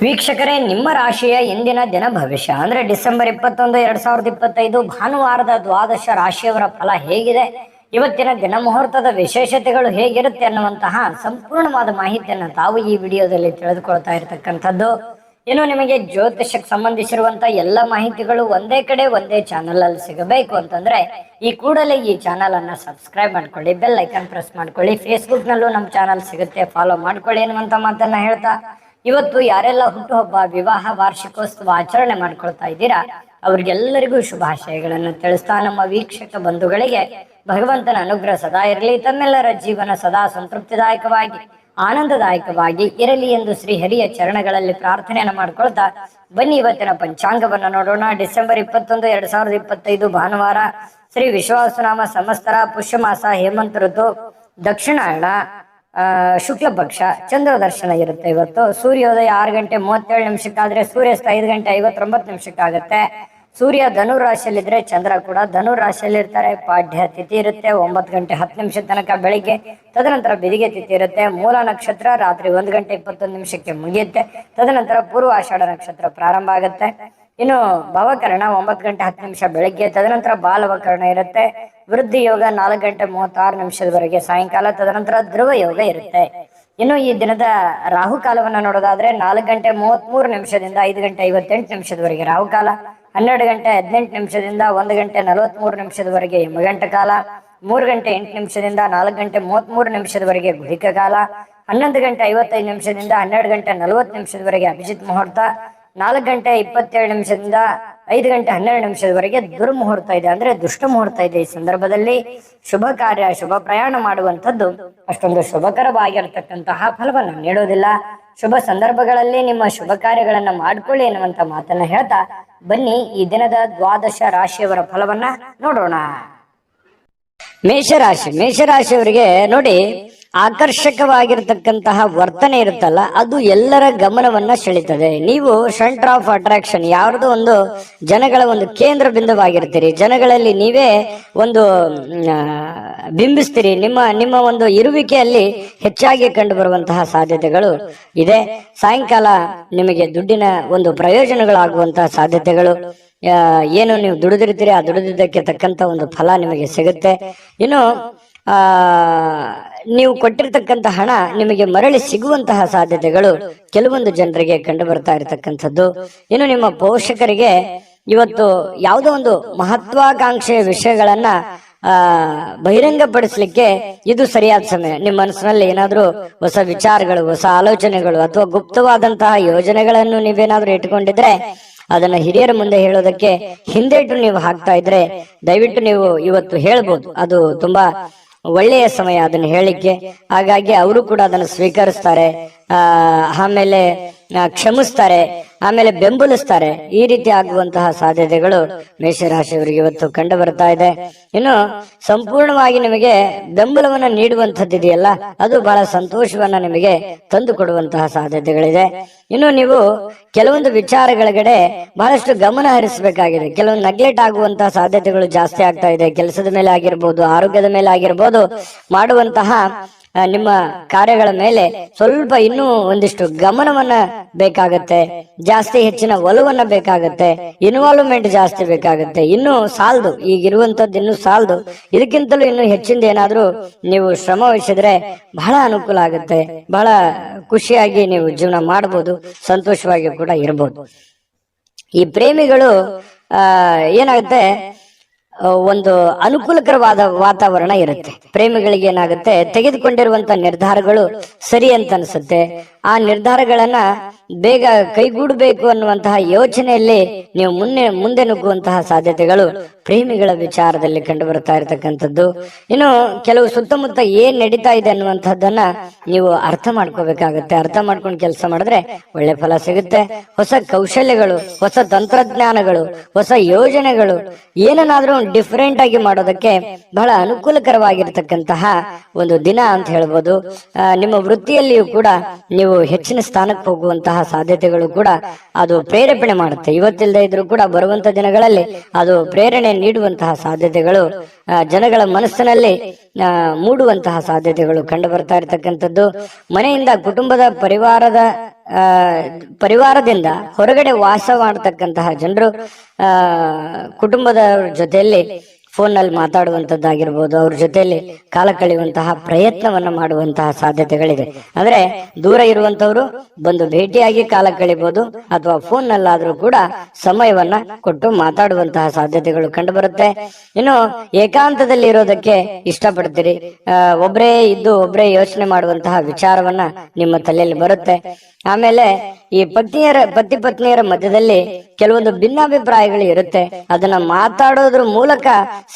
ವೀಕ್ಷಕರೇ, ನಿಮ್ಮ ರಾಶಿಯ ಇಂದಿನ ದಿನ ಭವಿಷ್ಯ ಅಂದ್ರೆ ಡಿಸೆಂಬರ್ 21, 2025 ಭಾನುವಾರದ ದ್ವಾದಶ ರಾಶಿಯವರ ಫಲ ಹೇಗಿದೆ, ಇವತ್ತಿನ ದಿನ ಮುಹೂರ್ತದ ವಿಶೇಷತೆಗಳು ಹೇಗಿರುತ್ತೆ ಅನ್ನುವಂತಹ ಸಂಪೂರ್ಣವಾದ ಮಾಹಿತಿಯನ್ನು ತಾವು ಈ ವಿಡಿಯೋದಲ್ಲಿ ತಿಳಿದುಕೊಳ್ತಾ ಇರತಕ್ಕಂಥದ್ದು. ಇನ್ನು ನಿಮಗೆ ಜ್ಯೋತಿಷಕ್ಕೆ ಸಂಬಂಧಿಸಿರುವಂತ ಎಲ್ಲ ಮಾಹಿತಿಗಳು ಒಂದೇ ಕಡೆ ಒಂದೇ ಚಾನಲ್ ಅಲ್ಲಿ ಸಿಗಬೇಕು ಅಂತಂದ್ರೆ ಈ ಕೂಡಲೇ ಈ ಚಾನಲ್ ಅನ್ನ ಸಬ್ಸ್ಕ್ರೈಬ್ ಮಾಡ್ಕೊಳ್ಳಿ, ಬೆಲ್ ಐಕನ್ ಪ್ರೆಸ್ ಮಾಡ್ಕೊಳ್ಳಿ. ಫೇಸ್ಬುಕ್ ನಲ್ಲೂ ನಮ್ಮ ಚಾನಲ್ ಸಿಗುತ್ತೆ, ಫಾಲೋ ಮಾಡ್ಕೊಳ್ಳಿ ಅನ್ನುವಂತ ಮಾತನ್ನ ಹೇಳ್ತಾ, ಇವತ್ತು ಯಾರೆಲ್ಲ ಹುಟ್ಟುಹಬ್ಬ, ವಿವಾಹ, ವಾರ್ಷಿಕೋತ್ಸವ ಆಚರಣೆ ಮಾಡ್ಕೊಳ್ತಾ ಇದ್ದೀರಾ ಅವ್ರಿಗೆಲ್ಲರಿಗೂ ಶುಭಾಶಯಗಳನ್ನು ತಿಳಿಸ್ತಾ, ನಮ್ಮ ವೀಕ್ಷಕ ಬಂಧುಗಳಿಗೆ ಭಗವಂತನ ಅನುಗ್ರಹ ಸದಾ ಇರಲಿ, ತಮ್ಮೆಲ್ಲರ ಜೀವನ ಸದಾ ಸಂತೃಪ್ತಿದಾಯಕವಾಗಿ ಆನಂದದಾಯಕವಾಗಿ ಇರಲಿ ಎಂದು ಶ್ರೀ ಹರಿಯ ಚರಣಗಳಲ್ಲಿ ಪ್ರಾರ್ಥನೆಯನ್ನು ಮಾಡ್ಕೊಳ್ತಾ ಬನ್ನಿ ಇವತ್ತಿನ ಪಂಚಾಂಗವನ್ನ ನೋಡೋಣ. ಡಿಸೆಂಬರ್ 21, 2025 ಭಾನುವಾರ, ಶ್ರೀ ವಿಶ್ವಾವಸುನಾಮ ಸಂವತ್ಸರ, ಪುಷ್ಯಮಾಸ, ಹೇಮಂತ ಋತು, ದಕ್ಷಿಣಾಯಣ, ಶುಕ್ಲ ಪಕ್ಷ, ಚಂದ್ರ ದರ್ಶನ ಇರುತ್ತೆ. ಇವತ್ತು ಸೂರ್ಯೋದಯ 6 ಗಂಟೆ 37 ನಿಮಿಷಕ್ಕಾದ್ರೆ ಸೂರ್ಯಾಸ್ತ 5 ಗಂಟೆ 59 ನಿಮಿಷಕ್ಕಾಗತ್ತೆ. ಸೂರ್ಯ ಧನುರ್ ರಾಶಿಯಲ್ಲಿದ್ರೆ ಚಂದ್ರ ಕೂಡ ಧನುರ್ ರಾಶಿಯಲ್ಲಿ ಇರ್ತಾರೆ. ಪಾಡ್ಯ ತಿಥಿ ಇರುತ್ತೆ 9 ಗಂಟೆ 10 ನಿಮಿಷ ತನಕ ಬೆಳಿಗ್ಗೆ, ತದನಂತರ ಬೆದಿಗೆ ತಿಥಿ ಇರುತ್ತೆ. ಮೂಲ ನಕ್ಷತ್ರ ರಾತ್ರಿ 1 ಗಂಟೆ 21 ನಿಮಿಷಕ್ಕೆ ಮುಗಿಯುತ್ತೆ. ತದನಂತರ ಪೂರ್ವ ಆಷಾಢ ನಕ್ಷತ್ರ ಪ್ರಾರಂಭ ಆಗುತ್ತೆ. ಇನ್ನು ಭವಕರಣ 9 ಗಂಟೆ 10 ನಿಮಿಷ ಬೆಳಗ್ಗೆ, ತದನಂತರ ಬಾಲವಕರಣ ಇರುತ್ತೆ. ವೃದ್ಧಿ ಯೋಗ 4 ಗಂಟೆ 36 ನಿಮಿಷದವರೆಗೆ ಸಾಯಂಕಾಲ, ತದನಂತರ ಧ್ರುವ ಯೋಗ ಇರುತ್ತೆ. ಇನ್ನು ಈ ದಿನದ ರಾಹುಕಾಲವನ್ನ ನೋಡೋದಾದ್ರೆ 4 ಗಂಟೆ 33 ನಿಮಿಷದಿಂದ 5 ಗಂಟೆ 58 ನಿಮಿಷದವರೆಗೆ ರಾಹುಕಾಲ, 12 ಗಂಟೆ 18 ನಿಮಿಷದಿಂದ 1 ಗಂಟೆ 43 ನಿಮಿಷದವರೆಗೆ ಯಮಗಂಟ ಕಾಲ, 3 ಗಂಟೆ 8 ನಿಮಿಷದಿಂದ 4 ಗಂಟೆ 33 ನಿಮಿಷದವರೆಗೆ ಗುಳಿಕ ಕಾಲ, 11 ಗಂಟೆ 55 ನಿಮಿಷದಿಂದ 12 ಗಂಟೆ 40 ನಿಮಿಷದವರೆಗೆ ಅಭಿಜಿತ್ ಮುಹೂರ್ತ, 4 ಗಂಟೆ 27 ನಿಮಿಷದಿಂದ 5 ಗಂಟೆ 12 ನಿಮಿಷದವರೆಗೆ ದುರ್ಮುಹೂರ್ತ ಇದೆ, ಅಂದ್ರೆ ದುಷ್ಟ ಮುಹೂರ್ತ ಇದೆ. ಈ ಸಂದರ್ಭದಲ್ಲಿ ಶುಭ ಕಾರ್ಯ, ಶುಭ ಪ್ರಯಾಣ ಮಾಡುವಂಥದ್ದು ಅಷ್ಟೊಂದು ಶುಭಕರವಾಗಿರತಕ್ಕಂತಹ ಫಲವನ್ನು ನೀಡೋದಿಲ್ಲ. ಶುಭ ಸಂದರ್ಭಗಳಲ್ಲಿ ನಿಮ್ಮ ಶುಭ ಕಾರ್ಯಗಳನ್ನ ಮಾಡ್ಕೊಳ್ಳಿ ಎನ್ನುವಂತ ಮಾತನ್ನ ಹೇಳ್ತಾ ಬನ್ನಿ ಈ ದಿನದ ದ್ವಾದಶ ರಾಶಿಯವರ ಫಲವನ್ನ ನೋಡೋಣ. ಮೇಷರಾಶಿಯವರಿಗೆ ನೋಡಿ, ಆಕರ್ಷಕವಾಗಿರ್ತಕ್ಕಂತಹ ವರ್ತನೆ ಇರುತ್ತಲ್ಲ, ಅದು ಎಲ್ಲರ ಗಮನವನ್ನ ಸೆಳೀತದೆ. ನೀವು ಸೆಂಟರ್ ಆಫ್ ಅಟ್ರಾಕ್ಷನ್, ಯಾವ್ದು ಒಂದು ಜನಗಳ ಒಂದು ಕೇಂದ್ರ ಬಿಂದುವಾಗಿರ್ತೀರಿ. ಜನಗಳಲ್ಲಿ ನೀವೇ ಒಂದು ಬಿಂಬಿಸ್ತೀರಿ. ನಿಮ್ಮ ಒಂದು ಇರುವಿಕೆಯಲ್ಲಿ ಹೆಚ್ಚಾಗಿ ಕಂಡು ಬರುವಂತಹ ಸಾಧ್ಯತೆಗಳು ಇದೆ. ಸಾಯಂಕಾಲ ನಿಮಗೆ ದುಡ್ಡಿನ ಒಂದು ಪ್ರಯೋಜನಗಳಾಗುವಂತಹ ಸಾಧ್ಯತೆಗಳು, ಏನು ನೀವು ದುಡಿದಿರ್ತೀರಿ ಆ ದುಡಿದಿದ್ದಕ್ಕೆ ತಕ್ಕಂತ ಒಂದು ಫಲ ನಿಮಗೆ ಸಿಗುತ್ತೆ. ಇನ್ನು ನೀವು ಕೊಟ್ಟಿರ್ತಕ್ಕಂಥ ಹಣ ನಿಮಗೆ ಮರಳಿ ಸಿಗುವಂತಹ ಸಾಧ್ಯತೆಗಳು ಕೆಲವೊಂದು ಜನರಿಗೆ ಕಂಡು ಬರ್ತಾ ಇರತಕ್ಕಂಥದ್ದು. ಇನ್ನು ನಿಮ್ಮ ಪೋಷಕರಿಗೆ ಇವತ್ತು ಯಾವುದೋ ಒಂದು ಮಹತ್ವಾಕಾಂಕ್ಷೆಯ ವಿಷಯಗಳನ್ನ ಬಹಿರಂಗಪಡಿಸ್ಲಿಕ್ಕೆ ಇದು ಸರಿಯಾದ ಸಮಯ. ನಿಮ್ಮ ಮನಸ್ಸಿನಲ್ಲಿ ಏನಾದ್ರೂ ಹೊಸ ವಿಚಾರಗಳು, ಹೊಸ ಆಲೋಚನೆಗಳು ಅಥವಾ ಗುಪ್ತವಾದಂತಹ ಯೋಜನೆಗಳನ್ನು ನೀವೇನಾದ್ರೂ ಇಟ್ಕೊಂಡಿದ್ರೆ ಅದನ್ನ ಹಿರಿಯರ ಮುಂದೆ ಹೇಳೋದಕ್ಕೆ ಹಿಂದೇಟು ನೀವು ಹಾಕ್ತಾ ಇದ್ರೆ ದಯವಿಟ್ಟು ನೀವು ಇವತ್ತು ಹೇಳ್ಬೋದು. ಅದು ತುಂಬಾ ಒಳ್ಳೆಯ ಸಮಯ ಅದನ್ನ ಹೇಳಿಕ್ಕೆ. ಹಾಗಾಗಿ ಅವರು ಕೂಡ ಅದನ್ನು ಸ್ವೀಕರಿಸ್ತಾರೆ, ಆಮೇಲೆ ಕ್ಷಮಿಸ್ತಾರೆ, ಆಮೇಲೆ ಬೆಂಬಲಿಸ್ತಾರೆ. ಈ ರೀತಿ ಆಗುವಂತಹ ಸಾಧ್ಯತೆಗಳು ಮೇಷರಾಶಿಯವರಿಗೆ ಇವತ್ತು ಕಂಡು ಬರ್ತಾ ಇದೆ. ಇನ್ನು ಸಂಪೂರ್ಣವಾಗಿ ನಿಮಗೆ ಬೆಂಬಲವನ್ನ ನೀಡುವಂಥದ್ದಿದೆಯಲ್ಲ, ಅದು ಬಹಳ ಸಂತೋಷವನ್ನ ನಿಮಗೆ ತಂದು ಕೊಡುವಂತಹ ಸಾಧ್ಯತೆಗಳಿದೆ. ಇನ್ನು ನೀವು ಕೆಲವೊಂದು ವಿಚಾರಗಳ ಬಹಳಷ್ಟು ಗಮನ ಹರಿಸಬೇಕಾಗಿದೆ. ಕೆಲವೊಂದು ನೆಗ್ಲೆಕ್ಟ್ ಆಗುವಂತಹ ಸಾಧ್ಯತೆಗಳು ಜಾಸ್ತಿ ಆಗ್ತಾ ಇದೆ. ಕೆಲಸದ ಮೇಲೆ ಆಗಿರ್ಬೋದು, ಆರೋಗ್ಯದ ಮೇಲೆ ಆಗಿರ್ಬೋದು, ಮಾಡುವಂತಹ ನಿಮ್ಮ ಕಾರ್ಯಗಳ ಮೇಲೆ ಸ್ವಲ್ಪ ಇನ್ನೂ ಒಂದಿಷ್ಟು ಗಮನವನ್ನ ಬೇಕಾಗತ್ತೆ, ಜಾಸ್ತಿ ಹೆಚ್ಚಿನ ಒಲವನ್ನ ಬೇಕಾಗತ್ತೆ, ಇನ್ವಾಲ್ವ್ಮೆಂಟ್ ಜಾಸ್ತಿ ಬೇಕಾಗತ್ತೆ. ಇನ್ನು ಸಾಲದು, ಈಗಿರುವಂತದ್ದು ಇನ್ನು ಸಾಲದು. ಇದಕ್ಕಿಂತಲೂ ಇನ್ನು ಹೆಚ್ಚಿಂದ ಏನಾದ್ರೂ ನೀವು ಶ್ರಮ ವಹಿಸಿದ್ರೆ ಬಹಳ ಅನುಕೂಲ ಆಗುತ್ತೆ. ಬಹಳ ಖುಷಿಯಾಗಿ ನೀವು ಜೀವನ ಮಾಡಬಹುದು, ಸಂತೋಷವಾಗಿ ಕೂಡ ಇರಬಹುದು. ಈ ಪ್ರೇಮಿಗಳು ಏನಾಗುತ್ತೆ, ಒಂದು ಅನುಕೂಲಕರವಾದ ವಾತಾವರಣ ಇರುತ್ತೆ. ಪ್ರೇಮಿಗಳಿಗೆ ಏನಾಗುತ್ತೆ, ತೆಗೆದುಕೊಂಡಿರುವಂತ ನಿರ್ಧಾರಗಳು ಸರಿ ಅಂತ ಅನ್ಸುತ್ತೆ. ಆ ನಿರ್ಧಾರಗಳನ್ನ ಬೇಗ ಕೈಗೂಡಬೇಕು ಅನ್ನುವಂತಹ ಯೋಚನೆಯಲ್ಲಿ ನೀವು ಮುಂದೆ ನುಗ್ಗುವಂತಹ ಸಾಧ್ಯತೆಗಳು ಪ್ರೇಮಿಗಳ ವಿಚಾರದಲ್ಲಿ ಕಂಡು ಬರ್ತಾ ಇರತಕ್ಕಂಥದ್ದು. ಇನ್ನು ಕೆಲವು ಸುತ್ತಮುತ್ತ ಏನ್ ನಡೀತಾ ಇದೆ ಅನ್ನುವಂಥದ್ದನ್ನ ನೀವು ಅರ್ಥ ಮಾಡ್ಕೋಬೇಕಾಗತ್ತೆ. ಅರ್ಥ ಮಾಡ್ಕೊಂಡು ಕೆಲಸ ಮಾಡಿದ್ರೆ ಒಳ್ಳೆ ಫಲ ಸಿಗುತ್ತೆ. ಹೊಸ ಕೌಶಲ್ಯಗಳು, ಹೊಸ ತಂತ್ರಜ್ಞಾನಗಳು, ಹೊಸ ಯೋಜನೆಗಳು, ಏನನ್ನಾದ್ರೂ ಡಿಫರೆಂಟ್ ಆಗಿ ಮಾಡೋದಕ್ಕೆ ಬಹಳ ಅನುಕೂಲಕರವಾಗಿರ್ತಕ್ಕಂತಹ ಒಂದು ದಿನ ಅಂತ ಹೇಳ್ಬೋದು. ನಿಮ್ಮ ವೃತ್ತಿಯಲ್ಲಿಯೂ ಕೂಡ ನೀವು ಹೆಚ್ಚಿನ ಸ್ಥಾನಕ್ಕೆ ಹೋಗುವಂತಹ ಸಾಧ್ಯತೆಗಳು ಕೂಡ ಅದು ಪ್ರೇರೇಪಣೆ ಮಾಡುತ್ತೆ. ಇವತ್ತಿಲ್ಲದೆ ಇದ್ರೂ ಕೂಡ ಬರುವಂತ ದಿನಗಳಲ್ಲಿ ಅದು ಪ್ರೇರಣೆ ನೀಡುವಂತಹ ಸಾಧ್ಯತೆಗಳು ಜನಗಳ ಮನಸ್ಸಿನಲ್ಲಿ ಮೂಡುವಂತಹ ಸಾಧ್ಯತೆಗಳು ಕಂಡು ಬರ್ತಾ ಇರತಕ್ಕಂಥದ್ದು. ಮನೆಯಿಂದ, ಕುಟುಂಬದ, ಪರಿವಾರದ ಪರಿವಾರದಿಂದ ಹೊರಗಡೆ ವಾಸ ಮಾಡತಕ್ಕಂತಹ ಜನರು ಕುಟುಂಬದ ಜೊತೆಯಲ್ಲಿ ಫೋನ್ ನಲ್ಲಿ ಮಾತಾಡುವಂತದ್ದಾಗಿರ್ಬೋದು, ಅವ್ರ ಜೊತೆಯಲ್ಲಿ ಕಾಲ ಕಳೆಯುವಂತಹ ಪ್ರಯತ್ನವನ್ನ ಮಾಡುವಂತಹ ಸಾಧ್ಯತೆಗಳಿದೆ. ಅಂದ್ರೆ ದೂರ ಇರುವಂತವ್ರು ಬಂದು ಭೇಟಿಯಾಗಿ ಕಾಲ ಕಳಿಬಹುದು, ಅಥವಾ ಫೋನ್ ನಲ್ಲಾದ್ರೂ ಕೂಡ ಸಮಯವನ್ನ ಕೊಟ್ಟು ಮಾತಾಡುವಂತಹ ಸಾಧ್ಯತೆಗಳು ಕಂಡು ಬರುತ್ತೆ. ಇನ್ನು ಏಕಾಂತದಲ್ಲಿ ಇರೋದಕ್ಕೆ ಇಷ್ಟಪಡ್ತೀರಿ, ಒಬ್ಬರೇ ಇದ್ದು ಒಬ್ಬರೇ ಯೋಚನೆ ಮಾಡುವಂತಹ ವಿಚಾರವನ್ನ ನಿಮ್ಮ ತಲೆಯಲ್ಲಿ ಬರುತ್ತೆ. ಆಮೇಲೆ ಈ ಪತಿ ಪತ್ನಿಯರ ಮಧ್ಯದಲ್ಲಿ ಕೆಲವೊಂದು ಭಿನ್ನಾಭಿಪ್ರಾಯಗಳು ಇರುತ್ತೆ, ಅದನ್ನ ಮಾತಾಡೋದ್ರ ಮೂಲಕ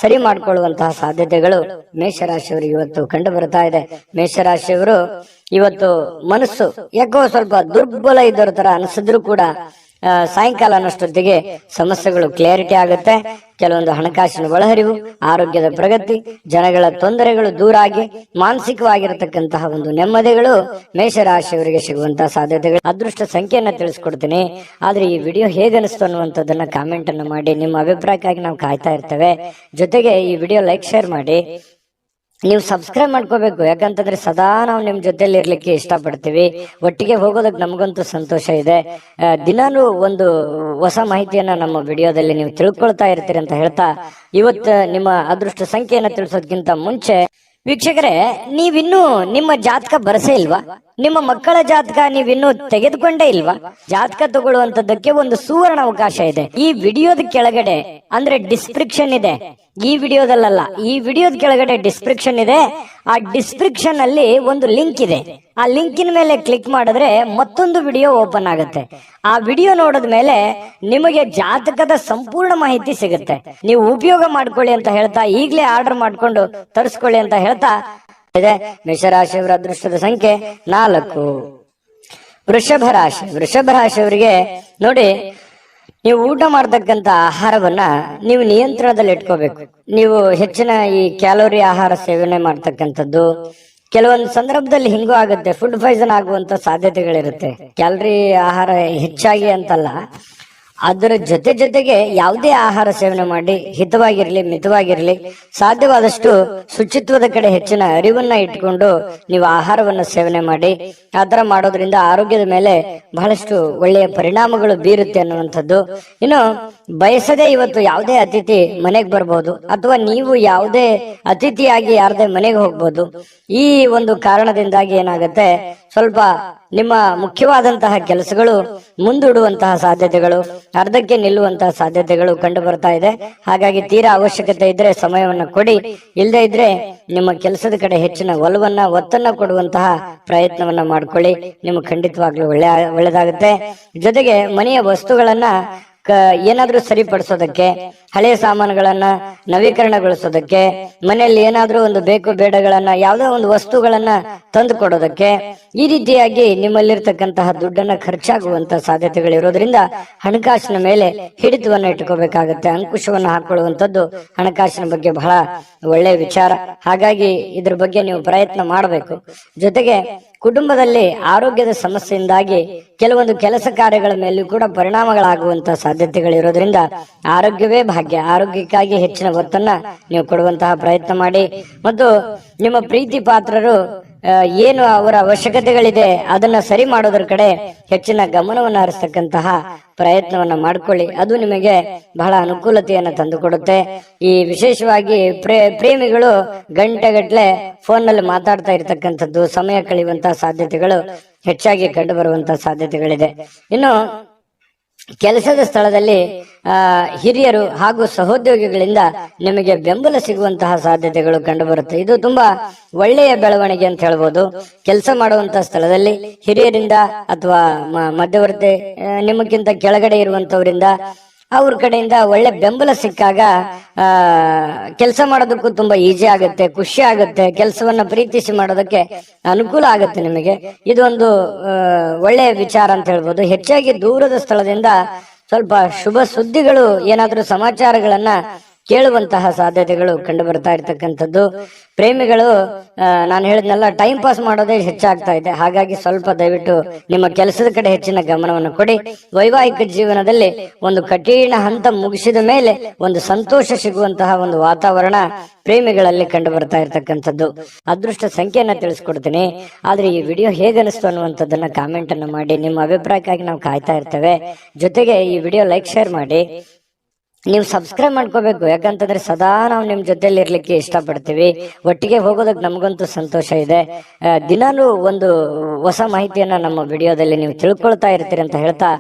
ಸರಿ ಮಾಡ್ಕೊಳ್ಳುವಂತಹ ಸಾಧ್ಯತೆಗಳು ಮೇಷರಾಶಿಯವರಿಗೆ ಇವತ್ತು ಕಂಡು ಬರ್ತಾ ಇದೆ. ಮೇಷರಾಶಿಯವರು ಇವತ್ತು ಮನಸ್ಸು ಯಾಕೋ ಸ್ವಲ್ಪ ದುರ್ಬಲ ಇದ್ದರ ತರ ಅನಿಸಿದ್ರು ಕೂಡ ಸಾಯಂಕಾಲ ಅನ್ನೋಷ್ಟೊತ್ತಿಗೆ ಸಮಸ್ಯೆಗಳು ಕ್ಲಿಯರಿಟಿ ಆಗುತ್ತೆ. ಕೆಲವೊಂದು ಹಣಕಾಸಿನ ಒಳಹರಿವು, ಆರೋಗ್ಯದ ಪ್ರಗತಿ, ಜನಗಳ ತೊಂದರೆಗಳು ದೂರ ಆಗಿ ಮಾನಸಿಕವಾಗಿರತಕ್ಕಂತಹ ಒಂದು ನೆಮ್ಮದಿಗಳು ಮೇಷರಾಶಿಯವರಿಗೆ ಸಿಗುವಂತಹ ಸಾಧ್ಯತೆಗಳು. ಅದೃಷ್ಟ ಸಂಖ್ಯೆಯನ್ನ ತಿಳಿಸ್ಕೊಡ್ತೀನಿ, ಆದ್ರೆ ಈ ವಿಡಿಯೋ ಹೇಗನಿಸ್ತು ಅನ್ನುವಂಥದ್ದನ್ನ ಕಾಮೆಂಟ್ ಅನ್ನ ಮಾಡಿ. ನಿಮ್ಮ ಅಭಿಪ್ರಾಯಕ್ಕಾಗಿ ನಾವು ಕಾಯ್ತಾ ಇರ್ತೇವೆ. ಜೊತೆಗೆ ಈ ವಿಡಿಯೋ ಲೈಕ್ ಶೇರ್ ಮಾಡಿ. ನೀವು ಸಬ್ಸ್ಕ್ರೈಬ್ ಮಾಡ್ಕೋಬೇಕು, ಯಾಕಂತಂದ್ರೆ ಸದಾ ನಾವು ನಿಮ್ ಜೊತೆಲಿ ಇರ್ಲಿಕ್ಕೆ ಇಷ್ಟಪಡ್ತೀವಿ. ಒಟ್ಟಿಗೆ ಹೋಗೋದಕ್ಕೆ ನಮಗಂತೂ ಸಂತೋಷ ಇದೆ. ದಿನಾನು ಒಂದು ಹೊಸ ಮಾಹಿತಿಯನ್ನ ನಮ್ಮ ವಿಡಿಯೋದಲ್ಲಿ ನೀವು ತಿಳ್ಕೊಳ್ತಾ ಇರ್ತೀರಿ ಅಂತ ಹೇಳ್ತಾ, ಇವತ್ತು ನಿಮ್ಮ ಅದೃಷ್ಟ ಸಂಖ್ಯೆಯನ್ನ ತಿಳಿಸೋದಕ್ಕಿಂತ ಮುಂಚೆ ವೀಕ್ಷಕರೇ, ನೀವಿನ್ನೂ ನಿಮ್ಮ ಜಾತಕ ಬರಸೇ ಇಲ್ವಾ? ನಿಮ್ಮ ಮಕ್ಕಳ ಜಾತಕ ನೀವಿನ್ನೂ ತೆಗೆದುಕೊಂಡೇ ಇಲ್ವಾ? ಜಾತಕ ತಗೊಳ್ಳುವಂತದ್ದಕ್ಕೆ ಒಂದು ಸುವರ್ಣ ಅವಕಾಶ ಇದೆ. ಈ ವಿಡಿಯೋದ ಕೆಳಗಡೆ ಅಂದ್ರೆ ಡಿಸ್ಕ್ರಿಪ್ಷನ್ ಇದೆ, ಈ ವಿಡಿಯೋದಲ್ಲ, ಈ ವಿಡಿಯೋದ ಕೆಳಗಡೆ ಡಿಸ್ಕ್ರಿಪ್ಷನ್ ಇದೆ. ಆ ಡಿಸ್ಕ್ರಿಪ್ಷನ್ ಅಲ್ಲಿ ಒಂದು ಲಿಂಕ್ ಇದೆ. ಆ ಲಿಂಕಿನ ಮೇಲೆ ಕ್ಲಿಕ್ ಮಾಡಿದ್ರೆ ಮತ್ತೊಂದು ವಿಡಿಯೋ ಓಪನ್ ಆಗುತ್ತೆ. ಆ ವಿಡಿಯೋ ನೋಡಿದ ಮೇಲೆ ನಿಮಗೆ ಜಾತಕದ ಸಂಪೂರ್ಣ ಮಾಹಿತಿ ಸಿಗುತ್ತೆ. ನೀವು ಉಪಯೋಗ ಮಾಡ್ಕೊಳ್ಳಿ ಅಂತ ಹೇಳ್ತಾ, ಈಗಲೇ ಆರ್ಡರ್ ಮಾಡ್ಕೊಂಡು ತರಿಸ್ಕೊಳ್ಳಿ ಅಂತ ಹೇಳ್ತಾ ಇದೆ. ಮೇಷರಾಶಿಯವರ ಅದೃಷ್ಟದ ಸಂಖ್ಯೆ 4. ವೃಷಭ ರಾಶಿಯವರಿಗೆ ನೋಡಿ, ನೀವು ಊಟ ಮಾಡ್ತಕ್ಕಂತ ಆಹಾರವನ್ನ ನೀವು ನಿಯಂತ್ರಣದಲ್ಲಿ ಇಟ್ಕೋಬೇಕು. ನೀವು ಹೆಚ್ಚಿನ ಈ ಕ್ಯಾಲೋರಿ ಆಹಾರ ಸೇವನೆ ಮಾಡ್ತಕ್ಕಂಥದ್ದು ಕೆಲವೊಂದು ಸಂದರ್ಭದಲ್ಲಿ ಹಿಂಗೂ ಆಗುತ್ತೆ, ಫುಡ್ ಪಾಯ್ಸನ್ ಆಗುವಂತ ಸಾಧ್ಯತೆಗಳಿರುತ್ತೆ. ಕ್ಯಾಲರಿ ಆಹಾರ ಹೆಚ್ಚಾಗಿ ಅಂತಲ್ಲ, ಅದರ ಜೊತೆಗೆ ಯಾವುದೇ ಆಹಾರ ಸೇವನೆ ಮಾಡಿ ಹಿತವಾಗಿರ್ಲಿ, ಮಿತವಾಗಿರ್ಲಿ, ಸಾಧ್ಯವಾದಷ್ಟು ಶುಚಿತ್ವದ ಕಡೆ ಹೆಚ್ಚಿನ ಅರಿವನ್ನ ಇಟ್ಕೊಂಡು ನೀವು ಆಹಾರವನ್ನ ಸೇವನೆ ಮಾಡಿ. ಆತರ ಮಾಡೋದ್ರಿಂದ ಆರೋಗ್ಯದ ಮೇಲೆ ಬಹಳಷ್ಟು ಒಳ್ಳೆಯ ಪರಿಣಾಮಗಳು ಬೀರುತ್ತೆ ಅನ್ನುವಂಥದ್ದು. ಇನ್ನು ಬಯಸದೆ ಇವತ್ತು ಯಾವುದೇ ಅತಿಥಿ ಮನೆಗೆ ಬರ್ಬೋದು, ಅಥವಾ ನೀವು ಯಾವುದೇ ಅತಿಥಿಯಾಗಿ ಯಾರದೇ ಮನೆಗೆ ಹೋಗ್ಬೋದು. ಈ ಒಂದು ಕಾರಣದಿಂದಾಗಿ ಏನಾಗುತ್ತೆ, ಸ್ವಲ್ಪ ನಿಮ್ಮ ಮುಖ್ಯವಾದಂತಹ ಕೆಲಸಗಳು ಮುಂದೂಡುವಂತಹ ಸಾಧ್ಯತೆಗಳು, ಅರ್ಧಕ್ಕೆ ನಿಲ್ಲುವಂತಹ ಸಾಧ್ಯತೆಗಳು ಕಂಡು ಬರ್ತಾ ಇದೆ. ಹಾಗಾಗಿ ತೀರಾ ಅವಶ್ಯಕತೆ ಇದ್ರೆ ಸಮಯವನ್ನ ಕೊಡಿ, ಇಲ್ಲದೆ ಇದ್ರೆ ನಿಮ್ಮ ಕೆಲಸದ ಕಡೆ ಹೆಚ್ಚಿನ ಒತ್ತನ್ನ ಕೊಡುವಂತಹ ಪ್ರಯತ್ನವನ್ನ ಮಾಡ್ಕೊಳ್ಳಿ. ನಿಮ್ಗೆ ಖಂಡಿತವಾಗ್ಲೂ ಒಳ್ಳೆದಾಗುತ್ತೆ. ಜೊತೆಗೆ ಮನೆಯ ವಸ್ತುಗಳನ್ನ ಏನಾದ್ರೂ ಸರಿಪಡಿಸೋದಕ್ಕೆ, ಹಳೆಯ ಸಾಮಾನುಗಳನ್ನ ನವೀಕರಣಗೊಳಿಸೋದಕ್ಕೆ, ಮನೆಯಲ್ಲಿ ಏನಾದ್ರೂ ಒಂದು ಬೇಕು ಬೇಡಗಳನ್ನ, ಯಾವುದೋ ಒಂದು ವಸ್ತುಗಳನ್ನ ತಂದು ಕೊಡೋದಕ್ಕೆ, ಈ ರೀತಿಯಾಗಿ ನಿಮ್ಮಲ್ಲಿರ್ತಕ್ಕಂತಹ ದುಡ್ಡನ್ನ ಖರ್ಚಾಗುವಂತ ಸಾಧ್ಯತೆಗಳಿರೋದ್ರಿಂದ ಹಣಕಾಸಿನ ಮೇಲೆ ಹಿಡಿತವನ್ನ ಇಟ್ಕೋಬೇಕಾಗತ್ತೆ. ಅಂಕುಶವನ್ನ ಹಾಕೊಳ್ಳುವಂಥದ್ದು ಹಣಕಾಸಿನ ಬಗ್ಗೆ ಬಹಳ ಒಳ್ಳೆಯ ವಿಚಾರ. ಹಾಗಾಗಿ ಇದ್ರ ಬಗ್ಗೆ ನೀವು ಪ್ರಯತ್ನ ಮಾಡಬೇಕು. ಜೊತೆಗೆ ಕುಟುಂಬದಲ್ಲಿ ಆರೋಗ್ಯದ ಸಮಸ್ಯೆಯಿಂದಾಗಿ ಕೆಲವೊಂದು ಕೆಲಸ ಕಾರ್ಯಗಳ ಮೇಲೂ ಕೂಡ ಪರಿಣಾಮಗಳಾಗುವಂತಹ ಸಾಧ್ಯತೆಗಳಿರೋದ್ರಿಂದ ಆರೋಗ್ಯವೇ ಭಾಗ್ಯ. ಆರೋಗ್ಯಕ್ಕಾಗಿ ಹೆಚ್ಚಿನ ಒತ್ತನ್ನ ನೀವು ಕೊಡುವಂತಹ ಪ್ರಯತ್ನ ಮಾಡಿ. ಮತ್ತು ನಿಮ್ಮ ಪ್ರೀತಿ ಪಾತ್ರರು ಏನು ಅವರ ಅವಶ್ಯಕತೆಗಳಿದೆ ಅದನ್ನ ಸರಿ ಮಾಡೋದ್ರ ಕಡೆ ಹೆಚ್ಚಿನ ಗಮನವನ್ನು ಹರಿಸ್ತಕ್ಕಂತಹ ಪ್ರಯತ್ನವನ್ನ ಮಾಡ್ಕೊಳ್ಳಿ. ಅದು ನಿಮಗೆ ಬಹಳ ಅನುಕೂಲತೆಯನ್ನ ತಂದುಕೊಡುತ್ತೆ. ಈ ವಿಶೇಷವಾಗಿ ಪ್ರೇಮಿಗಳು ಗಂಟೆಗಟ್ಲೆ ಫೋನ್ ನಲ್ಲಿ ಮಾತಾಡ್ತಾ ಇರ್ತಕ್ಕಂಥದ್ದು, ಸಮಯ ಕಳೆಯುವಂತಹ ಸಾಧ್ಯತೆಗಳು ಹೆಚ್ಚಾಗಿ ಕಂಡು ಬರುವಂತಹ ಸಾಧ್ಯತೆಗಳಿದೆ. ಇನ್ನು ಕೆಲಸದ ಸ್ಥಳದಲ್ಲಿ ಹಿರಿಯರು ಹಾಗೂ ಸಹೋದ್ಯೋಗಿಗಳಿಂದ ನಿಮಗೆ ಬೆಂಬಲ ಸಿಗುವಂತಹ ಸಾಧ್ಯತೆಗಳು ಕಂಡು ಬರುತ್ತೆ. ಇದು ತುಂಬಾ ಒಳ್ಳೆಯ ಬೆಳವಣಿಗೆ ಅಂತ ಹೇಳ್ಬೋದು. ಕೆಲಸ ಮಾಡುವಂತಹ ಸ್ಥಳದಲ್ಲಿ ಹಿರಿಯರಿಂದ ಅಥವಾ ಮಧ್ಯವರ್ತಿ ನಿಮಗಿಂತ ಕೆಳಗಡೆ ಇರುವಂತವರಿಂದ ಅವ್ರ ಕಡೆಯಿಂದ ಒಳ್ಳೆ ಬೆಂಬಲ ಸಿಕ್ಕಾಗ ಕೆಲಸ ಮಾಡೋದಕ್ಕೂ ತುಂಬಾ ಈಜಿ ಆಗುತ್ತೆ, ಖುಷಿ ಆಗುತ್ತೆ. ಕೆಲಸವನ್ನ ಪ್ರೀತಿಸಿ ಮಾಡೋದಕ್ಕೆ ಅನುಕೂಲ ಆಗುತ್ತೆ ನಿಮಗೆ. ಇದೊಂದು ಒಳ್ಳೆಯ ವಿಚಾರ ಅಂತ ಹೇಳ್ಬೋದು. ಹೆಚ್ಚಾಗಿ ದೂರದ ಸ್ಥಳದಿಂದ ಸ್ವಲ್ಪ ಶುಭ ಸುದ್ದಿಗಳು, ಏನಾದ್ರೂ ಸಮಾಚಾರಗಳನ್ನ ಕೇಳುವಂತಹ ಸಾಧ್ಯತೆಗಳು ಕಂಡು ಬರ್ತಾ ಇರ್ತಕ್ಕಂಥದ್ದು. ಪ್ರೇಮಿಗಳು ನಾನು ಹೇಳಿದ್ನೆಲ್ಲ ಟೈಮ್ ಪಾಸ್ ಮಾಡೋದೇ ಹೆಚ್ಚಾಗ್ತಾ ಇದೆ. ಹಾಗಾಗಿ ಸ್ವಲ್ಪ ದಯವಿಟ್ಟು ನಿಮ್ಮ ಕೆಲಸದ ಕಡೆ ಹೆಚ್ಚಿನ ಗಮನವನ್ನು ಕೊಡಿ. ವೈವಾಹಿಕ ಜೀವನದಲ್ಲಿ ಒಂದು ಕಠಿಣ ಹಂತ ಮುಗಿಸಿದ ಮೇಲೆ ಒಂದು ಸಂತೋಷ ಸಿಗುವಂತಹ ಒಂದು ವಾತಾವರಣ ಪ್ರೇಮಿಗಳಲ್ಲಿ ಕಂಡು ಬರ್ತಾ ಇರ್ತಕ್ಕಂಥದ್ದು. ಅದೃಷ್ಟ ಸಂಖ್ಯೆಯನ್ನ ತಿಳಿಸ್ಕೊಡ್ತೀನಿ. ಆದ್ರೆ ಈ ವಿಡಿಯೋ ಹೇಗನಿಸ್ತು ಅನ್ನುವಂಥದ್ದನ್ನ ಕಾಮೆಂಟ್ ಅನ್ನು ಮಾಡಿ. ನಿಮ್ಮ ಅಭಿಪ್ರಾಯಕ್ಕಾಗಿ ನಾವು ಕಾಯ್ತಾ ಇರ್ತೇವೆ. ಜೊತೆಗೆ ಈ ವಿಡಿಯೋ ಲೈಕ್ ಶೇರ್ ಮಾಡಿ. ನೀವು ಸಬ್ಸ್ಕ್ರೈಬ್ ಮಾಡ್ಕೋಬೇಕು, ಯಾಕಂತಂದ್ರೆ ಸದಾ ನಾವು ನಿಮ್ ಜೊತೆಲಿ ಇರ್ಲಿಕ್ಕೆ ಇಷ್ಟಪಡ್ತೀವಿ. ಒಟ್ಟಿಗೆ ಹೋಗೋದಕ್ಕೆ ನಮಗಂತೂ ಸಂತೋಷ ಇದೆ. ದಿನಾಲೂ ಒಂದು ಹೊಸ ಮಾಹಿತಿಯನ್ನ ನಮ್ಮ ವಿಡಿಯೋದಲ್ಲಿ ನೀವು ತಿಳ್ಕೊಳ್ತಾ ಇರ್ತೀರಿ ಅಂತ ಹೇಳ್ತಾ,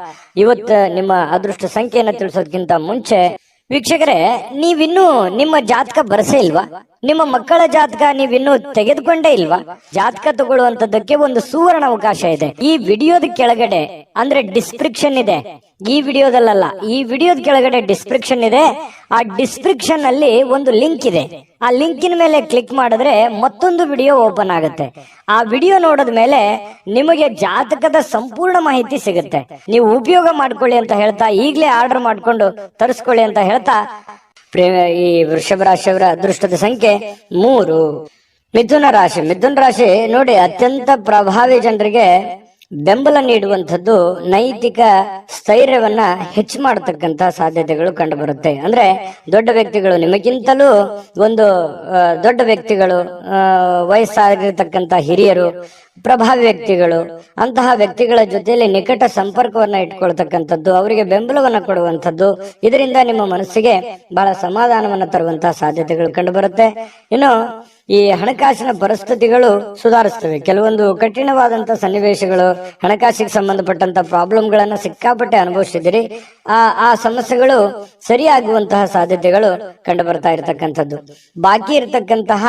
ಇವತ್ತು ನಿಮ್ಮ ಅದೃಷ್ಟ ಸಂಖ್ಯೆಯನ್ನ ತಿಳಿಸೋದಕ್ಕಿಂತ ಮುಂಚೆ ವೀಕ್ಷಕರೇ, ನೀವಿನ್ನೂ ನಿಮ್ಮ ಜಾತಕ ಬರಸೇ ಇಲ್ವಾ? ನಿಮ್ಮ ಮಕ್ಕಳ ಜಾತಕ ನೀವಿನ್ನೂ ತೆಗೆದುಕೊಂಡೇ ಇಲ್ವಾ? ಜಾತಕ ತಗೊಳ್ಳುವಂತದ್ದಕ್ಕೆ ಒಂದು ಸುವರ್ಣ ಅವಕಾಶ ಇದೆ. ಈ ವಿಡಿಯೋದ ಕೆಳಗಡೆ ಅಂದ್ರೆ ಡಿಸ್ಕ್ರಿಪ್ಷನ್ ಇದೆ. ಈ ವಿಡಿಯೋದಲ್ಲ, ಈ ವಿಡಿಯೋದ ಕೆಳಗಡೆ ಡಿಸ್ಕ್ರಿಪ್ಷನ್ ಇದೆ. ಆ ಡಿಸ್ಕ್ರಿಪ್ಷನ್ ಅಲ್ಲಿ ಒಂದು ಲಿಂಕ್ ಇದೆ. ಆ ಲಿಂಕಿನ ಮೇಲೆ ಕ್ಲಿಕ್ ಮಾಡಿದ್ರೆ ಮತ್ತೊಂದು ವಿಡಿಯೋ ಓಪನ್ ಆಗುತ್ತೆ. ಆ ವಿಡಿಯೋ ನೋಡಿದ ಮೇಲೆ ನಿಮಗೆ ಜಾತಕದ ಸಂಪೂರ್ಣ ಮಾಹಿತಿ ಸಿಗುತ್ತೆ. ನೀವು ಉಪಯೋಗ ಮಾಡ್ಕೊಳ್ಳಿ ಅಂತ ಹೇಳ್ತಾ, ಈಗಲೇ ಆರ್ಡರ್ ಮಾಡ್ಕೊಂಡು ತರಿಸ್ಕೊಳ್ಳಿ ಅಂತ ಹೇಳ್ತಾ, ಈ ವೃಷಭ ರಾಶಿಯವರ ಅದೃಷ್ಟದ ಸಂಖ್ಯೆ 3. ಮಿಥುನ ರಾಶಿ ನೋಡಿ, ಅತ್ಯಂತ ಪ್ರಭಾವಿ ಜನರಿಗೆ ಬೆಂಬಲ ನೀಡುವಂಥದ್ದು, ನೈತಿಕ ಸ್ಥೈರ್ಯವನ್ನ ಹೆಚ್ಚು ಮಾಡತಕ್ಕಂತ ಸಾಧ್ಯತೆಗಳು ಕಂಡು ಬರುತ್ತೆ. ಅಂದ್ರೆ ದೊಡ್ಡ ವ್ಯಕ್ತಿಗಳು, ನಿಮಗಿಂತಲೂ ಒಂದು ದೊಡ್ಡ ವ್ಯಕ್ತಿಗಳು, ವಯಸ್ಸಾಗಿರ್ತಕ್ಕಂತ ಹಿರಿಯರು, ಪ್ರಭಾವಿ ವ್ಯಕ್ತಿಗಳು, ಅಂತಹ ವ್ಯಕ್ತಿಗಳ ಜೊತೆಯಲ್ಲಿ ನಿಕಟ ಸಂಪರ್ಕವನ್ನ ಇಟ್ಕೊಳ್ತಕ್ಕಂಥದ್ದು, ಅವರಿಗೆ ಬೆಂಬಲವನ್ನ ಕೊಡುವಂಥದ್ದು, ಇದರಿಂದ ನಿಮ್ಮ ಮನಸ್ಸಿಗೆ ಬಹಳ ಸಮಾಧಾನವನ್ನ ತರುವಂತಹ ಸಾಧ್ಯತೆಗಳು ಕಂಡು ಬರುತ್ತೆ. ಇನ್ನು ಈ ಹಣಕಾಸಿನ ಪರಿಸ್ಥಿತಿಗಳು ಸುಧಾರಿಸ್ತವೆ. ಕೆಲವೊಂದು ಕಠಿಣವಾದಂತ ಸನ್ನಿವೇಶಗಳು, ಹಣಕಾಸಿಗೆ ಸಂಬಂಧಪಟ್ಟಂತ ಪ್ರಾಬ್ಲಮ್ಗಳನ್ನ ಸಿಕ್ಕಾಪಟ್ಟೆ ಅನುಭವಿಸಿದಿರಿ. ಆ ಸಮಸ್ಯೆಗಳು ಸರಿಯಾಗುವಂತಹ ಸಾಧ್ಯತೆಗಳು ಕಂಡು ಬರ್ತಾ ಇರತಕ್ಕಂಥದ್ದು. ಬಾಕಿ ಇರತಕ್ಕಂತಹ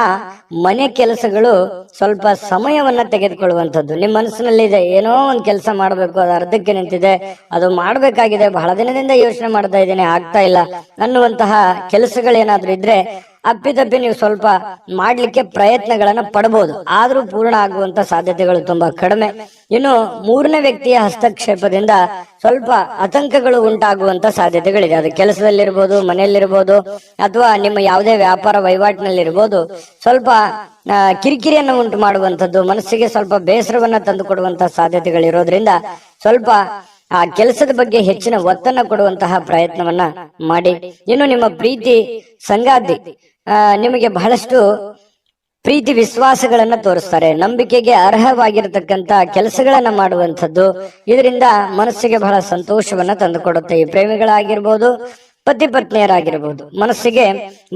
ಮನೆ ಕೆಲಸಗಳು ಸ್ವಲ್ಪ ಸಮಯವನ್ನ ತೆಗೆದುಕೊಳ್ಳುವಂಥದ್ದು. ನಿಮ್ಮ ಮನಸ್ಸಿನಲ್ಲಿ ಇದೆ, ಏನೋ ಒಂದು ಕೆಲಸ ಮಾಡಬೇಕು, ಅದು ಅರ್ಧಕ್ಕೆ ನಿಂತಿದೆ, ಅದು ಮಾಡಬೇಕಾಗಿದೆ, ಬಹಳ ದಿನದಿಂದ ಯೋಚನೆ ಮಾಡ್ತಾ ಇದ್ದೇನೆ, ಆಗ್ತಾ ಇಲ್ಲ ಅನ್ನುವಂತಹ ಕೆಲಸಗಳೇನಾದ್ರೂ ಇದ್ರೆ ಅಪ್ಪಿತಪ್ಪಿ ನೀವು ಸ್ವಲ್ಪ ಮಾಡ್ಲಿಕ್ಕೆ ಪ್ರಯತ್ನಗಳನ್ನ ಪಡಬಹುದು. ಆದ್ರೂ ಪೂರ್ಣ ಆಗುವಂತ ಸಾಧ್ಯತೆಗಳು ತುಂಬಾ ಕಡಿಮೆ. ಇನ್ನು 3ನೇ ವ್ಯಕ್ತಿಯ ಹಸ್ತಕ್ಷೇಪದಿಂದ ಸ್ವಲ್ಪ ಆತಂಕಗಳು ಉಂಟಾಗುವಂತ ಸಾಧ್ಯತೆಗಳಿದೆ. ಅದು ಕೆಲಸದಲ್ಲಿರ್ಬೋದು, ಮನೆಯಲ್ಲಿರ್ಬೋದು, ಅಥವಾ ನಿಮ್ಮ ಯಾವುದೇ ವ್ಯಾಪಾರ ವಹಿವಾಟಿನಲ್ಲಿರ್ಬೋದು. ಸ್ವಲ್ಪ ಕಿರಿಕಿರಿಯನ್ನು ಉಂಟು ಮಾಡುವಂತದ್ದು, ಮನಸ್ಸಿಗೆ ಸ್ವಲ್ಪ ಬೇಸರವನ್ನ ತಂದು ಕೊಡುವಂತ ಸಾಧ್ಯತೆಗಳಿರೋದ್ರಿಂದ ಸ್ವಲ್ಪ ಆ ಕೆಲಸದ ಬಗ್ಗೆ ಹೆಚ್ಚಿನ ಒತ್ತನ್ನ ಕೊಡುವಂತಹ ಪ್ರಯತ್ನವನ್ನ ಮಾಡಿ. ಇನ್ನು ನಿಮ್ಮ ಪ್ರೀತಿ ಸಂಗಾತಿ ನಿಮಗೆ ಬಹಳಷ್ಟು ಪ್ರೀತಿ ವಿಶ್ವಾಸಗಳನ್ನ ತೋರಿಸ್ತಾರೆ. ನಂಬಿಕೆಗೆ ಅರ್ಹವಾಗಿರತಕ್ಕಂತ ಕೆಲಸಗಳನ್ನ ಮಾಡುವಂಥದ್ದು, ಇದರಿಂದ ಮನಸ್ಸಿಗೆ ಬಹಳ ಸಂತೋಷವನ್ನ ತಂದುಕೊಡುತ್ತೆ. ಈ ಪ್ರೇಮಿಗಳಾಗಿರ್ಬೋದು, ಪತಿ ಪತ್ನಿಯರಾಗಿರ್ಬೋದು, ಮನಸ್ಸಿಗೆ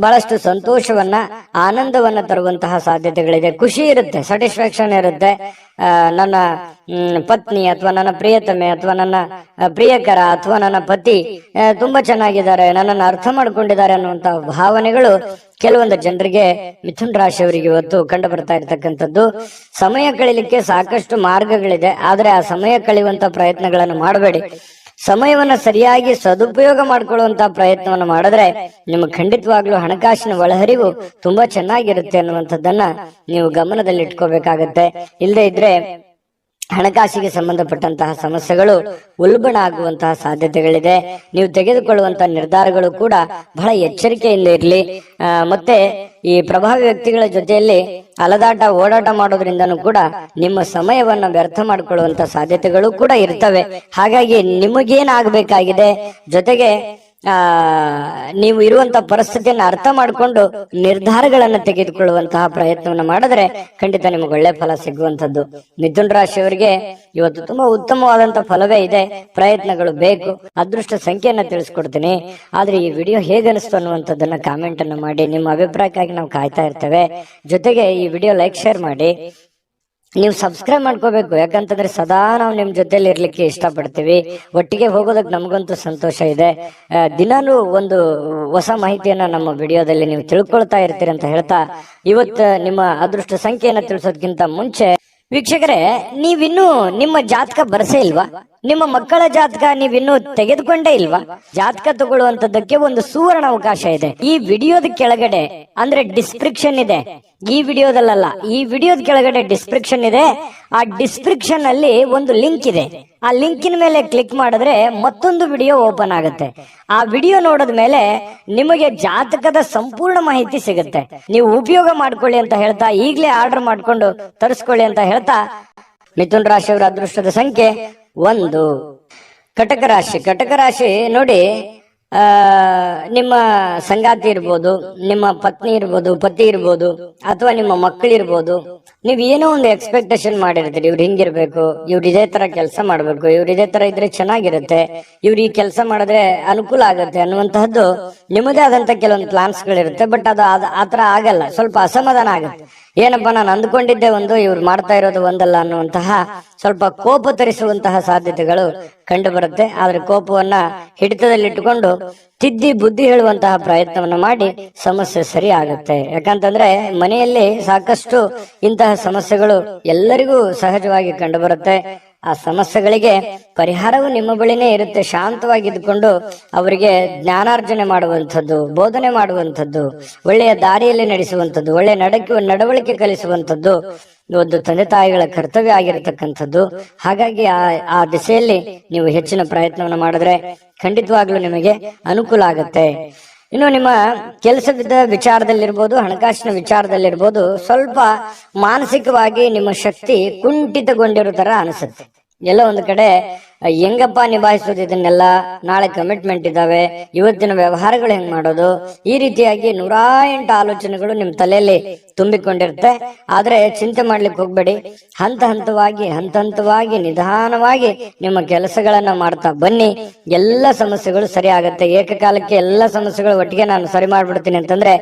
ಬಹಳಷ್ಟು ಸಂತೋಷವನ್ನ, ಆನಂದವನ್ನ ತರುವಂತಹ ಸಾಧ್ಯತೆಗಳಿದೆ. ಖುಷಿ ಇರುತ್ತೆ, ಸ್ಯಾಟಿಸ್ಫ್ಯಾಕ್ಷನ್ ಇರುತ್ತೆ. ನನ್ನ ಪತ್ನಿ ಅಥವಾ ನನ್ನ ಪ್ರಿಯತಮೆ ಅಥವಾ ನನ್ನ ಪ್ರಿಯಕರ ಅಥವಾ ನನ್ನ ಪತಿ ತುಂಬಾ ಚೆನ್ನಾಗಿದ್ದಾರೆ, ನನ್ನನ್ನು ಅರ್ಥ ಮಾಡ್ಕೊಂಡಿದ್ದಾರೆ ಅನ್ನುವಂತ ಭಾವನೆಗಳು ಕೆಲವೊಂದು ಜನರಿಗೆ, ಮಿಥುನ್ ರಾಶಿಯವರಿಗೆ ಇವತ್ತು ಕಂಡು ಬರ್ತಾ ಇರ್ತಕ್ಕಂಥದ್ದು. ಸಮಯ ಕಳಿಲಿಕ್ಕೆ ಸಾಕಷ್ಟು ಮಾರ್ಗಗಳಿದೆ, ಆದ್ರೆ ಆ ಸಮಯ ಕಳೆಯುವಂತ ಪ್ರಯತ್ನಗಳನ್ನು ಮಾಡಬೇಡಿ. ಸಮಯವನ್ನ ಸರಿಯಾಗಿ ಸದುಪಯೋಗ ಮಾಡ್ಕೊಳ್ಳುವಂತ ಪ್ರಯತ್ನವನ್ನು ಮಾಡಿದ್ರೆ ನಿಮ್ಗೆ ಖಂಡಿತವಾಗ್ಲೂ ಹಣಕಾಸಿನ ಒಳಹರಿವು ತುಂಬಾ ಚೆನ್ನಾಗಿರುತ್ತೆ ಅನ್ನುವಂಥದ್ದನ್ನ ನೀವು ಗಮನದಲ್ಲಿ ಇಟ್ಕೋಬೇಕಾಗತ್ತೆ. ಇಲ್ಲದೆ ಇದ್ರೆ ಹಣಕಾಸಿಗೆ ಸಂಬಂಧಪಟ್ಟಂತಹ ಸಮಸ್ಯೆಗಳು ಉಲ್ಬಣ ಆಗುವಂತಹ ಸಾಧ್ಯತೆಗಳಿದೆ. ನೀವು ತೆಗೆದುಕೊಳ್ಳುವಂತಹ ನಿರ್ಧಾರಗಳು ಕೂಡ ಬಹಳ ಎಚ್ಚರಿಕೆಯಿಂದ ಇರಲಿ. ಮತ್ತೆ ಈ ಪ್ರಭಾವಿ ವ್ಯಕ್ತಿಗಳ ಜೊತೆಯಲ್ಲಿ ಅಲದಾಟ ಓಡಾಟ ಮಾಡೋದ್ರಿಂದನೂ ಕೂಡ ನಿಮ್ಮ ಸಮಯವನ್ನ ವ್ಯರ್ಥ ಮಾಡಿಕೊಳ್ಳುವಂತ ಸಾಧ್ಯತೆಗಳು ಕೂಡ ಇರ್ತವೆ. ಹಾಗಾಗಿ ನಿಮಗೇನಾಗಬೇಕಾಗಿದೆ, ಜೊತೆಗೆ ನೀವು ಇರುವಂತ ಪರಿಸ್ಥಿತಿಯನ್ನು ಅರ್ಥ ಮಾಡಿಕೊಂಡು ನಿರ್ಧಾರಗಳನ್ನ ತೆಗೆದುಕೊಳ್ಳುವಂತಹ ಪ್ರಯತ್ನವನ್ನ ಮಾಡಿದ್ರೆ ಖಂಡಿತ ನಿಮಗೆ ಒಳ್ಳೆ ಫಲ ಸಿಗುವಂತದ್ದು. ಮಿಥುನ್ ರಾಶಿಯವರಿಗೆ ಇವತ್ತು ತುಂಬಾ ಉತ್ತಮವಾದಂತ ಫಲವೇ ಇದೆ. ಪ್ರಯತ್ನಗಳು ಬೇಕು. ಅದೃಷ್ಟ ಸಂಖ್ಯೆಯನ್ನ ತಿಳಿಸ್ಕೊಡ್ತೀನಿ. ಆದ್ರೆ ಈ ವಿಡಿಯೋ ಹೇಗನಿಸ್ತು ಅನ್ನುವಂಥದ್ದನ್ನ ಕಾಮೆಂಟ್ ಅನ್ನು ಮಾಡಿ. ನಿಮ್ಮ ಅಭಿಪ್ರಾಯಕ್ಕಾಗಿ ನಾವು ಕಾಯ್ತಾ ಇರ್ತೇವೆ. ಜೊತೆಗೆ ಈ ವಿಡಿಯೋ ಲೈಕ್ ಶೇರ್ ಮಾಡಿ. ನೀವು ಸಬ್ಸ್ಕ್ರೈಬ್ ಮಾಡ್ಕೋಬೇಕು, ಯಾಕಂತಂದ್ರೆ ಸದಾ ನಾವು ನಿಮ್ ಜೊತೆಲಿ ಇರ್ಲಿಕ್ಕೆ ಇಷ್ಟಪಡ್ತೀವಿ. ಒಟ್ಟಿಗೆ ಹೋಗೋದಕ್ಕೆ ನಮಗಂತೂ ಸಂತೋಷ ಇದೆ. ದಿನಾಲೂ ಒಂದು ಹೊಸ ಮಾಹಿತಿಯನ್ನ ನಮ್ಮ ವಿಡಿಯೋದಲ್ಲಿ ನೀವು ತಿಳ್ಕೊಳ್ತಾ ಇರ್ತೀರಿ ಅಂತ ಹೇಳ್ತಾ, ಇವತ್ತು ನಿಮ್ಮ ಅದೃಷ್ಟ ಸಂಖ್ಯೆಯನ್ನ ತಿಳಿಸೋದಕ್ಕಿಂತ ಮುಂಚೆ ವೀಕ್ಷಕರೇ, ನೀವಿನ್ನೂ ನಿಮ್ಮ ಜಾತಕ ಬರಸೇ ಇಲ್ವಾ? ನಿಮ್ಮ ಮಕ್ಕಳ ಜಾತಕ ನೀವಿನ್ನೂ ತೆಗೆದುಕೊಂಡೇ ಇಲ್ವಾ? ಜಾತಕ ತಗೊಳ್ಳುವಂತದ್ದಕ್ಕೆ ಒಂದು ಸುವರ್ಣ ಅವಕಾಶ ಇದೆ. ಈ ವಿಡಿಯೋದ ಕೆಳಗಡೆ ಅಂದ್ರೆ ಡಿಸ್ಕ್ರಿಪ್ಷನ್ ಇದೆ. ಈ ವಿಡಿಯೋದಲ್ಲ, ಈ ವಿಡಿಯೋದ ಕೆಳಗಡೆ ಡಿಸ್ಕ್ರಿಪ್ಷನ್ ಇದೆ. ಆ ಡಿಸ್ಕ್ರಿಪ್ಷನ್ ಅಲ್ಲಿ ಒಂದು ಲಿಂಕ್ ಇದೆ. ಆ ಲಿಂಕಿನ ಮೇಲೆ ಕ್ಲಿಕ್ ಮಾಡಿದ್ರೆ ಮತ್ತೊಂದು ವಿಡಿಯೋ ಓಪನ್ ಆಗುತ್ತೆ. ಆ ವಿಡಿಯೋ ನೋಡಿದ ಮೇಲೆ ನಿಮಗೆ ಜಾತಕದ ಸಂಪೂರ್ಣ ಮಾಹಿತಿ ಸಿಗುತ್ತೆ. ನೀವು ಉಪಯೋಗ ಮಾಡ್ಕೊಳ್ಳಿ ಅಂತ ಹೇಳ್ತಾ, ಈಗಲೇ ಆರ್ಡರ್ ಮಾಡ್ಕೊಂಡು ತರಿಸ್ಕೊಳ್ಳಿ ಅಂತ ಹೇಳ್ತಾ, ಮಿಥುನ್ ರಾಶಿಯವರ ಅದೃಷ್ಟದ ಸಂಖ್ಯೆ 1. ಕಟಕ ರಾಶಿ. ಕಟಕ ರಾಶಿ ನೋಡಿ, ನಿಮ್ಮ ಸಂಗಾತಿ ಇರ್ಬೋದು, ನಿಮ್ಮ ಪತ್ನಿ ಇರ್ಬೋದು, ಪತಿ ಇರ್ಬೋದು, ಅಥವಾ ನಿಮ್ಮ ಮಕ್ಕಳಿರ್ಬೋದು. ನೀವ್ ಏನೋ ಒಂದು ಎಕ್ಸ್ಪೆಕ್ಟೇಷನ್ ಮಾಡಿರ್ತೀರಿ, ಇವ್ರು ಹಿಂಗಿರ್ಬೇಕು, ಇವ್ರು ಇದೇ ತರ ಕೆಲಸ ಮಾಡ್ಬೇಕು, ಇವ್ರು ಇದೇ ತರ ಇದ್ರೆ ಚೆನ್ನಾಗಿರುತ್ತೆ, ಇವ್ರು ಈ ಕೆಲಸ ಮಾಡಿದ್ರೆ ಅನುಕೂಲ ಆಗುತ್ತೆ ಅನ್ನುವಂತಹದ್ದು ನಿಮ್ಮದೇ ಆದಂತ ಕೆಲವೊಂದು ಪ್ಲಾನ್ಸ್ ಗಳಿರುತ್ತೆ. ಬಟ್ ಅದು ಆತರ ಆಗಲ್ಲ, ಸ್ವಲ್ಪ ಅಸಮಾಧಾನ ಆಗುತ್ತೆ. ಏನಪ್ಪಾ ನಾನು ಅಂದ್ಕೊಂಡಿದ್ದೆ ಒಂದು, ಇವ್ರು ಮಾಡ್ತಾ ಇರೋದು ಒಂದಲ್ಲ ಅನ್ನುವಂತಹ ಸ್ವಲ್ಪ ಕೋಪ ತರಿಸುವಂತಹ ಸಾಧ್ಯತೆಗಳು ಕಂಡು ಬರುತ್ತೆ. ಆದ್ರೆ ಕೋಪವನ್ನ ಹಿಡಿತದಲ್ಲಿಟ್ಟುಕೊಂಡು ತಿದ್ದಿ ಬುದ್ಧಿ ಹೇಳುವಂತಹ ಪ್ರಯತ್ನವನ್ನ ಮಾಡಿ ಸಮಸ್ಯೆ ಸರಿ ಆಗುತ್ತೆ. ಯಾಕಂತಂದ್ರೆ ಮನೆಯಲ್ಲಿ ಸಾಕಷ್ಟು ಇಂತಹ ಸಮಸ್ಯೆಗಳು ಎಲ್ಲರಿಗೂ ಸಹಜವಾಗಿ ಕಂಡು ಬರುತ್ತೆ. ಆ ಸಮಸ್ಯೆಗಳಿಗೆ ಪರಿಹಾರವು ನಿಮ್ಮ ಬಳಿನೇ ಇರುತ್ತೆ. ಶಾಂತವಾಗಿದ್ದುಕೊಂಡು ಅವರಿಗೆ ಜ್ಞಾನಾರ್ಜನೆ ಮಾಡುವಂಥದ್ದು, ಬೋಧನೆ ಮಾಡುವಂಥದ್ದು, ಒಳ್ಳೆಯ ದಾರಿಯಲ್ಲಿ ನಡೆಸುವಂಥದ್ದು, ಒಳ್ಳೆಯ ನಡವಳಿಕೆ ಕಲಿಸುವಂಥದ್ದು ಒಂದು ತಂದೆ ತಾಯಿಗಳ ಕರ್ತವ್ಯ ಆಗಿರತಕ್ಕಂಥದ್ದು. ಹಾಗಾಗಿ ಆ ದಿಸೆಯಲ್ಲಿ ನೀವು ಹೆಚ್ಚಿನ ಪ್ರಯತ್ನವನ್ನು ಮಾಡಿದ್ರೆ ಖಂಡಿತವಾಗ್ಲೂ ನಿಮಗೆ ಅನುಕೂಲ ಆಗುತ್ತೆ. ಇನ್ನು ನಿಮ್ಮ ಕೆಲಸದ ವಿಚಾರದಲ್ಲಿರ್ಬೋದು, ಹಣಕಾಸಿನ ವಿಚಾರದಲ್ಲಿರ್ಬೋದು, ಸ್ವಲ್ಪ ಮಾನಸಿಕವಾಗಿ ನಿಮ್ಮ ಶಕ್ತಿ ಕುಂಠಿತಗೊಂಡಿರೋ ತರ ಅನಿಸುತ್ತೆ. ಎಲ್ಲ ಒಂದು ಕಡೆ ಹೆಂಗಪ್ಪ ನಿಭಾಯಿಸೋದು ಇದನ್ನೆಲ್ಲ, ನಾಳೆ ಕಮಿಟ್ಮೆಂಟ್ ಇದಾವೆ, ಇವತ್ತಿನ ವ್ಯವಹಾರಗಳು ಹೆಂಗ್ ಮಾಡೋದು, ಈ ರೀತಿಯಾಗಿ 108 ಆಲೋಚನೆಗಳು ನಿಮ್ ತಲೆಯಲ್ಲಿ ತುಂಬಿಕೊಂಡಿರುತ್ತೆ. ಆದ್ರೆ ಚಿಂತೆ ಮಾಡ್ಲಿಕ್ಕೆ ಹೋಗ್ಬೇಡಿ. ಹಂತ ಹಂತವಾಗಿ ನಿಧಾನವಾಗಿ ನಿಮ್ಮ ಕೆಲಸಗಳನ್ನ ಮಾಡ್ತಾ ಬನ್ನಿ. ಎಲ್ಲ ಸಮಸ್ಯೆಗಳು ಸರಿ ಆಗತ್ತೆ. ಏಕಕಾಲಕ್ಕೆ ಎಲ್ಲ ಸಮಸ್ಯೆಗಳು ಒಟ್ಟಿಗೆ ನಾನು ಸರಿ ಮಾಡ್ಬಿಡ್ತೀನಿ ಅಂತಂದ್ರೆ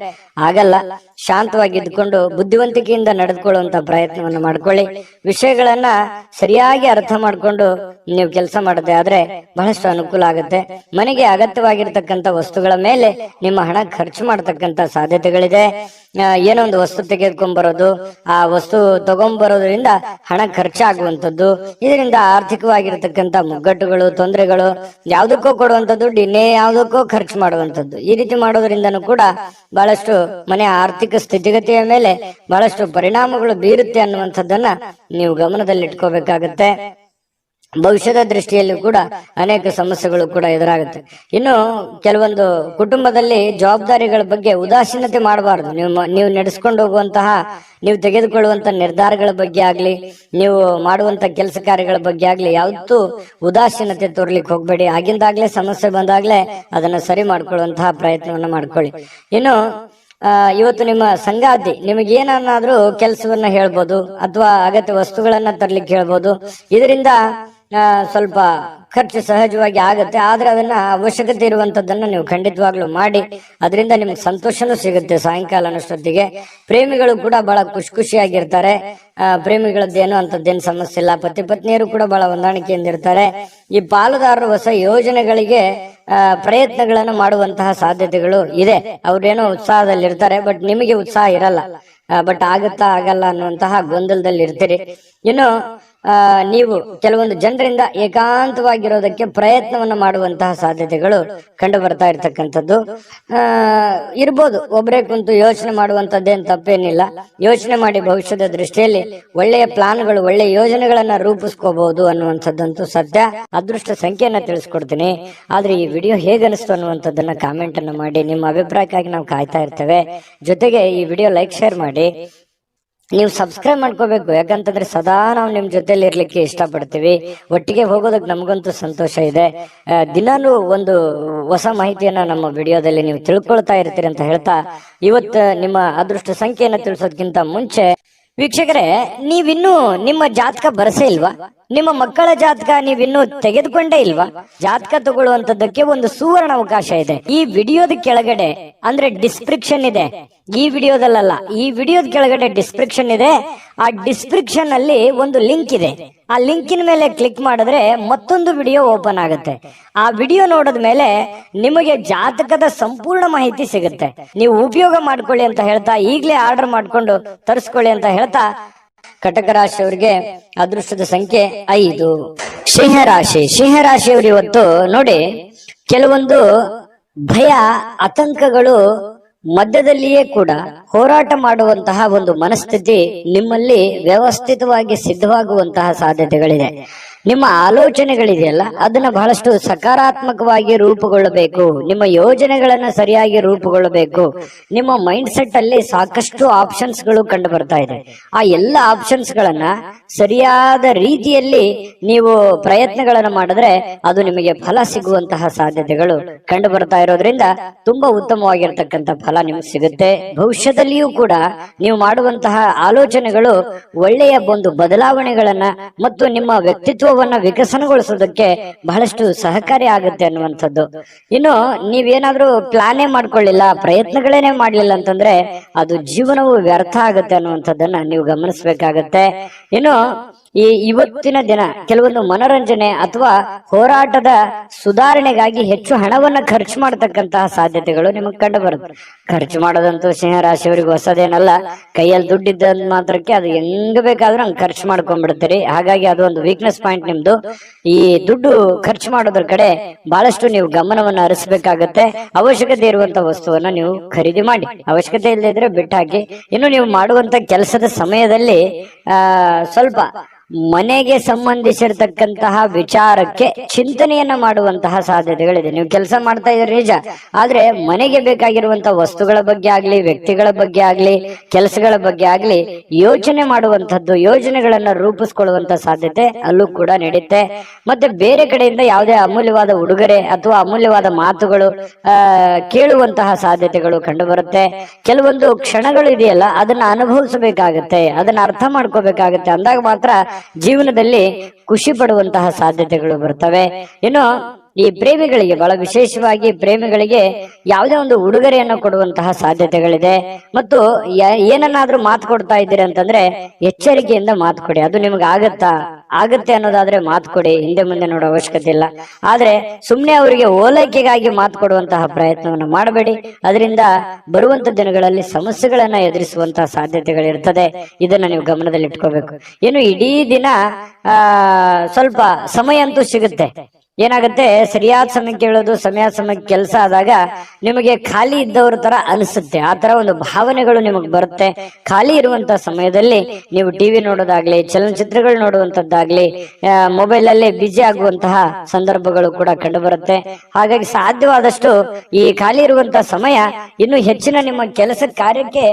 ಆಗಲ್ಲ. ಶಾಂತವಾಗಿ ಇದ್ಕೊಂಡು ಬುದ್ಧಿವಂತಿಕೆಯಿಂದ ನಡೆದುಕೊಳ್ಳುವಂತ ಪ್ರಯತ್ನವನ್ನು ಮಾಡ್ಕೊಳ್ಳಿ. ವಿಷಯಗಳನ್ನ ಸರಿಯಾಗಿ ಅರ್ಥ ಮಾಡ್ಕೊಂಡು ನೀವು ಕೆಲಸ ಮಾಡದೆ ಆದ್ರೆ ಬಹಳಷ್ಟು ಅನುಕೂಲ ಆಗುತ್ತೆ. ಮನೆಗೆ ಅಗತ್ಯವಾಗಿರ್ತಕ್ಕಂಥ ವಸ್ತುಗಳ ಮೇಲೆ ನಿಮ್ಮ ಹಣ ಖರ್ಚು ಮಾಡತಕ್ಕಂತ ಸಾಧ್ಯತೆಗಳಿದೆ. ಏನೋ ಒಂದು ವಸ್ತು ತೆಗೆದುಕೊಂಡ್ಬರೋದು, ಆ ವಸ್ತು ತಗೊಂಡ್ಬರೋದ್ರಿಂದ ಹಣ ಖರ್ಚಾಗುವಂಥದ್ದು, ಇದರಿಂದ ಆರ್ಥಿಕವಾಗಿರ್ತಕ್ಕಂಥ ಮುಗ್ಗಟ್ಟುಗಳು, ತೊಂದರೆಗಳು, ಯಾವುದಕ್ಕೋ ಕೊಡುವಂತ ದುಡ್ಡು ಇನ್ನೇ ಯಾವುದಕ್ಕೋ ಖರ್ಚು ಮಾಡುವಂಥದ್ದು, ಈ ರೀತಿ ಮಾಡೋದ್ರಿಂದನೂ ಕೂಡ ಬಹಳಷ್ಟು ಮನೆಯ ಆರ್ಥಿಕ ಸ್ಥಿತಿಗತಿಯ ಮೇಲೆ ಬಹಳಷ್ಟು ಪರಿಣಾಮಗಳು ಬೀರುತ್ತೆ ಅನ್ನುವಂಥದ್ದನ್ನ ನೀವು ಗಮನದಲ್ಲಿಟ್ಕೋಬೇಕಾಗತ್ತೆ. ಭವಿಷ್ಯದ ದೃಷ್ಟಿಯಲ್ಲಿ ಕೂಡ ಅನೇಕ ಸಮಸ್ಯೆಗಳು ಕೂಡ ಎದುರಾಗುತ್ತೆ. ಇನ್ನು ಕೆಲವೊಂದು ಕುಟುಂಬದಲ್ಲಿ ಜವಾಬ್ದಾರಿಗಳ ಬಗ್ಗೆ ಉದಾಸೀನತೆ ಮಾಡಬಾರದು. ನೀವು ನಡೆಸ್ಕೊಂಡು ಹೋಗುವಂತಹ, ನೀವು ತೆಗೆದುಕೊಳ್ಳುವಂತ ನಿರ್ಧಾರಗಳ ಬಗ್ಗೆ ಆಗ್ಲಿ, ನೀವು ಮಾಡುವಂತ ಕೆಲಸ ಕಾರ್ಯಗಳ ಬಗ್ಗೆ ಆಗ್ಲಿ ಯಾವತ್ತೂ ಉದಾಸೀನತೆ ತೋರ್ಲಿಕ್ಕೆ ಹೋಗ್ಬೇಡಿ. ಆಗಿಂದಾಗ್ಲೇ ಸಮಸ್ಯೆ ಬಂದಾಗ್ಲೇ ಅದನ್ನ ಸರಿ ಮಾಡ್ಕೊಳ್ಳುವಂತಹ ಪ್ರಯತ್ನವನ್ನ ಮಾಡ್ಕೊಳ್ಳಿ. ಇನ್ನು ಇವತ್ತು ನಿಮ್ಮ ಸಂಗಾತಿ ನಿಮಗೇನಾದ್ರೂ ಕೆಲಸವನ್ನ ಹೇಳ್ಬೋದು, ಅಥವಾ ಅಗತ್ಯ ವಸ್ತುಗಳನ್ನ ತರ್ಲಿಕ್ಕೆ ಹೇಳ್ಬೋದು. ಇದರಿಂದ ಸ್ವಲ್ಪ ಖರ್ಚು ಸಹಜವಾಗಿ ಆಗತ್ತೆ. ಆದ್ರೆ ಅದನ್ನ ಅವಶ್ಯಕತೆ ಇರುವಂತದ್ದನ್ನ ನೀವು ಖಂಡಿತವಾಗ್ಲೂ ಮಾಡಿ. ಅದರಿಂದ ನಿಮ್ಗೆ ಸಂತೋಷನೂ ಸಿಗುತ್ತೆ ಸಾಯಂಕಾಲ ಅನ್ನೋಷ್ಟೊತ್ತಿಗೆ. ಪ್ರೇಮಿಗಳು ಕೂಡ ಬಹಳ ಖುಷಿಯಾಗಿರ್ತಾರೆ. ಪ್ರೇಮಿಗಳದ್ದೇನು ಅಂತದ್ದೇನು ಸಮಸ್ಯೆ ಇಲ್ಲ. ಪತಿ ಪತ್ನಿಯರು ಕೂಡ ಬಹಳ ಹೊಂದಾಣಿಕೆಯಿಂದ ಇರ್ತಾರೆ. ಈ ಪಾಲುದಾರರು ಹೊಸ ಯೋಜನೆಗಳಿಗೆ ಪ್ರಯತ್ನಗಳನ್ನು ಮಾಡುವಂತಹ ಸಾಧ್ಯತೆಗಳು ಇದೆ. ಅವ್ರೇನೋ ಉತ್ಸಾಹದಲ್ಲಿರ್ತಾರೆ, ಬಟ್ ನಿಮಗೆ ಉತ್ಸಾಹ ಇರಲ್ಲ. ಬಟ್ ಆಗುತ್ತಾ ಆಗಲ್ಲ ಅನ್ನುವಂತಹ ಗೊಂದಲದಲ್ಲಿ ಇರ್ತೀರಿ. ಇನ್ನು ನೀವು ಕೆಲವೊಂದು ಜನರಿಂದ ಏಕಾಂತವಾಗಿರೋದಕ್ಕೆ ಪ್ರಯತ್ನವನ್ನ ಮಾಡುವಂತಹ ಸಾಧ್ಯತೆಗಳು ಕಂಡು ಬರ್ತಾ ಇರ್ತಕ್ಕಂಥದ್ದು ಇರ್ಬೋದು. ಒಬ್ಬರೇ ಕುಂತು ಯೋಚನೆ ಮಾಡುವಂತದ್ದೇನು ತಪ್ಪೇನಿಲ್ಲ. ಯೋಚನೆ ಮಾಡಿ ಭವಿಷ್ಯದ ದೃಷ್ಟಿಯಲ್ಲಿ ಒಳ್ಳೆಯ ಪ್ಲಾನ್ಗಳು, ಒಳ್ಳೆಯ ಯೋಜನೆಗಳನ್ನ ರೂಪಿಸ್ಕೋಬಹುದು ಅನ್ನುವಂಥದ್ದಂತೂ ಸತ್ಯ. ಅದೃಷ್ಟ ಸಂಖ್ಯೆಯನ್ನ ತಿಳಿಸ್ಕೊಡ್ತೀನಿ. ಆದ್ರೆ ಈ ವಿಡಿಯೋ ಹೇಗನಿಸ್ತು ಅನ್ನುವಂಥದ್ದನ್ನ ಕಾಮೆಂಟ್ ಅನ್ನ ಮಾಡಿ. ನಿಮ್ಮ ಅಭಿಪ್ರಾಯಕ್ಕಾಗಿ ನಾವು ಕಾಯ್ತಾ ಇರ್ತೇವೆ. ಜೊತೆಗೆ ಈ ವಿಡಿಯೋ ಲೈಕ್, ಶೇರ್ ಮಾಡಿ. ನೀವು ಸಬ್ಸ್ಕ್ರೈಬ್ ಮಾಡ್ಕೋಬೇಕು. ಯಾಕಂತಂದ್ರೆ ಸದಾ ನಾವು ನಿಮ್ ಜೊತೆಲಿ ಇರ್ಲಿಕ್ಕೆ ಇಷ್ಟಪಡ್ತೀವಿ. ಒಟ್ಟಿಗೆ ಹೋಗೋದಕ್ಕೆ ನಮಗಂತೂ ಸಂತೋಷ ಇದೆ. ದಿನಾನು ಒಂದು ಹೊಸ ಮಾಹಿತಿಯನ್ನ ನಮ್ಮ ವಿಡಿಯೋದಲ್ಲಿ ನೀವು ತಿಳ್ಕೊಳ್ತಾ ಇರ್ತೀರಿ ಅಂತ ಹೇಳ್ತಾ, ಇವತ್ತು ನಿಮ್ಮ ಅದೃಷ್ಟ ಸಂಖ್ಯೆಯನ್ನ ತಿಳಿಸೋದಕ್ಕಿಂತ ಮುಂಚೆ ವೀಕ್ಷಕರೇ, ನೀವಿನ್ನೂ ನಿಮ್ಮ ಜಾತಕ ಬರಸೇ ಇಲ್ವಾ? ನಿಮ್ಮ ಮಕ್ಕಳ ಜಾತಕ ನೀವಿನ್ನೂ ತೆಗೆದುಕೊಂಡೇ ಇಲ್ವಾ? ಜಾತಕ ತಗೊಳ್ಳುವಂತದ್ದಕ್ಕೆ ಒಂದು ಸುವರ್ಣ ಅವಕಾಶ ಇದೆ. ಈ ವಿಡಿಯೋದ ಕೆಳಗಡೆ ಅಂದ್ರೆ ಡಿಸ್ಕ್ರಿಪ್ಷನ್ ಇದೆ. ಈ ವಿಡಿಯೋದಲ್ಲ, ಈ ವಿಡಿಯೋದ ಕೆಳಗಡೆ ಡಿಸ್ಕ್ರಿಪ್ಷನ್ ಇದೆ. ಆ ಡಿಸ್ಕ್ರಿಪ್ಷನ್ ಅಲ್ಲಿ ಒಂದು ಲಿಂಕ್ ಇದೆ. ಆ ಲಿಂಕಿನ ಮೇಲೆ ಕ್ಲಿಕ್ ಮಾಡಿದ್ರೆ ಮತ್ತೊಂದು ವಿಡಿಯೋ ಓಪನ್ ಆಗುತ್ತೆ. ಆ ವಿಡಿಯೋ ನೋಡಿದ ಮೇಲೆ ನಿಮಗೆ ಜಾತಕದ ಸಂಪೂರ್ಣ ಮಾಹಿತಿ ಸಿಗುತ್ತೆ. ನೀವು ಉಪಯೋಗ ಮಾಡ್ಕೊಳ್ಳಿ ಅಂತ ಹೇಳ್ತಾ, ಈಗಲೇ ಆರ್ಡರ್ ಮಾಡ್ಕೊಂಡು ತರಿಸ್ಕೊಳ್ಳಿ ಅಂತ ಹೇಳ್ತಾ, ಕಟಕ ರಾಶಿಯವರಿಗೆ ಅದೃಷ್ಟದ ಸಂಖ್ಯೆ 5. ಸಿಂಹರಾಶಿ. ಸಿಂಹರಾಶಿಯವರು ಇವತ್ತು ನೋಡಿ, ಕೆಲವೊಂದು ಭಯ, ಆತಂಕಗಳು ಮಧ್ಯದಲ್ಲಿಯೇ ಕೂಡ ಹೋರಾಟ ಮಾಡುವಂತಹ ಒಂದು ಮನಸ್ಥಿತಿ ನಿಮ್ಮಲ್ಲಿ ವ್ಯವಸ್ಥಿತವಾಗಿ ಸಿದ್ಧವಾಗುವಂತಹ ಸಾಧ್ಯತೆಗಳಿದೆ. ನಿಮ್ಮ ಆಲೋಚನೆಗಳಿದೆಯಲ್ಲ ಅದನ್ನ ಬಹಳಷ್ಟು ಸಕಾರಾತ್ಮಕವಾಗಿ ರೂಪುಗೊಳ್ಳಬೇಕು. ನಿಮ್ಮ ಯೋಜನೆಗಳನ್ನ ಸರಿಯಾಗಿ ರೂಪುಗೊಳ್ಳಬೇಕು. ನಿಮ್ಮ ಮೈಂಡ್ ಸೆಟ್ ಅಲ್ಲಿ ಸಾಕಷ್ಟು ಆಪ್ಷನ್ಸ್ ಗಳು ಕಂಡು ಬರ್ತಾ ಇದೆ. ಆ ಎಲ್ಲ ಆಪ್ಷನ್ಸ್ ಗಳನ್ನ ಸರಿಯಾದ ರೀತಿಯಲ್ಲಿ ನೀವು ಪ್ರಯತ್ನಗಳನ್ನ ಮಾಡಿದ್ರೆ ಅದು ನಿಮಗೆ ಫಲ ಸಿಗುವಂತಹ ಸಾಧ್ಯತೆಗಳು ಕಂಡು ಬರ್ತಾ ಇರೋದ್ರಿಂದ ತುಂಬಾ ಉತ್ತಮವಾಗಿರ್ತಕ್ಕಂಥ ಫಲ ನಿಮ್ಗೆ ಸಿಗುತ್ತೆ. ಭವಿಷ್ಯದಲ್ಲಿಯೂ ಕೂಡ ನೀವು ಮಾಡುವಂತಹ ಆಲೋಚನೆಗಳು ಒಳ್ಳೆಯ ಒಂದು ಬದಲಾವಣೆಗಳನ್ನ ಮತ್ತು ನಿಮ್ಮ ವ್ಯಕ್ತಿತ್ವವನ್ನ ವಿಕಸನಗೊಳಿಸೋದಕ್ಕೆ ಬಹಳಷ್ಟು ಸಹಕಾರಿ ಆಗುತ್ತೆ ಅನ್ನುವಂಥದ್ದು. ಇನ್ನು ನೀವೇನಾದ್ರೂ ಪ್ಲಾನೇ ಮಾಡ್ಕೊಳ್ಳಿಲ್ಲ, ಪ್ರಯತ್ನಗಳೇನೆ ಮಾಡ್ಲಿಲ್ಲ ಅಂತಂದ್ರೆ ಅದು ಜೀವನವು ವ್ಯರ್ಥ ಆಗುತ್ತೆ ಅನ್ನುವಂಥದ್ದನ್ನ ನೀವು ಗಮನಿಸಬೇಕಾಗತ್ತೆ. ಇನ್ನು ಇವತ್ತಿನ ದಿನ ಕೆಲವೊಂದು ಮನೋರಂಜನೆ ಅಥವಾ ಹೋರಾಟದ ಸುಧಾರಣೆಗಾಗಿ ಹೆಚ್ಚು ಹಣವನ್ನ ಖರ್ಚು ಮಾಡತಕ್ಕಂತಹ ಸಾಧ್ಯತೆಗಳು ನಿಮಗೆ ಕಂಡು ಬರುತ್ತೆ. ಖರ್ಚು ಮಾಡೋದಂತೂ ಸಿಂಹರಾಶಿಯವರಿಗೆ ಹೊಸದೇನಲ್ಲ. ಕೈಯಲ್ಲಿ ದುಡ್ಡಿದ್ದ ಮಾತ್ರಕ್ಕೆ ಅದು ಹೆಂಗ್ ಬೇಕಾದ್ರೂ ಹಂಗೆ ಖರ್ಚು ಮಾಡ್ಕೊಂಡ್ಬಿಡ್ತೀರಿ. ಹಾಗಾಗಿ ಅದು ಒಂದು ವೀಕ್ನೆಸ್ ಪಾಯಿಂಟ್ ನಿಮ್ದು. ಈ ದುಡ್ಡು ಖರ್ಚು ಮಾಡೋದ್ರ ಕಡೆ ಬಹಳಷ್ಟು ನೀವು ಗಮನವನ್ನ ಹರಿಸಬೇಕಾಗತ್ತೆ. ಅವಶ್ಯಕತೆ ಇರುವಂತ ವಸ್ತುವನ್ನ ನೀವು ಖರೀದಿ ಮಾಡಿ, ಅವಶ್ಯಕತೆ ಇಲ್ಲದಿದ್ರೆ ಬಿಟ್ಟಾಕಿ. ಇನ್ನು ನೀವು ಮಾಡುವಂತ ಕೆಲಸದ ಸಮಯದಲ್ಲಿ ಸ್ವಲ್ಪ ಮನೆಗೆ ಸಂಬಂಧಿಸಿರ್ತಕ್ಕಂತಹ ವಿಚಾರಕ್ಕೆ ಚಿಂತನೆಯನ್ನ ಮಾಡುವಂತಹ ಸಾಧ್ಯತೆಗಳಿದೆ. ನೀವು ಕೆಲಸ ಮಾಡ್ತಾ ಇದ್ದೀರಿ ನಿಜ, ಆದ್ರೆ ಮನೆಗೆ ಬೇಕಾಗಿರುವಂತಹ ವಸ್ತುಗಳ ಬಗ್ಗೆ ಆಗ್ಲಿ, ವ್ಯಕ್ತಿಗಳ ಬಗ್ಗೆ ಆಗ್ಲಿ, ಕೆಲಸಗಳ ಬಗ್ಗೆ ಆಗ್ಲಿ ಯೋಚನೆ ಮಾಡುವಂತದ್ದು, ಯೋಜನೆಗಳನ್ನ ರೂಪಿಸ್ಕೊಳ್ಳುವಂತ ಸಾಧ್ಯತೆ ಅಲ್ಲೂ ಕೂಡ ನಡೆಯುತ್ತೆ. ಮತ್ತೆ ಬೇರೆ ಕಡೆಯಿಂದ ಯಾವುದೇ ಅಮೂಲ್ಯವಾದ ಉಡುಗೊರೆ ಅಥವಾ ಅಮೂಲ್ಯವಾದ ಮಾತುಗಳು ಕೇಳುವಂತಹ ಸಾಧ್ಯತೆಗಳು ಕಂಡು ಬರುತ್ತೆ. ಕೆಲವೊಂದು ಕ್ಷಣಗಳು ಇದೆಯಲ್ಲ ಅದನ್ನ ಅನುಭವಿಸಬೇಕಾಗತ್ತೆ, ಅದನ್ನ ಅರ್ಥ ಮಾಡ್ಕೋಬೇಕಾಗತ್ತೆ. ಅಂದಾಗ ಮಾತ್ರ ಜೀವನದಲ್ಲಿ ಖುಷಿ ಪಡುವಂತಹ ಸಾಧ್ಯತೆಗಳು ಬರ್ತವೆ. ಇನ್ನು ಈ ಪ್ರೇಮಿಗಳಿಗೆ, ಬಹಳ ವಿಶೇಷವಾಗಿ ಪ್ರೇಮಿಗಳಿಗೆ ಯಾವುದೇ ಒಂದು ಉಡುಗೊರೆಯನ್ನು ಕೊಡುವಂತಹ ಸಾಧ್ಯತೆಗಳಿದೆ. ಮತ್ತು ಏನನ್ನಾದ್ರೂ ಮಾತು ಕೊಡ್ತಾ ಇದ್ದೀರಿ ಅಂತಂದ್ರೆ ಎಚ್ಚರಿಕೆಯಿಂದ ಮಾತು ಕೊಡಿ. ಅದು ನಿಮ್ಗೆ ಆಗತ್ತೆ ಅನ್ನೋದಾದ್ರೆ ಮಾತು ಕೊಡಿ, ಹಿಂದೆ ಮುಂದೆ ನೋಡೋ ಅವಶ್ಯಕತೆ ಇಲ್ಲ. ಆದ್ರೆ ಸುಮ್ನೆ ಅವರಿಗೆ ಓಲೈಕೆಗಾಗಿ ಮಾತು ಕೊಡುವಂತಹ ಪ್ರಯತ್ನವನ್ನು ಮಾಡಬೇಡಿ. ಅದರಿಂದ ಬರುವಂತ ದಿನಗಳಲ್ಲಿ ಸಮಸ್ಯೆಗಳನ್ನ ಎದುರಿಸುವಂತಹ ಸಾಧ್ಯತೆಗಳಿರ್ತದೆ. ಇದನ್ನ ನೀವು ಗಮನದಲ್ಲಿ ಇಟ್ಕೋಬೇಕು. ಇನ್ನು ಇಡೀ ದಿನ ಸ್ವಲ್ಪ ಸಮಯ ಅಂತೂ ಸಿಗುತ್ತೆ. ಏನಾಗುತ್ತೆ, ಸರಿಯಾದ ಸಮಯಕ್ಕೆ ಹೇಳೋದು, ಸಮಯಕ್ಕೆ ಕೆಲಸ ಆದಾಗ ನಿಮಗೆ ಖಾಲಿ ಇದ್ದವ್ರ ತರ ಅನಿಸುತ್ತೆ. ಆ ತರ ಒಂದು ಭಾವನೆಗಳು ನಿಮಗೆ ಬರುತ್ತೆ. ಖಾಲಿ ಇರುವಂತಹ ಸಮಯದಲ್ಲಿ ನೀವು ಟಿವಿ ನೋಡೋದಾಗ್ಲಿ, ಚಲನಚಿತ್ರಗಳು ನೋಡುವಂತದ್ದಾಗ್ಲಿ, ಮೊಬೈಲ್ ಅಲ್ಲೇ ಬಿಜಿ ಆಗುವಂತಹ ಸಂದರ್ಭಗಳು ಕೂಡ ಕಂಡು ಬರುತ್ತೆ. ಹಾಗಾಗಿ ಸಾಧ್ಯವಾದಷ್ಟು ಈ ಖಾಲಿ ಇರುವಂತಹ ಸಮಯ ಇನ್ನು ಹೆಚ್ಚಿನ ನಿಮ್ಮ ಕೆಲಸ ಕಾರ್ಯಕ್ಕೆ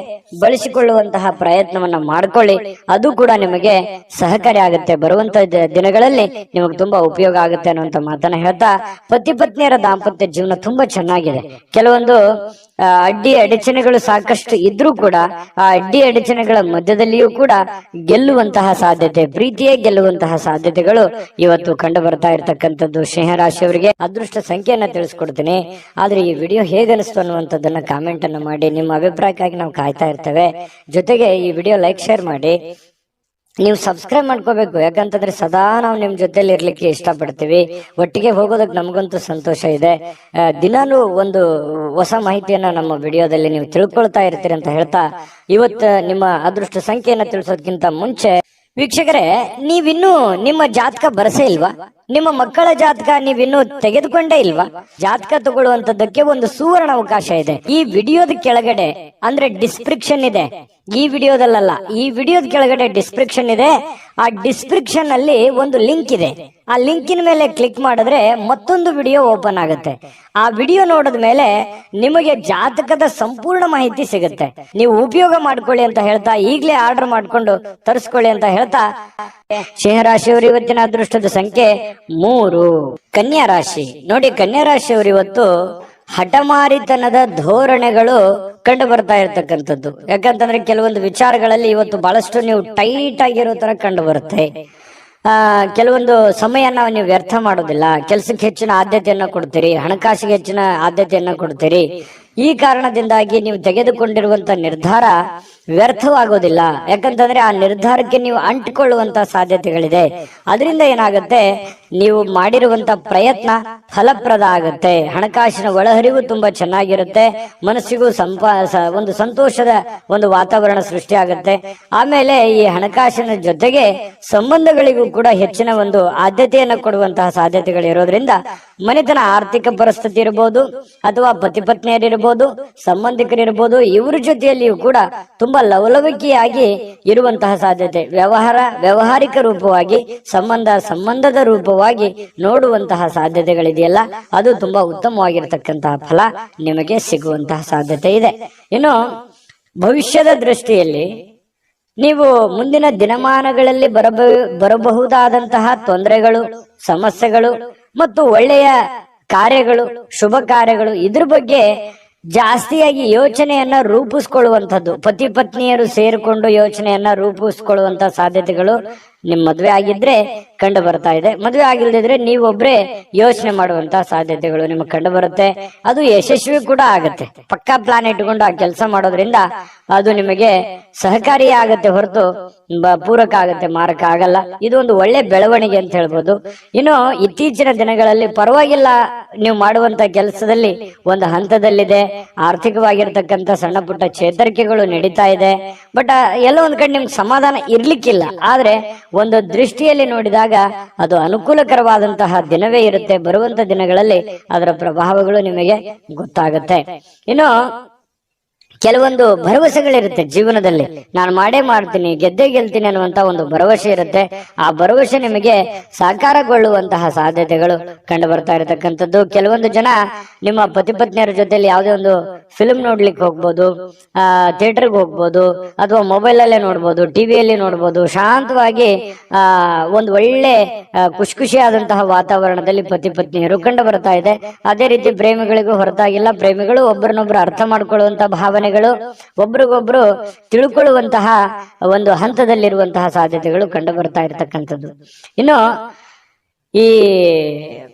ಬಳಸಿಕೊಳ್ಳುವಂತಹ ಪ್ರಯತ್ನವನ್ನ ಮಾಡ್ಕೊಳ್ಳಿ. ಅದು ಕೂಡ ನಿಮಗೆ ಸಹಕಾರಿ ಆಗುತ್ತೆ. ಬರುವಂತ ದಿನಗಳಲ್ಲಿ ನಿಮಗೆ ತುಂಬಾ ಉಪಯೋಗ ಆಗುತ್ತೆ ಅನ್ನುವಂತ ಮಾತನ್ನ ಹೇಳ್ತಾ, ಪತಿ ಪತ್ನಿಯರ ದಾಂಪತ್ಯ ಜೀವನ ತುಂಬಾ ಚೆನ್ನಾಗಿದೆ. ಕೆಲವೊಂದು ಅಡ್ಡಿ ಅಡಚಣೆಗಳು ಸಾಕಷ್ಟು ಇದ್ರೂ ಕೂಡ ಆ ಅಡ್ಡಿ ಅಡಚಣೆಗಳ ಮಧ್ಯದಲ್ಲಿಯೂ ಕೂಡ ಗೆಲ್ಲುವಂತಹ ಸಾಧ್ಯತೆ, ಪ್ರೀತಿಯೇ ಗೆಲ್ಲುವಂತಹ ಸಾಧ್ಯತೆಗಳು ಇವತ್ತು ಕಂಡು ಬರ್ತಾ ಇರ್ತಕ್ಕಂಥದ್ದು. ಸಿಂಹರಾಶಿಯವರಿಗೆ ಅದೃಷ್ಟ ಸಂಖ್ಯೆಯನ್ನ ತಿಳಿಸ್ಕೊಡ್ತೀನಿ. ಆದ್ರೆ ಈ ವಿಡಿಯೋ ಹೇಗನಿಸ್ತು ಅನ್ನುವಂಥದ್ದನ್ನ ಕಾಮೆಂಟ್ ಅನ್ನು ಮಾಡಿ. ನಿಮ್ಮ ಅಭಿಪ್ರಾಯಕ್ಕಾಗಿ ನಾವು ಕಾಯ್ತಾ ಇರ್ತೇವೆ. ಜೊತೆಗೆ ಈ ವಿಡಿಯೋ ಲೈಕ್, ಶೇರ್ ಮಾಡಿ. ನೀವು ಸಬ್ಸ್ಕ್ರೈಬ್ ಮಾಡ್ಕೋಬೇಕು. ಯಾಕಂತಂದ್ರೆ ಸದಾ ನಾವು ನಿಮ್ ಜೊತೆಲಿ ಇರ್ಲಿಕ್ಕೆ ಇಷ್ಟಪಡ್ತೀವಿ. ಒಟ್ಟಿಗೆ ಹೋಗೋದಕ್ಕೆ ನಮಗಂತೂ ಸಂತೋಷ ಇದೆ. ದಿನಾನು ಒಂದು ಹೊಸ ಮಾಹಿತಿಯನ್ನ ನಮ್ಮ ವಿಡಿಯೋದಲ್ಲಿ ನೀವು ತಿಳ್ಕೊಳ್ತಾ ಇರ್ತೀರಿ ಅಂತ ಹೇಳ್ತಾ, ಇವತ್ತು ನಿಮ್ಮ ಅದೃಷ್ಟ ಸಂಖ್ಯೆಯನ್ನ ತಿಳಿಸೋದಕ್ಕಿಂತ ಮುಂಚೆ ವೀಕ್ಷಕರೇ, ನೀವಿನ್ನೂ ನಿಮ್ಮ ಜಾತಕ ಬರಸೇ ಇಲ್ವಾ? ನಿಮ್ಮ ಮಕ್ಕಳ ಜಾತಕ ನೀವಿನ್ನೂ ತೆಗೆದುಕೊಂಡೇ ಇಲ್ವಾ? ಜಾತಕ ತಗೊಳ್ಳುವಂತದ್ದಕ್ಕೆ ಒಂದು ಸುವರ್ಣ ಅವಕಾಶ ಇದೆ. ಈ ವಿಡಿಯೋದ ಕೆಳಗಡೆ ಅಂದ್ರೆ ಡಿಸ್ಕ್ರಿಪ್ಷನ್ ಇದೆ. ಈ ವಿಡಿಯೋದಲ್ಲ, ಈ ವಿಡಿಯೋದ ಕೆಳಗಡೆ ಡಿಸ್ಕ್ರಿಪ್ಷನ್ ಇದೆ. ಆ ಡಿಸ್ಕ್ರಿಪ್ಷನ್ ಅಲ್ಲಿ ಒಂದು ಲಿಂಕ್ ಇದೆ. ಆ ಲಿಂಕಿನ ಮೇಲೆ ಕ್ಲಿಕ್ ಮಾಡಿದ್ರೆ ಮತ್ತೊಂದು ವಿಡಿಯೋ ಓಪನ್ ಆಗುತ್ತೆ. ಆ ವಿಡಿಯೋ ನೋಡಿದ ಮೇಲೆ ನಿಮಗೆ ಜಾತಕದ ಸಂಪೂರ್ಣ ಮಾಹಿತಿ ಸಿಗುತ್ತೆ. ನೀವು ಉಪಯೋಗ ಮಾಡ್ಕೊಳ್ಳಿ ಅಂತ ಹೇಳ್ತಾ, ಈಗಲೇ ಆರ್ಡರ್ ಮಾಡ್ಕೊಂಡು ತರಿಸ್ಕೊಳ್ಳಿ ಅಂತ ಹೇಳ್ತಾ, ಸಿಂಹರಾಶಿಯವರು ಇವತ್ತಿನ ಅದೃಷ್ಟದ ಸಂಖ್ಯೆ 3. ಕನ್ಯಾ ರಾಶಿ ನೋಡಿ, ಕನ್ಯಾ ರಾಶಿಯವರು ಇವತ್ತು ಹಠಮಾರಿತನದ ಧೋರಣೆಗಳು ಕಂಡು ಬರ್ತಾ ಇರ್ತಕ್ಕಂಥದ್ದು. ಯಾಕಂತಂದ್ರೆ ಕೆಲವೊಂದು ವಿಚಾರಗಳಲ್ಲಿ ಇವತ್ತು ಬಹಳಷ್ಟು ನೀವು ಟೈಟ್ ಆಗಿರೋ ತರ ಕಂಡು ಬರುತ್ತೆ. ಕೆಲವೊಂದು ಸಮಯನ ನೀವು ವ್ಯರ್ಥ ಮಾಡೋದಿಲ್ಲ. ಕೆಲಸಕ್ಕೆ ಹೆಚ್ಚಿನ ಆದ್ಯತೆಯನ್ನ ಕೊಡ್ತೀರಿ, ಹಣಕಾಸಿಗೆ ಹೆಚ್ಚಿನ ಆದ್ಯತೆಯನ್ನ ಕೊಡ್ತೀರಿ. ಈ ಕಾರಣದಿಂದಾಗಿ ನೀವು ತೆಗೆದುಕೊಂಡಿರುವಂತ ನಿರ್ಧಾರ ವ್ಯರ್ಥವಾಗೋದಿಲ್ಲ. ಯಾಕಂತಂದ್ರೆ ಆ ನಿರ್ಧಾರಕ್ಕೆ ನೀವು ಅಂಟಿಕೊಳ್ಳುವಂತ ಸಾಧ್ಯತೆಗಳಿದೆ. ಅದರಿಂದ ಏನಾಗುತ್ತೆ, ನೀವು ಮಾಡಿರುವಂತ ಪ್ರಯತ್ನ ಫಲಪ್ರದ ಆಗುತ್ತೆ. ಹಣಕಾಸಿನ ಒಳಹರಿವು ತುಂಬಾ ಚೆನ್ನಾಗಿರುತ್ತೆ. ಮನಸ್ಸಿಗೂ ಒಂದು ಸಂತೋಷದ ಒಂದು ವಾತಾವರಣ ಸೃಷ್ಟಿ ಆಗುತ್ತೆ. ಆಮೇಲೆ ಈ ಹಣಕಾಸಿನ ಜೊತೆಗೆ ಸಂಬಂಧಗಳಿಗೂ ಕೂಡ ಹೆಚ್ಚಿನ ಒಂದು ಆದ್ಯತೆಯನ್ನು ಕೊಡುವಂತಹ ಸಾಧ್ಯತೆಗಳು ಇರೋದ್ರಿಂದ ಮನೆತನ ಆರ್ಥಿಕ ಪರಿಸ್ಥಿತಿ ಇರಬಹುದು, ಅಥವಾ ಪತಿ ಪತ್ನಿಯರಿರ್ಬೋದು, ಸಂಬಂಧಿಕರಿರ್ಬೋದು, ಇವ್ರ ಜೊತೆಯಲ್ಲಿಯೂ ಕೂಡ ತುಂಬಾ ತುಂಬಾ ಲವಲವಿಕೆಯಾಗಿ ಇರುವಂತಹ ಸಾಧ್ಯತೆ, ವ್ಯವಹಾರಿಕ ರೂಪವಾಗಿ, ಸಂಬಂಧದ ರೂಪವಾಗಿ ನೋಡುವಂತಹ ಸಾಧ್ಯತೆಗಳಿದೆಯಲ್ಲ, ಅದು ತುಂಬಾ ಉತ್ತಮವಾಗಿರ್ತಕ್ಕಂತಹ ಫಲ ನಿಮಗೆ ಸಿಗುವಂತಹ ಸಾಧ್ಯತೆ ಇದೆ. ಇನ್ನು ಭವಿಷ್ಯದ ದೃಷ್ಟಿಯಲ್ಲಿ ನೀವು ಮುಂದಿನ ದಿನಮಾನಗಳಲ್ಲಿ ಬರಬಹುದಾದಂತಹ ತೊಂದರೆಗಳು, ಸಮಸ್ಯೆಗಳು ಮತ್ತು ಒಳ್ಳೆಯ ಕಾರ್ಯಗಳು, ಶುಭ ಕಾರ್ಯಗಳು, ಇದ್ರ ಬಗ್ಗೆ ಜಾಸ್ತಿಯಾಗಿ ಯೋಚನೆಯನ್ನ ರೂಪಿಸ್ಕೊಳ್ಳುವಂಥದ್ದು, ಪತಿ ಪತ್ನಿಯರು ಸೇರಿಕೊಂಡು ಯೋಚನೆಯನ್ನ ರೂಪಿಸ್ಕೊಳ್ಳುವಂತ ಸಾಧ್ಯತೆಗಳು ನಿಮ್ ಮದ್ವೆ ಆಗಿದ್ರೆ ಕಂಡು ಬರ್ತಾ ಇದೆ. ಮದ್ವೆ ಆಗಿಲ್ದಿದ್ರೆ ನೀವೊಬ್ರೇ ಯೋಚನೆ ಮಾಡುವಂತ ಸಾಧ್ಯತೆಗಳು ನಿಮಗೆ ಕಂಡು ಬರುತ್ತೆ. ಅದು ಯಶಸ್ವಿ ಕೂಡ ಆಗುತ್ತೆ. ಪಕ್ಕಾ ಪ್ಲಾನ್ ಇಟ್ಕೊಂಡು ಆ ಕೆಲಸ ಮಾಡೋದ್ರಿಂದ ಅದು ನಿಮಗೆ ಸಹಕಾರಿ ಆಗತ್ತೆ ಹೊರತು ಪೂರಕ ಆಗತ್ತೆ, ಮಾರಕ ಆಗಲ್ಲ. ಇದು ಒಂದು ಒಳ್ಳೆ ಬೆಳವಣಿಗೆ ಅಂತ ಹೇಳ್ಬೋದು. ಇನ್ನು ಇತ್ತೀಚಿನ ದಿನಗಳಲ್ಲಿ ಪರವಾಗಿಲ್ಲ, ನೀವು ಮಾಡುವಂತ ಕೆಲಸದಲ್ಲಿ ಒಂದು ಹಂತದಲ್ಲಿದೆ, ಆರ್ಥಿಕವಾಗಿರ್ತಕ್ಕಂಥ ಸಣ್ಣ ಪುಟ್ಟ ಚೇತರಿಕೆಗಳು ನಡೀತಾ ಇದೆ. ಬಟ್ ಎಲ್ಲ ಒಂದ್ ಕಡೆ ನಿಮ್ಗೆ ಸಮಾಧಾನ ಇರ್ಲಿಕ್ಕಿಲ್ಲ. ಆದ್ರೆ ಒಂದು ದೃಷ್ಟಿಯಲ್ಲಿ ನೋಡಿದಾಗ ಅದು ಅನುಕೂಲಕರವಾದಂತಹ ದಿನವೇ ಇರುತ್ತೆ. ಬರುವಂತ ದಿನಗಳಲ್ಲಿ ಅದರ ಪ್ರಭಾವಗಳು ನಿಮಗೆ ಗೊತ್ತಾಗುತ್ತೆ. ಇನ್ನು ಕೆಲವೊಂದು ಭರವಸೆಗಳಿರುತ್ತೆ ಜೀವನದಲ್ಲಿ. ನಾನು ಮಾಡೇ ಮಾಡ್ತೀನಿ, ಗೆದ್ದೇ ಗೆಲ್ತೀನಿ ಅನ್ನುವಂತ ಒಂದು ಭರವಸೆ ಇರುತ್ತೆ. ಆ ಭರವಸೆ ನಿಮಗೆ ಸಾಕಾರಗೊಳ್ಳುವಂತಹ ಸಾಧ್ಯತೆಗಳು ಕಂಡು ಬರ್ತಾ ಇರತಕ್ಕಂಥದ್ದು. ಕೆಲವೊಂದು ಜನ ನಿಮ್ಮ ಪತಿ ಪತ್ನಿಯರ ಜೊತೆಲಿ ಯಾವುದೇ ಒಂದು ಫಿಲ್ಮ್ ನೋಡ್ಲಿಕ್ಕೆ ಹೋಗ್ಬೋದು, ಥಿಯೇಟರ್ಗೆ ಹೋಗ್ಬೋದು, ಅಥವಾ ಮೊಬೈಲ್ ಅಲ್ಲೇ ನೋಡ್ಬೋದು, ಟಿವಿಯಲ್ಲಿ ನೋಡ್ಬೋದು. ಶಾಂತವಾಗಿ ಒಂದು ಒಳ್ಳೆ ಖುಷಿಯಾದಂತಹ ವಾತಾವರಣದಲ್ಲಿ ಪತಿ ಪತ್ನಿಯರು ಕಂಡು ಬರ್ತಾ ಇದೆ. ಅದೇ ರೀತಿ ಪ್ರೇಮಿಗಳಿಗೂ ಹೊರತಾಗಿಲ್ಲ. ಪ್ರೇಮಿಗಳು ಒಬ್ಬರನ್ನೊಬ್ರು ಅರ್ಥ ಮಾಡ್ಕೊಳ್ಳುವಂತ ಭಾವನೆ, ಒಬ್ರಿಗೊಬ್ರು ತಿಳ್ಕೊಳ್ಳುವಂತಹ ಒಂದು ಹಂತದಲ್ಲಿರುವಂತಹ ಸಾಧ್ಯತೆಗಳು ಕಂಡು ಬರ್ತಾ ಇರತಕ್ಕಂಥದ್ದು. ಇನ್ನು ಈ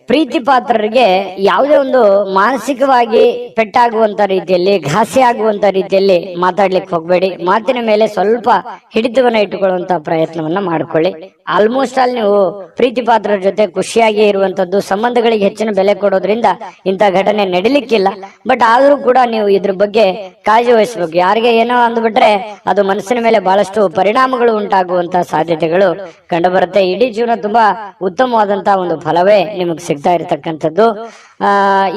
ಪ್ರೀತಿ ಪಾತ್ರರಿಗೆ ಯಾವುದೇ ಒಂದು ಮಾನಸಿಕವಾಗಿ ಪೆಟ್ಟಾಗುವಂತ ರೀತಿಯಲ್ಲಿ, ಘಾಸಿ ಆಗುವಂತ ರೀತಿಯಲ್ಲಿ ಮಾತಾಡ್ಲಿಕ್ಕೆ ಹೋಗ್ಬೇಡಿ. ಮಾತಿನ ಮೇಲೆ ಸ್ವಲ್ಪ ಹಿಡಿತವನ್ನ ಇಟ್ಟುಕೊಳ್ಳುವಂತ ಪ್ರಯತ್ನವನ್ನ ಮಾಡ್ಕೊಳ್ಳಿ. ಆಲ್ಮೋಸ್ಟ್ ಆಲ್ ನೀವು ಪ್ರೀತಿ ಪಾತ್ರರ ಜೊತೆ ಖುಷಿಯಾಗಿ ಇರುವಂತದ್ದು, ಸಂಬಂಧಗಳಿಗೆ ಹೆಚ್ಚಿನ ಬೆಲೆ ಕೊಡೋದ್ರಿಂದ ಇಂಥ ಘಟನೆ ನಡಿಲಿಕ್ಕಿಲ್ಲ. ಬಟ್ ಆದ್ರೂ ಕೂಡ ನೀವು ಇದ್ರ ಬಗ್ಗೆ ಕಾಳಜಿ ವಹಿಸಬೇಕು. ಯಾರಿಗೆ ಏನೋ ಅಂದ್ಬಿಟ್ರೆ ಅದು ಮನಸ್ಸಿನ ಮೇಲೆ ಬಹಳಷ್ಟು ಪರಿಣಾಮಗಳು ಉಂಟಾಗುವಂತಹ ಸಾಧ್ಯತೆಗಳು ಕಂಡು ಬರುತ್ತೆ. ಇಡೀ ಜೀವನ ತುಂಬಾ ಉತ್ತಮವಾದಂತಹ ಒಂದು ಫಲವೇ ನಿಮಗೆ ಸಿಗ್ತಾ ಇರತಕ್ಕಂಥದ್ದು.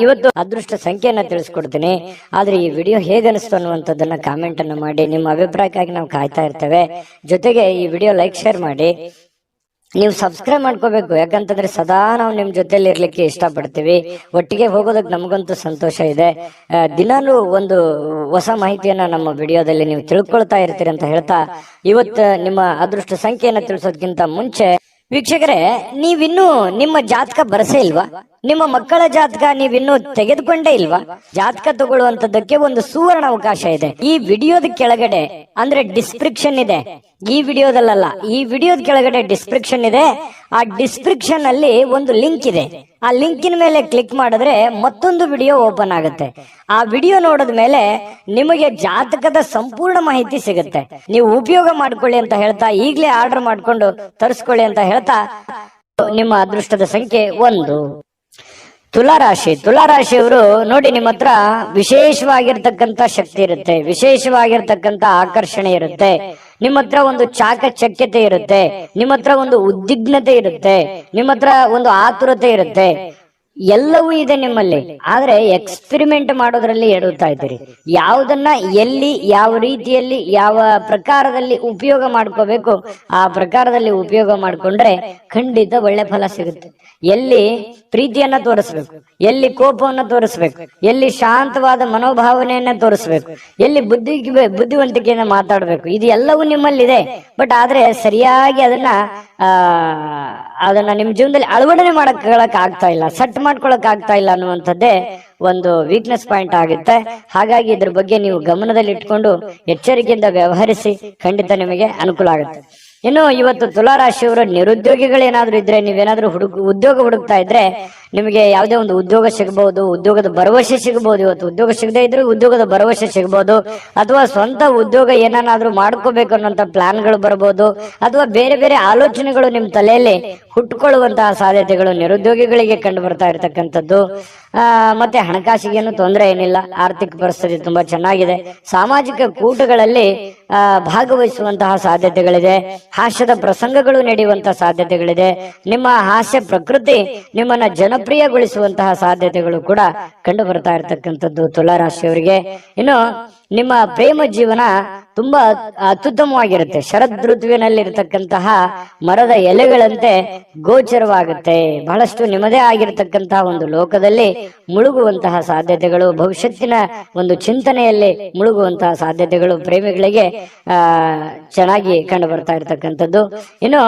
ಇವತ್ತು ಅದೃಷ್ಟ ಸಂಖ್ಯೆಯನ್ನ ತಿಳಿಸ್ಕೊಡ್ತೀನಿ. ಆದ್ರೆ ಈ ವಿಡಿಯೋ ಹೇಗನಿಸ್ತು ಅನ್ನುವಂಥದ್ದನ್ನ ಕಾಮೆಂಟ್ ಅನ್ನು ಮಾಡಿ. ನಿಮ್ಮ ಅಭಿಪ್ರಾಯಕ್ಕಾಗಿ ನಾವು ಕಾಯ್ತಾ ಇರ್ತೇವೆ. ಜೊತೆಗೆ ಈ ವಿಡಿಯೋ ಲೈಕ್, ಶೇರ್ ಮಾಡಿ. ನೀವು ಸಬ್ಸ್ಕ್ರೈಬ್ ಮಾಡ್ಕೋಬೇಕು. ಯಾಕಂತಂದ್ರೆ ಸದಾ ನಾವು ನಿಮ್ ಜೊತೆಲಿ ಇರ್ಲಿಕ್ಕೆ ಇಷ್ಟಪಡ್ತೀವಿ. ಒಟ್ಟಿಗೆ ಹೋಗೋದಕ್ಕೆ ನಮಗಂತೂ ಸಂತೋಷ ಇದೆ. ದಿನಾಲೂ ಒಂದು ಹೊಸ ಮಾಹಿತಿಯನ್ನ ನಮ್ಮ ವಿಡಿಯೋದಲ್ಲಿ ನೀವು ತಿಳ್ಕೊಳ್ತಾ ಇರ್ತೀರಿ ಅಂತ ಹೇಳ್ತಾ, ಇವತ್ತು ನಿಮ್ಮ ಅದೃಷ್ಟ ಸಂಖ್ಯೆಯನ್ನ ತಿಳಿಸೋದಕ್ಕಿಂತ ಮುಂಚೆ ವೀಕ್ಷಕರೇ, ನೀವಿನ್ನೂ ನಿಮ್ಮ ಜಾತಕ ಬರಸೇ ಇಲ್ವಾ? ನಿಮ್ಮ ಮಕ್ಕಳ ಜಾತಕ ನೀವಿನ್ನೂ ತೆಗೆದುಕೊಂಡೇ ಇಲ್ವಾ? ಜಾತಕ ತಗೊಳ್ಳುವಂತದಕ್ಕೆ ಒಂದು ಸುವರ್ಣ ಅವಕಾಶ ಇದೆ. ಈ ವಿಡಿಯೋದ ಕೆಳಗಡೆ ಅಂದ್ರೆ ಡಿಸ್ಕ್ರಿಪ್ಷನ್ ಇದೆ. ಈ ವಿಡಿಯೋದಲ್ಲ, ಈ ವಿಡಿಯೋದ ಕೆಳಗಡೆ ಡಿಸ್ಕ್ರಿಪ್ಷನ್ ಇದೆ. ಆ ಡಿಸ್ಕ್ರಿಪ್ಷನ್ ಅಲ್ಲಿ ಒಂದು ಲಿಂಕ್ ಇದೆ. ಆ ಲಿಂಕಿನ ಮೇಲೆ ಕ್ಲಿಕ್ ಮಾಡಿದ್ರೆ ಮತ್ತೊಂದು ವಿಡಿಯೋ ಓಪನ್ ಆಗುತ್ತೆ. ಆ ವಿಡಿಯೋ ನೋಡಿದ ಮೇಲೆ ನಿಮಗೆ ಜಾತಕದ ಸಂಪೂರ್ಣ ಮಾಹಿತಿ ಸಿಗುತ್ತೆ. ನೀವು ಉಪಯೋಗ ಮಾಡ್ಕೊಳ್ಳಿ ಅಂತ ಹೇಳ್ತಾ, ಈಗಲೇ ಆರ್ಡರ್ ಮಾಡ್ಕೊಂಡು ತರಿಸ್ಕೊಳ್ಳಿ ಅಂತ ಹೇಳ್ತಾ, ನಿಮ್ಮ ಅದೃಷ್ಟದ ಸಂಖ್ಯೆ 1. ತುಲಾರಾಶಿಯವರು ನೋಡಿ, ನಿಮ್ಮ ಹತ್ರ ವಿಶೇಷವಾಗಿರ್ತಕ್ಕಂಥ ಶಕ್ತಿ ಇರುತ್ತೆ, ವಿಶೇಷವಾಗಿರ್ತಕ್ಕಂಥ ಆಕರ್ಷಣೆ ಇರುತ್ತೆ. ನಿಮ್ಮ ಹತ್ರ ಒಂದು ಚಾಕಚಕ್ಯತೆ ಇರುತ್ತೆ, ನಿಮ್ಮ ಹತ್ರ ಒಂದು ಉದ್ವಿಗ್ನತೆ ಇರುತ್ತೆ, ನಿಮ್ಮ ಹತ್ರ ಒಂದು ಆತುರತೆ ಇರುತ್ತೆ. ಎಲ್ಲವೂ ಇದೆ ನಿಮ್ಮಲ್ಲಿ. ಆದ್ರೆ ಎಕ್ಸ್ಪೆರಿಮೆಂಟ್ ಮಾಡೋದ್ರಲ್ಲಿ ಎಡುತ್ತಾ ಇದ್ದೀರಿ. ಯಾವುದನ್ನ ಎಲ್ಲಿ, ಯಾವ ರೀತಿಯಲ್ಲಿ, ಯಾವ ಪ್ರಕಾರದಲ್ಲಿ ಉಪಯೋಗ ಮಾಡ್ಕೋಬೇಕು ಆ ಪ್ರಕಾರದಲ್ಲಿ ಉಪಯೋಗ ಮಾಡ್ಕೊಂಡ್ರೆ ಖಂಡಿತ ಒಳ್ಳೆ ಫಲ ಸಿಗುತ್ತೆ. ಎಲ್ಲಿ ಪ್ರೀತಿಯನ್ನ ತೋರಿಸ್ಬೇಕು, ಎಲ್ಲಿ ಕೋಪವನ್ನ ತೋರಿಸ್ಬೇಕು, ಎಲ್ಲಿ ಶಾಂತವಾದ ಮನೋಭಾವನೆಯನ್ನ ತೋರಿಸ್ಬೇಕು, ಎಲ್ಲಿ ಬುದ್ಧಿವಂತಿಕೆಯನ್ನ ಮಾತಾಡ್ಬೇಕು, ಇದು ಎಲ್ಲವೂ ನಿಮ್ಮಲ್ಲಿದೆ. ಬಟ್ ಆದ್ರೆ ಸರಿಯಾಗಿ ಅದನ್ನ ನಿಮ್ ಜೀವನದಲ್ಲಿ ಅಳವಡನೆ ಮಾಡಕ್ ಆಗ್ತಾ ಇಲ್ಲ, ಸೆಟ್ ಮಾಡ್ಕೊಳಕ್ ಆಗ್ತಾ ಇಲ್ಲ ಅನ್ನುವಂಥದ್ದೇ ಒಂದು ವೀಕ್ನೆಸ್ ಪಾಯಿಂಟ್ ಆಗುತ್ತೆ. ಹಾಗಾಗಿ ಇದ್ರ ಬಗ್ಗೆ ನೀವು ಗಮನದಲ್ಲಿ ಇಟ್ಕೊಂಡು ಎಚ್ಚರಿಕೆಯಿಂದ ವ್ಯವಹರಿಸಿ, ಖಂಡಿತ ನಿಮಗೆ ಅನುಕೂಲ ಆಗುತ್ತೆ. ಇನ್ನು ಇವತ್ತು ತುಲಾರಾಶಿಯವರು ನಿರುದ್ಯೋಗಿಗಳೇನಾದ್ರೂ ಇದ್ರೆ, ನೀವೇನಾದ್ರೂ ಉದ್ಯೋಗ ಹುಡುಕ್ತಾ ಇದ್ರೆ ನಿಮಗೆ ಯಾವುದೇ ಒಂದು ಉದ್ಯೋಗ ಸಿಗಬಹುದು, ಉದ್ಯೋಗದ ಭರವಸೆ ಸಿಗಬಹುದು. ಇವತ್ತು ಉದ್ಯೋಗ ಸಿಗದೆ ಇದ್ರೆ ಉದ್ಯೋಗದ ಭರವಸೆ ಸಿಗಬಹುದು, ಅಥವಾ ಸ್ವಂತ ಉದ್ಯೋಗ ಏನಾದ್ರೂ ಮಾಡ್ಕೋಬೇಕು ಅನ್ನೋಂತ ಪ್ಲಾನ್ಗಳು ಬರಬಹುದು, ಅಥವಾ ಬೇರೆ ಬೇರೆ ಆಲೋಚನೆಗಳು ನಿಮ್ ತಲೆಯಲ್ಲಿ ಹುಟ್ಟುಕೊಳ್ಳುವಂತಹ ಸಾಧ್ಯತೆಗಳು ನಿರುದ್ಯೋಗಿಗಳಿಗೆ ಕಂಡು ಬರ್ತಾ ಇರತಕ್ಕಂಥದ್ದು. ಮತ್ತೆ ಹಣಕಾಸಿಗೇನು ತೊಂದರೆ ಏನಿಲ್ಲ, ಆರ್ಥಿಕ ಪರಿಸ್ಥಿತಿ ತುಂಬಾ ಚೆನ್ನಾಗಿದೆ. ಸಾಮಾಜಿಕ ಕೂಟಗಳಲ್ಲಿ ಭಾಗವಹಿಸುವಂತಹ ಸಾಧ್ಯತೆಗಳಿದೆ. ಹಾಸ್ಯದ ಪ್ರಸಂಗಗಳು ನಡೆಯುವಂತಹ ಸಾಧ್ಯತೆಗಳಿದೆ. ನಿಮ್ಮ ಹಾಸ್ಯ ಪ್ರಕೃತಿ ನಿಮ್ಮನ್ನ ಜನಪ್ರಿಯಗೊಳಿಸುವಂತಹ ಸಾಧ್ಯತೆಗಳು ಕೂಡ ಕಂಡು ಬರ್ತಾ ಇರತಕ್ಕಂಥದ್ದು ತುಲಾರಾಶಿಯವರಿಗೆ. ಇನ್ನು ನಿಮ್ಮ ಪ್ರೇಮ ಜೀವನ ತುಂಬಾ ಅತ್ಯುತ್ತಮವಾಗಿರುತ್ತೆ. ಶರದ್ ಋತುವಿನಲ್ಲಿರ್ತಕ್ಕಂತಹ ಮರದ ಎಲೆಗಳಂತೆ ಗೋಚರವಾಗುತ್ತೆ. ಬಹಳಷ್ಟು ನಿಮ್ಮದೇ ಆಗಿರತಕ್ಕಂತಹ ಒಂದು ಲೋಕದಲ್ಲಿ ಮುಳುಗುವಂತಹ ಸಾಧ್ಯತೆಗಳು, ಭವಿಷ್ಯತ್ತಿನ ಒಂದು ಚಿಂತನೆಯಲ್ಲಿ ಮುಳುಗುವಂತಹ ಸಾಧ್ಯತೆಗಳು ಪ್ರೇಮಿಗಳಿಗೆ ಚೆನ್ನಾಗಿ ಕಂಡು ಬರ್ತಾ ಇರ್ತಕ್ಕಂಥದ್ದು. ಇನ್ನು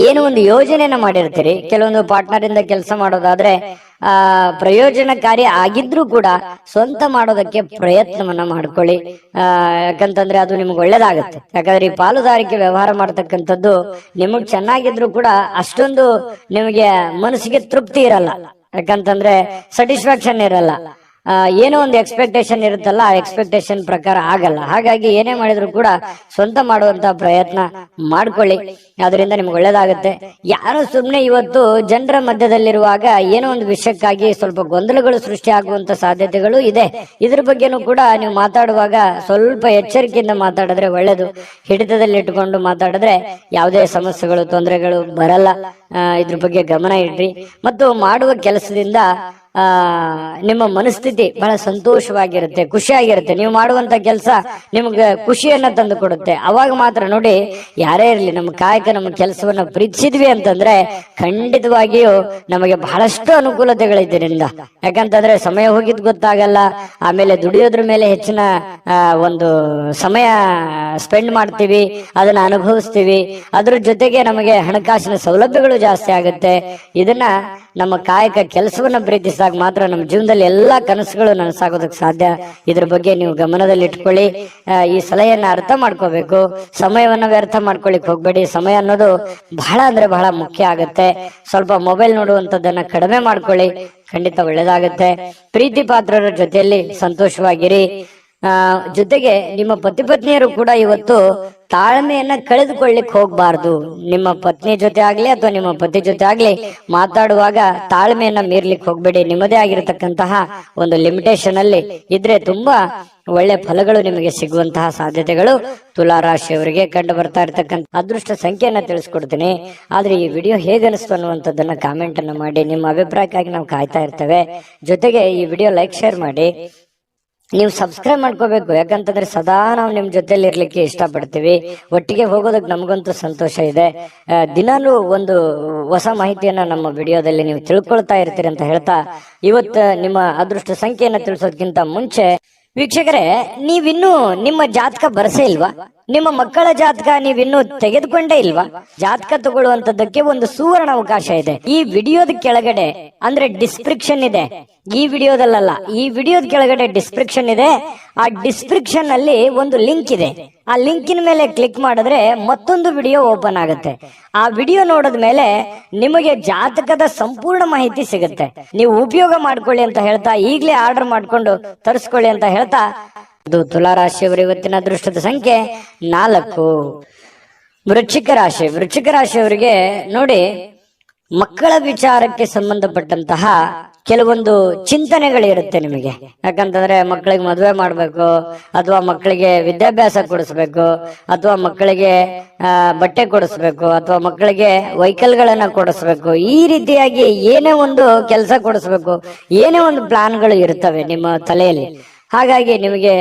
ಏನು ಒಂದು ಯೋಜನೆಯನ್ನ ಮಾಡಿರ್ತೀರಿ, ಕೆಲವೊಂದು ಪಾರ್ಟ್ನರ್ ಇಂದ ಕೆಲಸ ಮಾಡೋದಾದ್ರೆ ಪ್ರಯೋಜನಕಾರಿ ಆಗಿದ್ರೂ ಕೂಡ ಸ್ವಂತ ಮಾಡೋದಕ್ಕೆ ಪ್ರಯತ್ನವನ್ನ ಮಾಡ್ಕೊಳ್ಳಿ. ಯಾಕಂತಂದ್ರೆ ಅದು ನಿಮ್ಗೆ ಒಳ್ಳೇದಾಗುತ್ತೆ. ಯಾಕಂದ್ರೆ ಈ ಪಾಲುದಾರಿಕೆ ವ್ಯವಹಾರ ಮಾಡ್ತಕ್ಕಂಥದ್ದು ನಿಮಗ್ ಚೆನ್ನಾಗಿದ್ರು ಕೂಡ ಅಷ್ಟೊಂದು ನಿಮಗೆ ಮನಸ್ಸಿಗೆ ತೃಪ್ತಿ ಇರಲ್ಲ. ಯಾಕಂತಂದ್ರೆ ಸ್ಯಾಟಿಸ್ಫ್ಯಾಕ್ಷನ್ ಇರಲ್ಲ. ಏನೋ ಒಂದು ಎಕ್ಸ್ಪೆಕ್ಟೇಷನ್ ಇರುತ್ತಲ್ಲ, ಆ ಎಕ್ಸ್ಪೆಕ್ಟೇಷನ್ ಪ್ರಕಾರ ಆಗಲ್ಲ. ಹಾಗಾಗಿ ಏನೇ ಮಾಡಿದ್ರು ಕೂಡ ಸ್ವಂತ ಮಾಡುವಂತ ಪ್ರಯತ್ನ ಮಾಡ್ಕೊಳ್ಳಿ, ಅದರಿಂದ ನಿಮ್ಗೆ ಒಳ್ಳೇದಾಗುತ್ತೆ. ಯಾರು ಸುಮ್ನೆ ಇವತ್ತು ಜನರ ಮಧ್ಯದಲ್ಲಿರುವಾಗ ಏನೋ ಒಂದು ವಿಷಯಕ್ಕಾಗಿ ಸ್ವಲ್ಪ ಗೊಂದಲಗಳು ಸೃಷ್ಟಿ ಆಗುವಂತ ಸಾಧ್ಯತೆಗಳು ಇದೆ. ಇದ್ರ ಬಗ್ಗೆನೂ ಕೂಡ ನೀವು ಮಾತಾಡುವಾಗ ಸ್ವಲ್ಪ ಎಚ್ಚರಿಕೆಯಿಂದ ಮಾತಾಡಿದ್ರೆ ಒಳ್ಳೇದು. ಹಿಡಿತದಲ್ಲಿ ಇಟ್ಟುಕೊಂಡು ಮಾತಾಡಿದ್ರೆ ಯಾವುದೇ ಸಮಸ್ಯೆಗಳು, ತೊಂದರೆಗಳು ಬರಲ್ಲ. ಇದ್ರ ಬಗ್ಗೆ ಗಮನ ಇಡ್ರಿ. ಮತ್ತು ಮಾಡುವ ಕೆಲಸದಿಂದ ನಿಮ್ಮ ಮನಸ್ಥಿತಿ ಬಹಳ ಸಂತೋಷವಾಗಿರುತ್ತೆ, ಖುಷಿಯಾಗಿರುತ್ತೆ. ನೀವು ಮಾಡುವಂತ ಕೆಲಸ ನಿಮ್ಗೆ ಖುಷಿಯನ್ನ ತಂದು ಕೊಡುತ್ತೆ. ಅವಾಗ ಮಾತ್ರ ನೋಡಿ, ಯಾರೇ ಇರಲಿ ನಮ್ಮ ಕಾಯಕ, ನಮ್ಮ ಕೆಲಸವನ್ನ ಪ್ರೀತಿಸಿದ್ವಿ ಅಂತಂದ್ರೆ ಖಂಡಿತವಾಗಿಯೂ ನಮಗೆ ಬಹಳಷ್ಟು ಅನುಕೂಲತೆಗಳಿದ್ದರಿಂದ. ಯಾಕಂತಂದ್ರೆ ಸಮಯ ಹೋಗಿದ್ ಗೊತ್ತಾಗಲ್ಲ. ಆಮೇಲೆ ದುಡಿಯೋದ್ರ ಮೇಲೆ ಹೆಚ್ಚಿನ ಒಂದು ಸಮಯ ಸ್ಪೆಂಡ್ ಮಾಡ್ತೀವಿ, ಅದನ್ನ ಅನುಭವಿಸ್ತೀವಿ. ಅದ್ರ ಜೊತೆಗೆ ನಮಗೆ ಹಣಕಾಸಿನ ಸೌಲಭ್ಯಗಳು ಜಾಸ್ತಿ ಆಗುತ್ತೆ. ಇದನ್ನ ನಮ್ಮ ಕಾಯಕ ಕೆಲಸವನ್ನ ಪ್ರೀತಿಸಿದಾಗ ಮಾತ್ರ ನಮ್ಮ ಜೀವನದಲ್ಲಿ ಎಲ್ಲಾ ಕನಸುಗಳು ನನಸಾಗೋದಕ್ಕೆ ಸಾಧ್ಯ. ಇದ್ರ ಬಗ್ಗೆ ನೀವು ಗಮನದಲ್ಲಿ ಇಟ್ಕೊಳ್ಳಿ. ಈ ಸಲಹೆಯನ್ನ ಅರ್ಥ ಮಾಡ್ಕೋಬೇಕು. ಸಮಯವನ್ನ ವ್ಯರ್ಥ ಮಾಡ್ಕೊಳ್ಳಿಕ್ ಹೋಗ್ಬೇಡಿ. ಸಮಯ ಅನ್ನೋದು ಬಹಳ ಅಂದ್ರೆ ಬಹಳ ಮುಖ್ಯ ಆಗುತ್ತೆ. ಸ್ವಲ್ಪ ಮೊಬೈಲ್ ನೋಡುವಂತದ್ದನ್ನ ಕಡಿಮೆ ಮಾಡ್ಕೊಳ್ಳಿ, ಖಂಡಿತ ಒಳ್ಳೇದಾಗುತ್ತೆ. ಪ್ರೀತಿ ಪಾತ್ರರ ಜೊತೆಯಲ್ಲಿ ಸಂತೋಷವಾಗಿರಿ. ಜೊತೆಗೆ ನಿಮ್ಮ ಪತಿ ಪತ್ನಿಯರು ಕೂಡ ಇವತ್ತು ತಾಳ್ಮೆಯನ್ನ ಕಳೆದುಕೊಳ್ಳಿಕ್ ಹೋಗ್ಬಾರ್ದು. ನಿಮ್ಮ ಪತ್ನಿ ಜೊತೆ ಆಗ್ಲಿ ಅಥವಾ ನಿಮ್ಮ ಪತಿ ಜೊತೆ ಆಗ್ಲಿ ಮಾತಾಡುವಾಗ ತಾಳ್ಮೆಯನ್ನ ಮೀರ್ಲಿಕ್ಕೆ ಹೋಗ್ಬೇಡಿ. ನಿಮ್ಮದೇ ಆಗಿರತಕ್ಕಂತಹ ಒಂದು ಲಿಮಿಟೇಷನ್ ಅಲ್ಲಿ ಇದ್ರೆ ತುಂಬಾ ಒಳ್ಳೆ ಫಲಗಳು ನಿಮಗೆ ಸಿಗುವಂತಹ ಸಾಧ್ಯತೆಗಳು ತುಲಾ ರಾಶಿಯವರಿಗೆ ಕಂಡು ಬರ್ತಾ ಇರ್ತಕ್ಕಂಥ. ಅದೃಷ್ಟ ಸಂಖ್ಯೆಯನ್ನ ತಿಳಿಸ್ಕೊಡ್ತೀನಿ. ಆದ್ರೆ ಈ ವಿಡಿಯೋ ಹೇಗನಿಸ್ತು ಅನ್ನುವಂಥದ್ದನ್ನ ಕಾಮೆಂಟ್ ಅನ್ನ ಮಾಡಿ. ನಿಮ್ಮ ಅಭಿಪ್ರಾಯಕ್ಕಾಗಿ ನಾವು ಕಾಯ್ತಾ ಇರ್ತೇವೆ. ಜೊತೆಗೆ ಈ ವಿಡಿಯೋ ಲೈಕ್, ಶೇರ್ ಮಾಡಿ. ನೀವು ಸಬ್ಸ್ಕ್ರೈಬ್ ಮಾಡ್ಕೋಬೇಕು. ಯಾಕಂತಂದ್ರೆ ಸದಾ ನಾವು ನಿಮ್ ಜೊತೆಲಿ ಇರ್ಲಿಕ್ಕೆ ಇಷ್ಟಪಡ್ತೀವಿ. ಒಟ್ಟಿಗೆ ಹೋಗೋದಕ್ಕೆ ನಮಗಂತೂ ಸಂತೋಷ ಇದೆ. ದಿನಾಲೂ ಒಂದು ಹೊಸ ಮಾಹಿತಿಯನ್ನ ನಮ್ಮ ವಿಡಿಯೋದಲ್ಲಿ ನೀವು ತಿಳ್ಕೊಳ್ತಾ ಇರ್ತೀರಿ ಅಂತ ಹೇಳ್ತಾ, ಇವತ್ತು ನಿಮ್ಮ ಅದೃಷ್ಟ ಸಂಖ್ಯೆಯನ್ನ ತಿಳಿಸೋದಕ್ಕಿಂತ ಮುಂಚೆ ವೀಕ್ಷಕರೇ, ನೀವಿನ್ನೂ ನಿಮ್ಮ ಜಾತಕ ಬರಸೇ ಇಲ್ವಾ? ನಿಮ್ಮ ಮಕ್ಕಳ ಜಾತಕ ನೀವಿನ್ನೂ ತೆಗೆದುಕೊಂಡೇ ಇಲ್ವಾ? ಜಾತಕ ತಗೊಳ್ಳುವಂತದ್ದಕ್ಕೆ ಒಂದು ಸುವರ್ಣ ಅವಕಾಶ ಇದೆ. ಈ ವಿಡಿಯೋದ ಕೆಳಗಡೆ ಅಂದ್ರೆ ಡಿಸ್ಕ್ರಿಪ್ಷನ್ ಇದೆ. ಈ ವಿಡಿಯೋದಲ್ಲ, ಈ ವಿಡಿಯೋದ ಕೆಳಗಡೆ ಡಿಸ್ಕ್ರಿಪ್ಷನ್ ಇದೆ. ಆ ಡಿಸ್ಕ್ರಿಪ್ಷನ್ ಅಲ್ಲಿ ಒಂದು ಲಿಂಕ್ ಇದೆ. ಆ ಲಿಂಕಿನ ಮೇಲೆ ಕ್ಲಿಕ್ ಮಾಡಿದ್ರೆ ಮತ್ತೊಂದು ವಿಡಿಯೋ ಓಪನ್ ಆಗುತ್ತೆ. ಆ ವಿಡಿಯೋ ನೋಡಿದ ಮೇಲೆ ನಿಮಗೆ ಜಾತಕದ ಸಂಪೂರ್ಣ ಮಾಹಿತಿ ಸಿಗುತ್ತೆ. ನೀವು ಉಪಯೋಗ ಮಾಡ್ಕೊಳ್ಳಿ ಅಂತ ಹೇಳ್ತಾ, ಈಗಲೇ ಆರ್ಡರ್ ಮಾಡ್ಕೊಂಡು ತರಿಸ್ಕೊಳ್ಳಿ ಅಂತ ಹೇಳ್ತಾ, ಇದು ತುಲಾ ರಾಶಿಯವರ ಇವತ್ತಿನ ಅದೃಷ್ಟದ ಸಂಖ್ಯೆ 4. ವೃಶ್ಚಿಕ ರಾಶಿ. ವೃಶ್ಚಿಕ ರಾಶಿಯವರಿಗೆ ನೋಡಿ, ಮಕ್ಕಳ ವಿಚಾರಕ್ಕೆ ಸಂಬಂಧಪಟ್ಟಂತಹ ಕೆಲವೊಂದು ಚಿಂತನೆಗಳಿರುತ್ತೆ ನಿಮಗೆ. ಯಾಕಂತಂದ್ರೆ ಮಕ್ಕಳಿಗೆ ಮದುವೆ ಮಾಡ್ಬೇಕು, ಅಥವಾ ಮಕ್ಕಳಿಗೆ ವಿದ್ಯಾಭ್ಯಾಸ ಕೊಡಿಸ್ಬೇಕು, ಅಥವಾ ಮಕ್ಕಳಿಗೆ ಬಟ್ಟೆ ಕೊಡಿಸ್ಬೇಕು, ಅಥವಾ ಮಕ್ಕಳಿಗೆ ವೆಹಿಕಲ್ಗಳನ್ನ ಕೊಡಿಸ್ಬೇಕು. ಈ ರೀತಿಯಾಗಿ ಏನೇ ಒಂದು ಕೆಲಸ ಕೊಡಿಸ್ಬೇಕು, ಏನೇ ಒಂದು ಪ್ಲಾನ್ಗಳು ಇರ್ತವೆ ನಿಮ್ಮ ತಲೆಯಲ್ಲಿ. ಹಾಗಾಗಿ ನಿಮಗೆ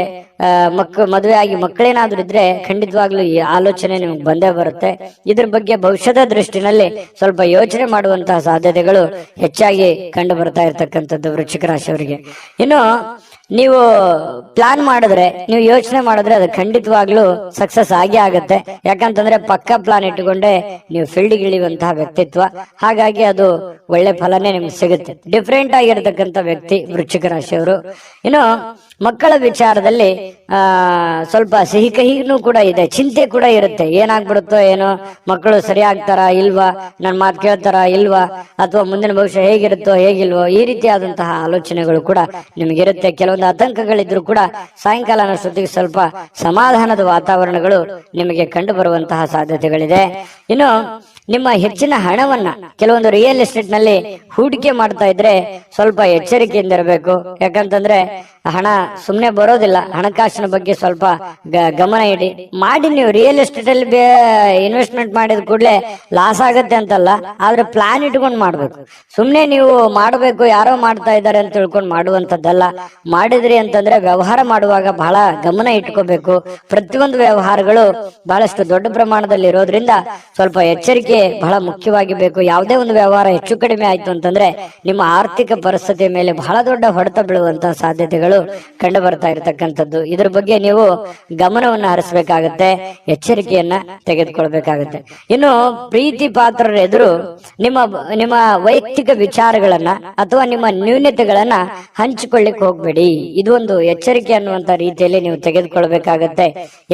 ಮದುವೆ ಆಗಿ ಮಕ್ಕಳೇನಾದ್ರೂ ಇದ್ರೆ ಖಂಡಿತವಾಗ್ಲೂ ಈ ಆಲೋಚನೆ ನಿಮ್ಗೆ ಬಂದೇ ಬರುತ್ತೆ. ಇದ್ರ ಬಗ್ಗೆ ಭವಿಷ್ಯದ ದೃಷ್ಟಿನಲ್ಲಿ ಸ್ವಲ್ಪ ಯೋಚನೆ ಮಾಡುವಂತಹ ಸಾಧ್ಯತೆಗಳು ಹೆಚ್ಚಾಗಿ ಕಂಡು ಬರ್ತಾ ಇರ್ತಕ್ಕಂಥದ್ದು ವೃಶ್ಚಿಕ ರಾಶಿಯವರಿಗೆ. ಇನ್ನು ನೀವು ಪ್ಲಾನ್ ಮಾಡಿದ್ರೆ, ನೀವು ಯೋಚನೆ ಮಾಡಿದ್ರೆ ಅದು ಖಂಡಿತವಾಗ್ಲೂ ಸಕ್ಸಸ್ ಆಗೇ ಆಗುತ್ತೆ. ಯಾಕಂತಂದ್ರೆ ಪಕ್ಕ ಪ್ಲಾನ್ ಇಟ್ಟುಕೊಂಡೆ ನೀವು ಫೀಲ್ಡ್ ಇಳಿಯುವಂತಹ ವ್ಯಕ್ತಿತ್ವ. ಹಾಗಾಗಿ ಅದು ಒಳ್ಳೆ ಫಲನೇ ನಿಮ್ಗೆ ಸಿಗುತ್ತೆ. ಡಿಫ್ರೆಂಟ್ ಆಗಿರತಕ್ಕಂಥ ವ್ಯಕ್ತಿ ವೃಶ್ಚಿಕ ರಾಶಿಯವರು. ಇನ್ನು ಮಕ್ಕಳ ವಿಚಾರದಲ್ಲಿ ಸ್ವಲ್ಪ ಸಿಹಿ ಕಹಿನೂ ಕೂಡ ಇದೆ, ಚಿಂತೆ ಕೂಡ ಇರುತ್ತೆ. ಏನಾಗ್ಬಿಡುತ್ತೋ ಏನೋ, ಮಕ್ಕಳು ಸರಿ ಆಗ್ತಾರ ಇಲ್ವಾ, ನನ್ ಮಾತು ಕೇಳ್ತಾರ ಇಲ್ವಾ, ಅಥವಾ ಮುಂದಿನ ಭವಿಷ್ಯ ಹೇಗಿರುತ್ತೋ ಹೇಗಿಲ್ವೋ, ಈ ರೀತಿಯಾದಂತಹ ಆಲೋಚನೆಗಳು ಕೂಡ ನಿಮಗಿರುತ್ತೆ. ಕೆಲವೊಂದು ಆತಂಕಗಳಿದ್ರು ಕೂಡ ಸಾಯಂಕಾಲ ಅನ್ನೋಷ್ಟೊತ್ತಿಗೆ ಸ್ವಲ್ಪ ಸಮಾಧಾನದ ವಾತಾವರಣಗಳು ನಿಮಗೆ ಕಂಡು ಬರುವಂತಹ ಸಾಧ್ಯತೆಗಳಿದೆ. ಇನ್ನು ನಿಮ್ಮ ಹೆಚ್ಚಿನ ಹಣವನ್ನ ಕೆಲವೊಂದು ರಿಯಲ್ ಎಸ್ಟೇಟ್ ನಲ್ಲಿ ಹೂಡಿಕೆ ಮಾಡ್ತಾ ಇದ್ರೆ ಸ್ವಲ್ಪ ಎಚ್ಚರಿಕೆಯಿಂದ ಇರಬೇಕು. ಯಾಕಂತಂದ್ರೆ ಹಣ ಸುಮ್ನೆ ಬರೋದಿಲ್ಲ. ಹಣಕಾಸಿನ ಬಗ್ಗೆ ಸ್ವಲ್ಪ ಗಮನ ಇಡಿ. ಮಾಡಿ ನೀವು ರಿಯಲ್ ಎಸ್ಟೇಟ್ ಅಲ್ಲಿ ಇನ್ವೆಸ್ಟ್ಮೆಂಟ್ ಮಾಡಿದ ಕೂಡಲೇ ಲಾಸ್ ಆಗತ್ತೆ ಅಂತಲ್ಲ, ಆದ್ರೆ ಪ್ಲಾನ್ ಇಟ್ಕೊಂಡು ಮಾಡ್ಬೇಕು. ಸುಮ್ನೆ ನೀವು ಮಾಡಬೇಕು ಯಾರೋ ಮಾಡ್ತಾ ಇದ್ದಾರೆ ಅಂತ ತಿಳ್ಕೊಂಡು ಮಾಡುವಂತದ್ದಲ್ಲ. ಮಾಡಿದ್ರಿ ಅಂತಂದ್ರೆ ವ್ಯವಹಾರ ಮಾಡುವಾಗ ಬಹಳ ಗಮನ ಇಟ್ಕೋಬೇಕು. ಪ್ರತಿಯೊಂದು ವ್ಯವಹಾರಗಳು ಬಹಳಷ್ಟು ದೊಡ್ಡ ಪ್ರಮಾಣದಲ್ಲಿ ಇರೋದ್ರಿಂದ ಸ್ವಲ್ಪ ಎಚ್ಚರಿಕೆ ಬಹಳ ಮುಖ್ಯವಾಗಿ ಬೇಕು. ಯಾವುದೇ ಒಂದು ವ್ಯವಹಾರ ಹೆಚ್ಚು ಕಡಿಮೆ ಆಯ್ತು ಅಂತಂದ್ರೆ ನಿಮ್ಮ ಆರ್ಥಿಕ ಪರಿಸ್ಥಿತಿಯ ಮೇಲೆ ಬಹಳ ದೊಡ್ಡ ಹೊಡೆತ ಬೀಳುವಂತಹ ಸಾಧ್ಯತೆಗಳು ಕಂಡು ಬರ್ತಾ ಇರತಕ್ಕಂಥದ್ದು. ಇದ್ರ ಬಗ್ಗೆ ನೀವು ಗಮನವನ್ನು ಹರಿಸಬೇಕಾಗತ್ತೆ, ಎಚ್ಚರಿಕೆಯನ್ನ ತೆಗೆದುಕೊಳ್ಬೇಕಾಗತ್ತೆ. ಇನ್ನು ಪ್ರೀತಿ ಪಾತ್ರರ ಎದುರು ನಿಮ್ಮ ನಿಮ್ಮ ವೈಯಕ್ತಿಕ ವಿಚಾರಗಳನ್ನ ಅಥವಾ ನಿಮ್ಮ ನ್ಯೂನತೆಗಳನ್ನ ಹಂಚಿಕೊಳ್ಳಿಕ್ ಹೋಗ್ಬೇಡಿ. ಇದು ಒಂದು ಎಚ್ಚರಿಕೆ ಅನ್ನುವಂತ ರೀತಿಯಲ್ಲಿ ನೀವು ತೆಗೆದುಕೊಳ್ಬೇಕಾಗತ್ತೆ.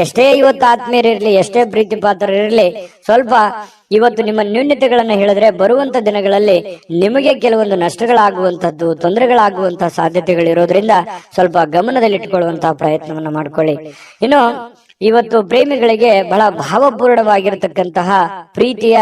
ಎಷ್ಟೇ ಇವತ್ತು ಆತ್ಮೀಯರಿರ್ಲಿ, ಎಷ್ಟೇ ಪ್ರೀತಿ ಪಾತ್ರರಿರ್ಲಿ, ಸ್ವಲ್ಪ ಇವತ್ತು ನಿಮ್ಮ ನ್ಯೂನತೆಗಳನ್ನ ಹೇಳಿದ್ರೆ ಬರುವಂತ ದಿನಗಳಲ್ಲಿ ನಿಮಗೆ ಕೆಲವೊಂದು ನಷ್ಟಗಳಾಗುವಂತದ್ದು, ತೊಂದರೆಗಳಾಗುವಂತಹ ಸಾಧ್ಯತೆಗಳಿರೋದ್ರಿಂದ ಸ್ವಲ್ಪ ಗಮನದಲ್ಲಿಟ್ಟುಕೊಳ್ಳುವಂತಹ ಪ್ರಯತ್ನವನ್ನ ಮಾಡ್ಕೊಳ್ಳಿ. ಇನ್ನು ಇವತ್ತು ಪ್ರೇಮಿಗಳಿಗೆ ಬಹಳ ಭಾವಪೂರ್ಣವಾಗಿರತಕ್ಕಂತಹ ಪ್ರೀತಿಯ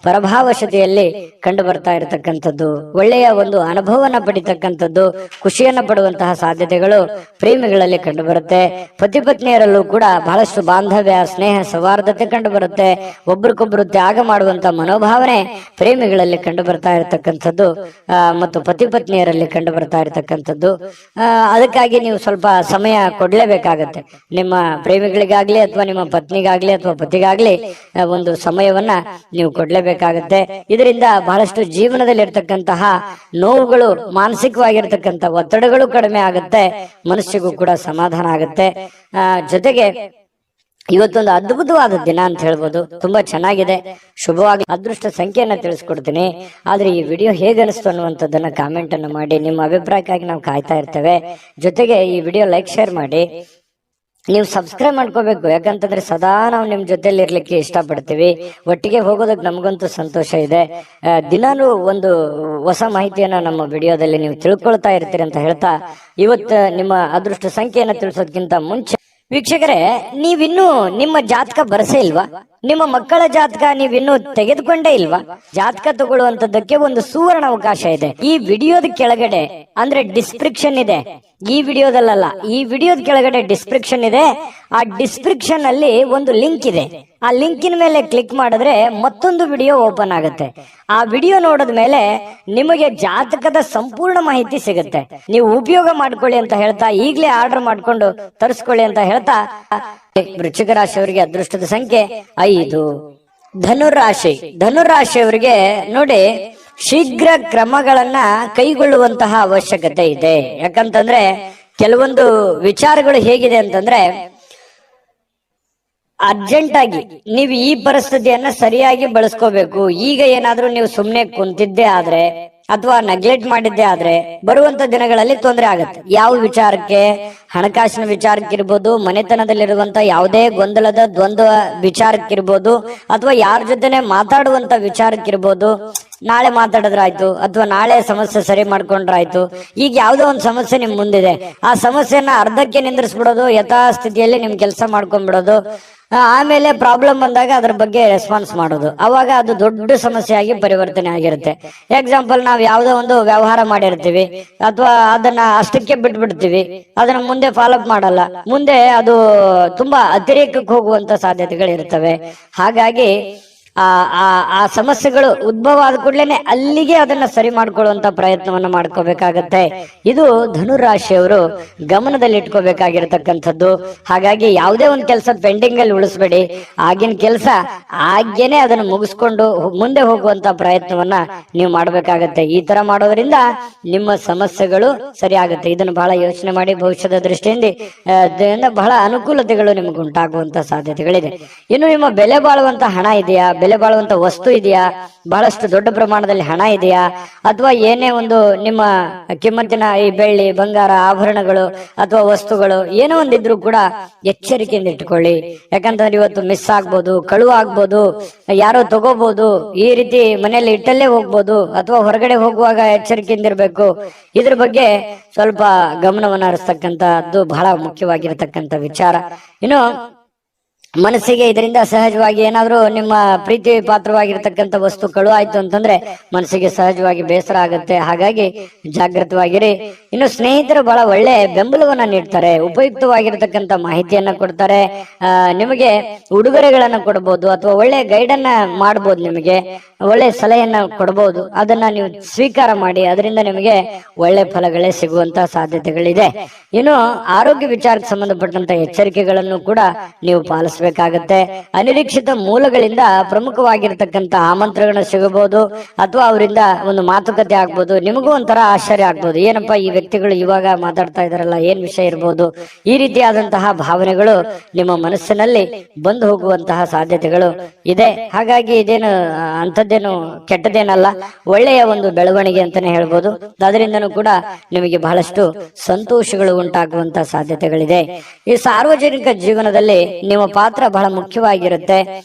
ಪರಭಾವಶತೆಯಲ್ಲಿ ಕಂಡು ಬರ್ತಾ ಇರತಕ್ಕಂಥದ್ದು, ಒಳ್ಳೆಯ ಒಂದು ಅನುಭವನ ಪಡಿತಕ್ಕಂಥದ್ದು, ಖುಷಿಯನ್ನ ಪಡುವಂತಹ ಸಾಧ್ಯತೆಗಳು ಪ್ರೇಮಿಗಳಲ್ಲಿ ಕಂಡು ಬರುತ್ತೆ. ಪತಿ ಪತ್ನಿಯರಲ್ಲೂ ಕೂಡ ಬಹಳಷ್ಟು ಬಾಂಧವ್ಯ, ಸ್ನೇಹ, ಸೌಹಾರ್ದತೆ ಕಂಡು ಬರುತ್ತೆ. ಒಬ್ರಿಗೊಬ್ರು ತ್ಯಾಗ ಮಾಡುವಂತ ಮನೋಭಾವನೆ ಪ್ರೇಮಿಗಳಲ್ಲಿ ಕಂಡು ಬರ್ತಾ ಇರತಕ್ಕಂಥದ್ದು ಮತ್ತು ಪತಿ ಪತ್ನಿಯರಲ್ಲಿ ಕಂಡು ಬರ್ತಾ ಇರತಕ್ಕಂಥದ್ದು. ಅದಕ್ಕಾಗಿ ನೀವು ಸ್ವಲ್ಪ ಸಮಯ ಕೊಡ್ಲೇಬೇಕಾಗತ್ತೆ. ನಿಮ್ಮ ಪ್ರೇಮಿಗಳಿಗಾಗಿ ಅಥವಾ ನಿಮ್ಮ ಪತ್ನಿಗಾಗ್ಲಿ ಅಥವಾ ಪತಿಗಾಗ್ಲಿ ಒಂದು ಸಮಯವನ್ನ ನೀವು ಕೊಡ್ಲೇಬೇಕಾಗತ್ತೆ. ಇದರಿಂದ ಬಹಳಷ್ಟು ಜೀವನದಲ್ಲಿ ಇರ್ತಕ್ಕಂತಹ ನೋವುಗಳು, ಮಾನಸಿಕವಾಗಿರ್ತಕ್ಕಂಥ ಒತ್ತಡಗಳು ಕಡಿಮೆ ಆಗುತ್ತೆ, ಮನಸ್ಸಿಗೂ ಕೂಡ ಸಮಾಧಾನ ಆಗುತ್ತೆ. ಜೊತೆಗೆ ಇವತ್ತೊಂದು ಅದ್ಭುತವಾದ ದಿನ ಅಂತ ಹೇಳ್ಬೋದು. ತುಂಬಾ ಚೆನ್ನಾಗಿದೆ, ಶುಭವಾಗಿ. ಅದೃಷ್ಟ ಸಂಖ್ಯೆಯನ್ನ ತಿಳಿಸ್ಕೊಡ್ತೀನಿ. ಆದ್ರೆ ಈ ವಿಡಿಯೋ ಹೇಗೆ ಅನಿಸ್ತು ಅನ್ನುವಂಥದ್ದನ್ನ ಕಾಮೆಂಟ್ ಅನ್ನು ಮಾಡಿ. ನಿಮ್ಮ ಅಭಿಪ್ರಾಯಕ್ಕಾಗಿ ನಾವು ಕಾಯ್ತಾ ಇರ್ತೇವೆ. ಜೊತೆಗೆ ಈ ವಿಡಿಯೋ ಲೈಕ್, ಶೇರ್ ಮಾಡಿ. ನೀವು ಸಬ್ಸ್ಕ್ರೈಬ್ ಮಾಡ್ಕೋಬೇಕು. ಯಾಕಂತಂದ್ರೆ ಸದಾ ನಾವು ನಿಮ್ ಜೊತೆಲಿ ಇರ್ಲಿಕ್ಕೆ ಇಷ್ಟಪಡ್ತೀವಿ. ಒಟ್ಟಿಗೆ ಹೋಗೋದಕ್ಕೆ ನಮಗಂತೂ ಸಂತೋಷ ಇದೆ. ದಿನಾನು ಒಂದು ಹೊಸ ಮಾಹಿತಿಯನ್ನ ನಮ್ಮ ವಿಡಿಯೋದಲ್ಲಿ ನೀವು ತಿಳ್ಕೊಳ್ತಾ ಇರ್ತೀರಿ ಅಂತ ಹೇಳ್ತಾ, ಇವತ್ತು ನಿಮ್ಮ ಅದೃಷ್ಟ ಸಂಖ್ಯೆಯನ್ನ ತಿಳಿಸೋದಕ್ಕಿಂತ ಮುಂಚೆ ವೀಕ್ಷಕರೇ, ನೀವಿನ್ನೂ ನಿಮ್ಮ ಜಾತಕ ಬರಸೇ ಇಲ್ವಾ? ನಿಮ್ಮ ಮಕ್ಕಳ ಜಾತಕ ನೀವಿನ್ನೂ ತೆಗೆದುಕೊಂಡೇ ಇಲ್ವಾ? ಜಾತಕ ತಗೊಳ್ಳುವಂತದ್ದಕ್ಕೆ ಒಂದು ಸುವರ್ಣ ಅವಕಾಶ ಇದೆ. ಈ ವಿಡಿಯೋದ ಕೆಳಗಡೆ ಅಂದ್ರೆ ಡಿಸ್ಕ್ರಿಪ್ಷನ್ ಇದೆ. ಈ ವಿಡಿಯೋದಲ್ಲ, ಈ ವಿಡಿಯೋದ ಕೆಳಗಡೆ ಡಿಸ್ಕ್ರಿಪ್ಷನ್ ಇದೆ. ಆ ಡಿಸ್ಕ್ರಿಪ್ಷನ್ ಅಲ್ಲಿ ಒಂದು ಲಿಂಕ್ ಇದೆ. ಆ ಲಿಂಕಿನ ಮೇಲೆ ಕ್ಲಿಕ್ ಮಾಡಿದ್ರೆ ಮತ್ತೊಂದು ವಿಡಿಯೋ ಓಪನ್ ಆಗುತ್ತೆ. ಆ ವಿಡಿಯೋ ನೋಡಿದ ಮೇಲೆ ನಿಮಗೆ ಜಾತಕದ ಸಂಪೂರ್ಣ ಮಾಹಿತಿ ಸಿಗುತ್ತೆ. ನೀವು ಉಪಯೋಗ ಮಾಡ್ಕೊಳ್ಳಿ ಅಂತ ಹೇಳ್ತಾ, ಈಗಲೇ ಆರ್ಡರ್ ಮಾಡ್ಕೊಂಡು ತರಿಸ್ಕೊಳ್ಳಿ ಅಂತ ಹೇಳ್ತಾ, ವೃಶ್ಚಿಕ ರಾಶಿಯವರಿಗೆ ಅದೃಷ್ಟದ ಸಂಖ್ಯೆ 5. ಧನುರಾಶಿಯವರಿಗೆ ನೋಡಿ, ಶೀಘ್ರ ಕ್ರಮಗಳನ್ನ ಕೈಗೊಳ್ಳುವಂತಹ ಅವಶ್ಯಕತೆ ಇದೆ. ಯಾಕಂತಂದ್ರೆ ಕೆಲವೊಂದು ವಿಚಾರಗಳು ಹೇಗಿದೆ ಅಂತಂದ್ರೆ, ಅರ್ಜೆಂಟ್ ಆಗಿ ನೀವು ಈ ಪರಿಸ್ಥಿತಿಯನ್ನ ಸರಿಯಾಗಿ ಬಳಸ್ಕೋಬೇಕು. ಈಗ ಏನಾದ್ರೂ ನೀವು ಸುಮ್ನೆ ಕುಂತಿದ್ದೇ ಆದ್ರೆ ಅಥವಾ ನೆಗ್ಲೆಕ್ಟ್ ಮಾಡಿದ್ದೇ ಆದ್ರೆ ಬರುವಂತ ದಿನಗಳಲ್ಲಿ ತೊಂದರೆ ಆಗುತ್ತೆ. ಯಾವ ವಿಚಾರಕ್ಕೆ? ಹಣಕಾಸಿನ ವಿಚಾರಕ್ಕಿರ್ಬೋದು, ಮನೆತನದಲ್ಲಿರುವಂತ ಯಾವುದೇ ಗೊಂದಲದ ದ್ವಂದ್ವ ವಿಚಾರಕ್ಕಿರ್ಬೋದು, ಅಥವಾ ಯಾರ ಜೊತೆನೆ ಮಾತಾಡುವಂತ ವಿಚಾರಕ್ಕಿರ್ಬೋದು. ನಾಳೆ ಮಾತಾಡಿದ್ರಾಯ್ತು ಅಥವಾ ನಾಳೆ ಸಮಸ್ಯೆ ಸರಿ ಮಾಡ್ಕೊಂಡ್ರಾಯ್ತು. ಈಗ ಯಾವ್ದೋ ಒಂದು ಸಮಸ್ಯೆ ನಿಮ್ ಮುಂದಿದೆ, ಆ ಸಮಸ್ಯೆನ ಅರ್ಧಕ್ಕೆ ನಿಂದ್ರಿಸ್ಬಿಡೋದು, ಯಥಾಸ್ಥಿತಿಯಲ್ಲಿ ನಿಮ್ ಕೆಲಸ ಮಾಡ್ಕೊಂಡ್ಬಿಡೋದು. ಆಮೇಲೆ ಪ್ರಾಬ್ಲಮ್ ಬಂದಾಗ ಅದ್ರ ಬಗ್ಗೆ ರೆಸ್ಪಾನ್ಸ್ ಮಾಡೋದು. ಅವಾಗ ಅದು ದೊಡ್ಡ ಸಮಸ್ಯೆ ಆಗಿ ಪರಿವರ್ತನೆ ಆಗಿರುತ್ತೆ. ಎಕ್ಸಾಂಪಲ್, ನಾವ್ ಯಾವ್ದೋ ಒಂದು ವ್ಯವಹಾರ ಮಾಡಿರ್ತೀವಿ ಅಥವಾ ಅದನ್ನ ಅಷ್ಟಕ್ಕೆ ಬಿಟ್ಬಿಡ್ತೀವಿ, ಅದನ್ನ ಮುಂದೆ ಫಾಲೋಅಪ್ ಮಾಡಲ್ಲ. ಮುಂದೆ ಅದು ತುಂಬಾ ಅತಿರೇಕಕ್ಕೆ ಹೋಗುವಂತ ಸಾಧ್ಯತೆಗಳು ಇರ್ತವೆ. ಹಾಗಾಗಿ ಆ ಸಮಸ್ಯೆಗಳು ಉದ್ಭವ ಆದ ಕೂಡಲೇ ಅಲ್ಲಿಗೆ ಅದನ್ನ ಸರಿ ಮಾಡ್ಕೊಳ್ಳುವಂತ ಪ್ರಯತ್ನವನ್ನ ಮಾಡ್ಕೋಬೇಕಾಗತ್ತೆ. ಇದು ಧನುರಾಶಿಯವರು ಗಮನದಲ್ಲಿ ಇಟ್ಕೋಬೇಕಾಗಿರತಕ್ಕಂಥದ್ದು. ಹಾಗಾಗಿ ಯಾವುದೇ ಒಂದು ಕೆಲಸ ಪೆಂಡಿಂಗ್ ಅಲ್ಲಿ ಉಳಿಸ್ಬೇಡಿ. ಆಗಿನ ಕೆಲಸ ಆಗ್ಯೇನೆ ಅದನ್ನು ಮುಗಿಸ್ಕೊಂಡು ಮುಂದೆ ಹೋಗುವಂತ ಪ್ರಯತ್ನವನ್ನ ನೀವು ಮಾಡ್ಬೇಕಾಗತ್ತೆ. ಈ ತರ ಮಾಡೋದ್ರಿಂದ ನಿಮ್ಮ ಸಮಸ್ಯೆಗಳು ಸರಿ ಆಗುತ್ತೆ. ಇದನ್ನು ಬಹಳ ಯೋಚನೆ ಮಾಡಿ ಭವಿಷ್ಯದ ದೃಷ್ಟಿಯಿಂದ ಬಹಳ ಅನುಕೂಲತೆಗಳು ನಿಮ್ಗೆ ಉಂಟಾಗುವಂತ ಸಾಧ್ಯತೆಗಳಿದೆ. ಇನ್ನು ನಿಮ್ಮ ಬೆಲೆ ಬಾಳುವಂತ ಹಣ ಇದೆಯಾ? ಬೆಲೆ ಬಾಳುವಂತ ವಸ್ತು ಇದೆಯಾ? ಬಹಳಷ್ಟು ದೊಡ್ಡ ಪ್ರಮಾಣದಲ್ಲಿ ಹಣ ಇದೆಯಾ? ಅಥವಾ ಏನೇ ಒಂದು ನಿಮ್ಮ ಕಿಮ್ಮತ್ತಿನ ಈ ಬೆಳ್ಳಿ, ಬಂಗಾರ, ಆಭರಣಗಳು ಅಥವಾ ವಸ್ತುಗಳು ಏನೋ ಒಂದಿದ್ರು ಕೂಡ ಎಚ್ಚರಿಕೆಯಿಂದ ಇಟ್ಕೊಳ್ಳಿ. ಯಾಕಂತಂದ್ರೆ ಇವತ್ತು ಮಿಸ್ ಆಗ್ಬೋದು, ಕಳುವು ಆಗ್ಬೋದು, ಯಾರೋ ತಗೋಬಹುದು, ಈ ರೀತಿ ಮನೆಯಲ್ಲಿ ಇಟ್ಟಲ್ಲೇ ಹೋಗ್ಬೋದು, ಅಥವಾ ಹೊರಗಡೆ ಹೋಗುವಾಗ ಎಚ್ಚರಿಕೆಯಿಂದ ಇರಬೇಕು. ಇದ್ರ ಬಗ್ಗೆ ಸ್ವಲ್ಪ ಗಮನವನ್ನು ಹರಿಸ್ತಕ್ಕಂಥದ್ದು ಬಹಳ ಮುಖ್ಯವಾಗಿರತಕ್ಕಂಥ ವಿಚಾರ. ಇನ್ನು ಮನಸ್ಸಿಗೆ ಇದರಿಂದ ಸಹಜವಾಗಿ ಏನಾದ್ರೂ ನಿಮ್ಮ ಪ್ರೀತಿ ಪಾತ್ರವಾಗಿರ್ತಕ್ಕಂಥ ವಸ್ತು ಕಳು ಆಯ್ತು ಅಂತಂದ್ರೆ ಮನಸ್ಸಿಗೆ ಸಹಜವಾಗಿ ಬೇಸರ ಆಗುತ್ತೆ. ಹಾಗಾಗಿ ಜಾಗೃತವಾಗಿರಿ. ಇನ್ನು ಸ್ನೇಹಿತರು ಬಹಳ ಒಳ್ಳೆ ಬೆಂಬಲವನ್ನ ನೀಡ್ತಾರೆ, ಉಪಯುಕ್ತವಾಗಿರ್ತಕ್ಕಂಥ ಮಾಹಿತಿಯನ್ನ ಕೊಡ್ತಾರೆ. ನಿಮಗೆ ಉಡುಗೊರೆಗಳನ್ನ ಕೊಡಬಹುದು ಅಥವಾ ಒಳ್ಳೆ ಗೈಡ್ ಅನ್ನ ಮಾಡಬಹುದು, ನಿಮಗೆ ಒಳ್ಳೆ ಸಲಹೆಯನ್ನ ಕೊಡಬಹುದು. ಅದನ್ನ ನೀವು ಸ್ವೀಕಾರ ಮಾಡಿ, ಅದರಿಂದ ನಿಮಗೆ ಒಳ್ಳೆ ಫಲಗಳೇ ಸಿಗುವಂತ ಸಾಧ್ಯತೆಗಳಿದೆ. ಇನ್ನು ಆರೋಗ್ಯ ವಿಚಾರಕ್ಕೆ ಸಂಬಂಧಪಟ್ಟಂತ ಎಚ್ಚರಿಕೆಗಳನ್ನು ಕೂಡ ನೀವು ಪಾಲಿಸಬೇಕಾಗತ್ತೆ. ಅನಿರೀಕ್ಷಿತ ಮೂಲಗಳಿಂದ ಪ್ರಮುಖವಾಗಿರ್ತಕ್ಕಂಥ ಆಮಂತ್ರಣಗಳು ಸಿಗಬಹುದು ಅಥವಾ ಅವರಿಂದ ಒಂದು ಮಾತುಕತೆ ಆಗ್ಬೋದು. ನಿಮಗೂ ಒಂಥರ ಆಶ್ಚರ್ಯ ಆಗ್ಬೋದು, ಏನಪ್ಪಾ ಈ ವ್ಯಕ್ತಿಗಳು ಇವಾಗ ಮಾತಾಡ್ತಾ ಇದಾರಲ್ಲ, ಏನ್ ವಿಷಯ ಇರ್ಬೋದು. ಈ ರೀತಿಯಾದಂತಹ ಭಾವನೆಗಳು ನಿಮ್ಮ ಮನಸ್ಸಿನಲ್ಲಿ ಬಂದು ಹೋಗುವಂತಹ ಸಾಧ್ಯತೆಗಳು ಇದೆ. ಹಾಗಾಗಿ ಇದೇನು ಅಂಥದ್ದೇನು ಕೆಟ್ಟದೇನಲ್ಲ, ಒಳ್ಳೆಯ ಒಂದು ಬೆಳವಣಿಗೆ ಅಂತಾನೆ ಹೇಳ್ಬೋದು. ಅದರಿಂದನೂ ಕೂಡ ನಿಮಗೆ ಬಹಳಷ್ಟು ಸಂತೋಷಗಳು ಉಂಟಾಗುವಂತಹ ಸಾಧ್ಯತೆಗಳಿದೆ. ಈ ಸಾರ್ವಜನಿಕ ಜೀವನದಲ್ಲಿ ನಿಮ್ಮ ಪಾತ್ರ ಬಹಳ ಮುಖ್ಯವಾಗಿರುತ್ತೆ,